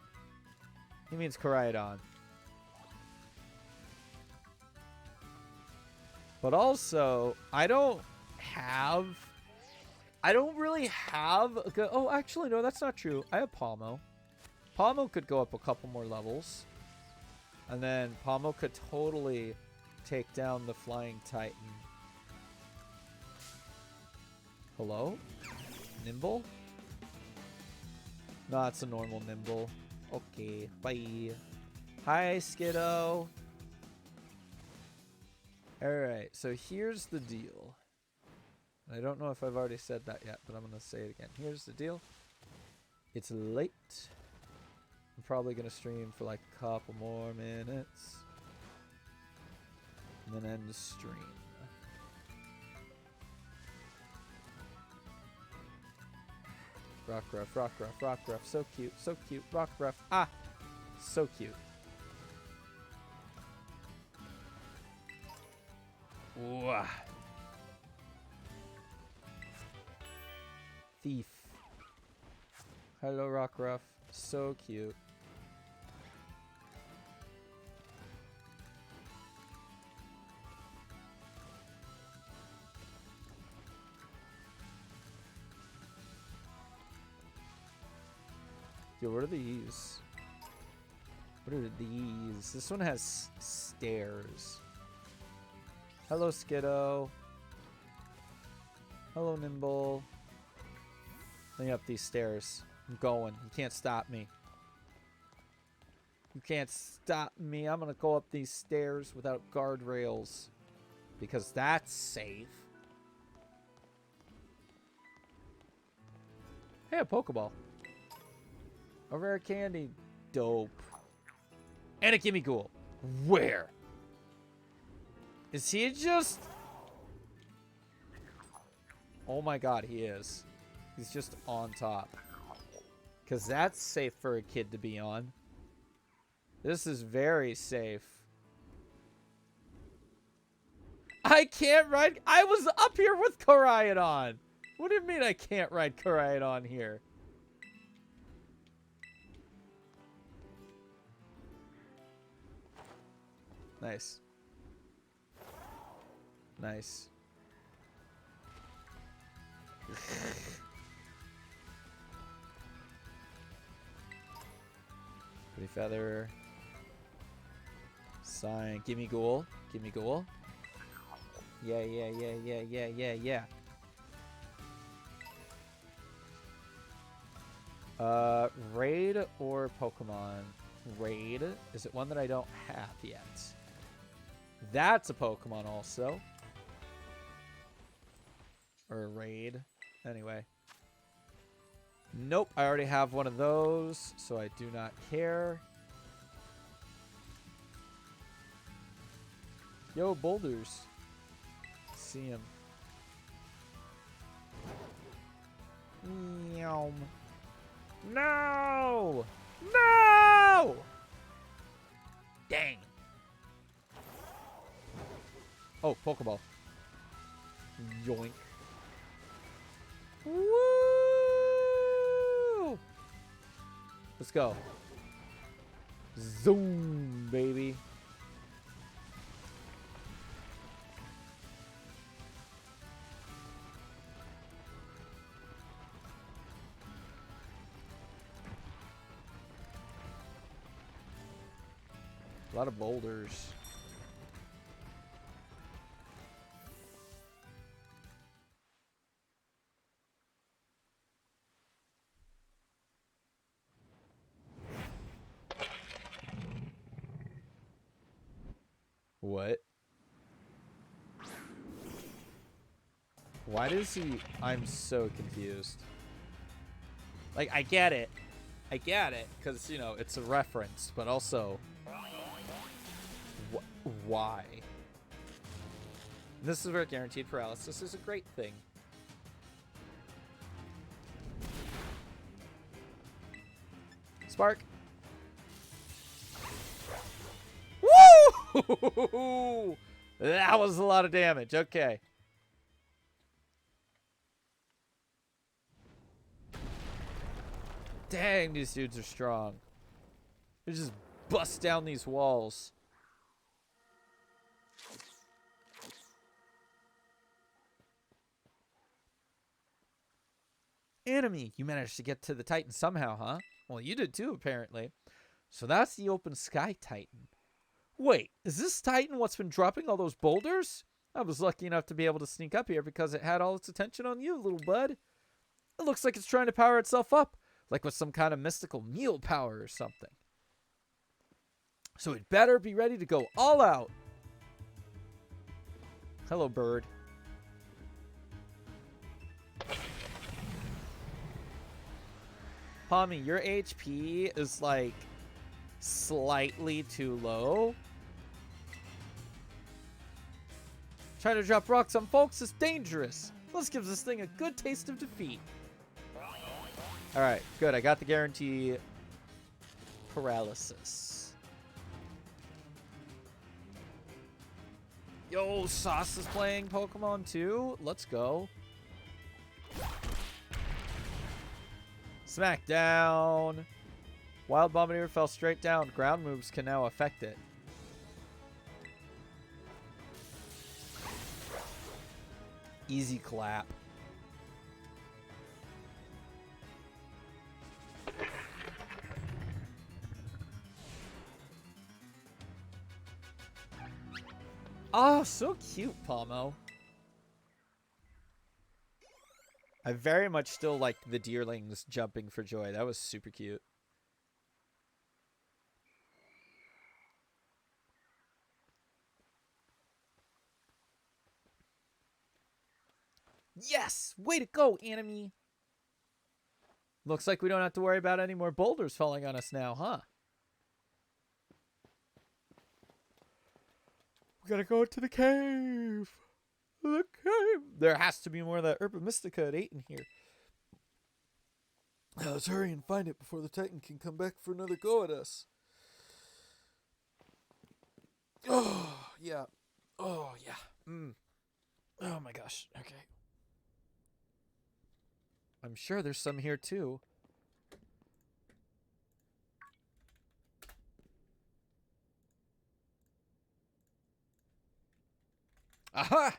He means Koraidon. But also, I don't really have a good... Oh, actually, no, that's not true. I have Palmo. Palmo could go up a couple more levels. And then Palmo could totally take down the Flying Titan. Hello? Nimble? No, it's a normal Nimble. Okay, bye. Hi, Skiddo. Alright, so here's the deal. I don't know if I've already said that yet, but I'm going to say it again. Here's the deal. It's late. I'm probably gonna stream for like a couple more minutes. And then end the stream. Rockruff, Rockruff, Rockruff. So cute, so cute. Rockruff. Ah! So cute. Wah. Thief. Hello, Rockruff. So cute. Yo, what are these? What are these? This one has stairs. Hello, Skiddo. Hello, Nimble. Let me up these stairs. I'm going. You can't stop me. You can't stop me. I'm gonna go up these stairs without guardrails. Because that's safe. Hey, a Pokeball. A rare candy. Dope. And a Gimme Ghoul. Where? Is he just... Oh my god, he is. He's just on top. Because that's safe for a kid to be on. This is very safe. I can't ride... I was up here with Koraidon. What do you mean I can't ride Koraidon here? Nice. Nice. Pretty feather. Sign. Gimme Ghoul. Gimme Ghoul. Yeah, yeah, yeah, yeah, yeah, yeah, yeah. Raid or Pokemon? Raid. Is it one that I don't have yet? That's a Pokemon also. Or a raid. Anyway. Nope, I already have one of those, so I do not care. Yo, boulders. See him. Meow. No! No! Dang. Oh, Pokeball. Yoink. Woo! Let's go. Zoom, baby. A lot of boulders. What? Why does he... I'm so confused. Like, I get it. I get it, because, you know, it's a reference, but also... Why? This is where guaranteed paralysis is a great thing. Spark! Woo! That was a lot of damage. Okay. Dang, these dudes are strong. They just bust down these walls. Anime, you managed to get to the Titan somehow, huh? Well, you did too, apparently. So that's the open sky Titan. Wait, is this Titan what's been dropping all those boulders? I was lucky enough to be able to sneak up here because it had all its attention on you, little bud. It looks like it's trying to power itself up, like with some kind of mystical meal power or something. So it better be ready to go all out. Hello, bird. Pommy, your HP is like slightly too low. Trying to drop rocks on folks is dangerous. Let's give this thing a good taste of defeat. Alright, good. I got the guarantee paralysis. Yo, Sauce is playing Pokemon too? Let's go. Smackdown. Wild Bombardier fell straight down. Ground moves can now affect it. Easy clap. Oh, so cute, Palmo. I very much still liked the deerlings jumping for joy. That was super cute. Yes! Way to go, Anime! Looks like we don't have to worry about any more boulders falling on us now, huh? We gotta go to the cave! The cave! There has to be more of that Herba Mystica at 8 in here. Now let's hurry and find it before the Titan can come back for another go at us. Oh, yeah. Oh, yeah. Oh my gosh. Okay. I'm sure there's some here too. Aha!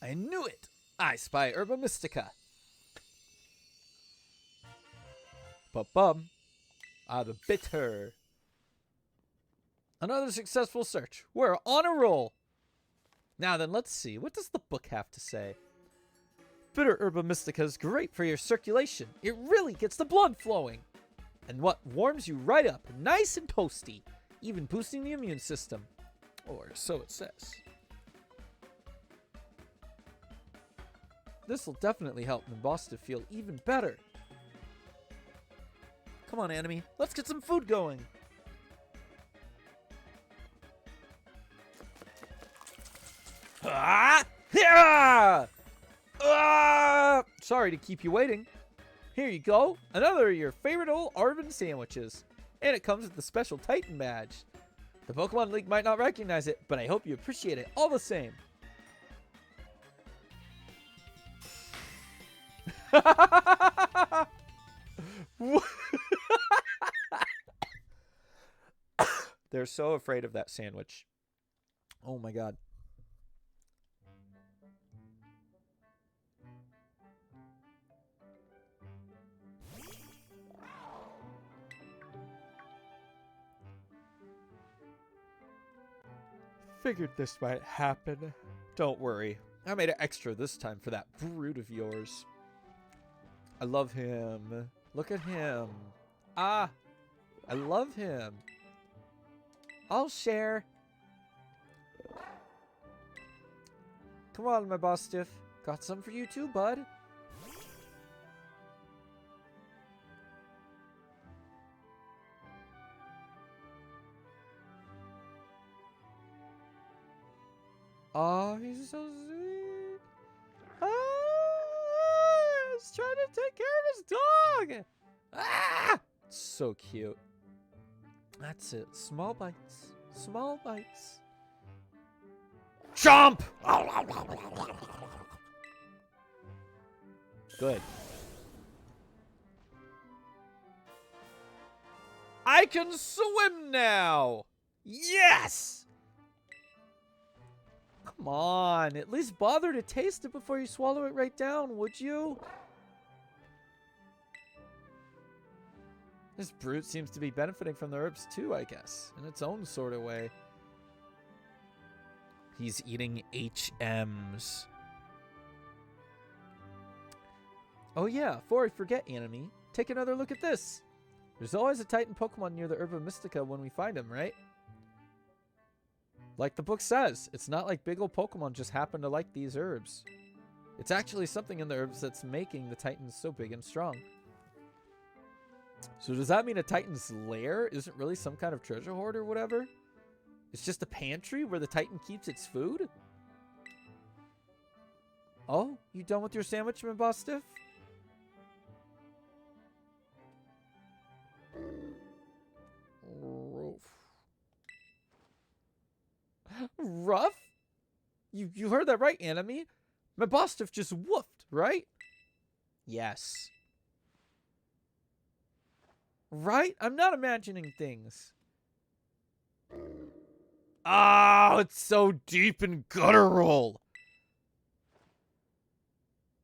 I knew it! I spy Herba Mystica. Ba-bum. The bitter. Another successful search. We're on a roll. Now then, let's see. What does the book have to say? Bitter Herba Mystica is great for your circulation. It really gets the blood flowing. And what warms you right up, nice and toasty, even boosting the immune system. Or so it says. This will definitely help Nimbasta feel even better. Come on, Anime. Let's get some food going. Ah! Yeah! Ah! Sorry to keep you waiting. Here you go. Another of your favorite old Arvin sandwiches. And it comes with the special Titan badge. The Pokemon League might not recognize it, but I hope you appreciate it all the same. They're so afraid of that sandwich. Oh my god. Figured this might happen. Don't worry. I made it extra this time for that brood of yours. I love him. Look at him. Ah! I love him. I'll share. Come on, my boss stiff. Got some for you too, bud. Oh, he's so sweet. Ah, he's trying to take care of his dog. Ah, so cute. That's it. Small bites. Small bites. Jump! Good. I can swim now! Yes! Come on, at least bother to taste it before you swallow it right down, would you? This brute seems to be benefiting from the herbs too, I guess, in its own sort of way. He's eating HMs. Oh yeah, before I forget, Anime, take another look at this. There's always a Titan Pokemon near the Herba Mystica when we find him, right? Like the book says, it's not like big old Pokemon just happen to like these herbs. It's actually something in the herbs that's making the Titans so big and strong. So does that mean a Titan's lair isn't really some kind of treasure hoard or whatever? It's just a pantry where the Titan keeps its food? Oh, you done with your sandwich, my boss stiff? Rough? You heard that right, Anime? My boss stiff just woofed, right? Yes. Right? I'm not imagining things. Oh, it's so deep and guttural.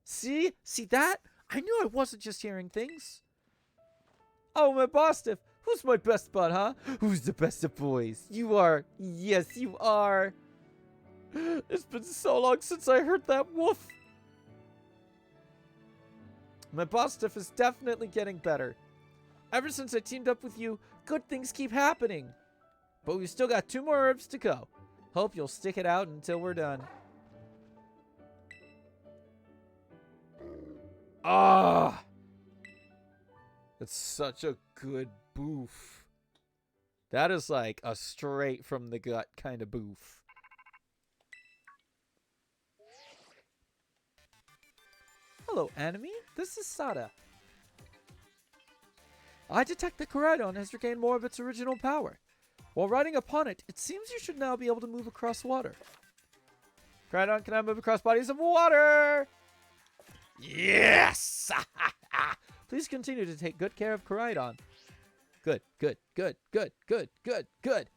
See? See that? I knew I wasn't just hearing things. Oh, my boss stiff. Who's my best bud, huh? Who's the best of boys? You are. Yes, you are. It's been so long since I heard that woof. My boss stiff is definitely getting better. Ever since I teamed up with you, good things keep happening. But we've still got 2 more herbs to go. Hope you'll stick it out until we're done. Ah! That's such a good boof. That is like a straight from the gut kind of boof. Hello, Anime. This is Sada. I detect that Koraidon has regained more of its original power. While riding upon it, it seems you should now be able to move across water. Koraidon, can I move across bodies of water? Yes! Please continue to take good care of Koraidon. Good, good, good, good, good, good, good.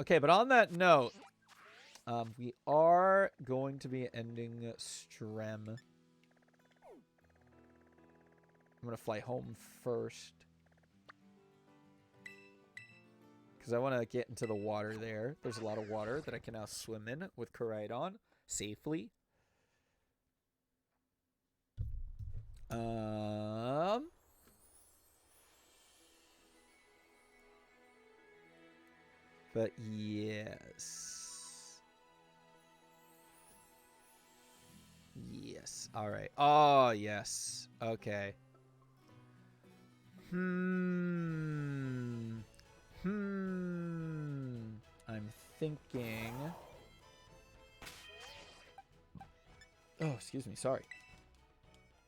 Okay, but on that note, we are going to be ending Strem. I'm going to fly home first. Because I want to get into the water there. There's a lot of water that I can now swim in with Koraidon safely. But yes. Yes. All right. Oh, yes. Okay. I'm thinking. Oh, excuse me. Sorry.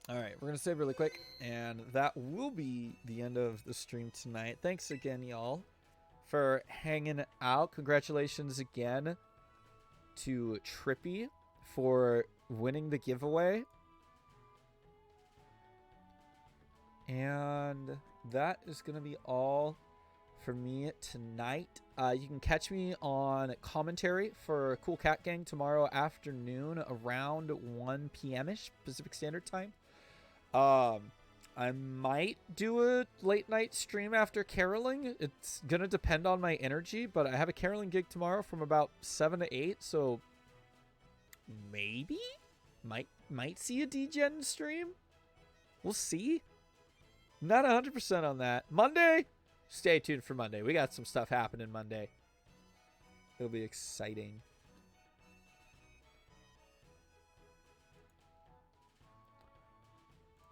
All right, we're going to save really quick, and that will be the end of the stream tonight. Thanks again, y'all, for hanging out. Congratulations again to Trippy for winning the giveaway. And that is going to be all for me tonight. You can catch me on commentary for Cool Cat Gang tomorrow afternoon around 1 p.m.-ish Pacific Standard Time. I might do a late night stream after caroling. It's gonna depend on my energy, but I have a caroling gig tomorrow from about 7 to 8, so maybe might see a DGen stream. We'll see. Not 100% on that. Monday, stay tuned for Monday. We got some stuff happening Monday. It'll be exciting.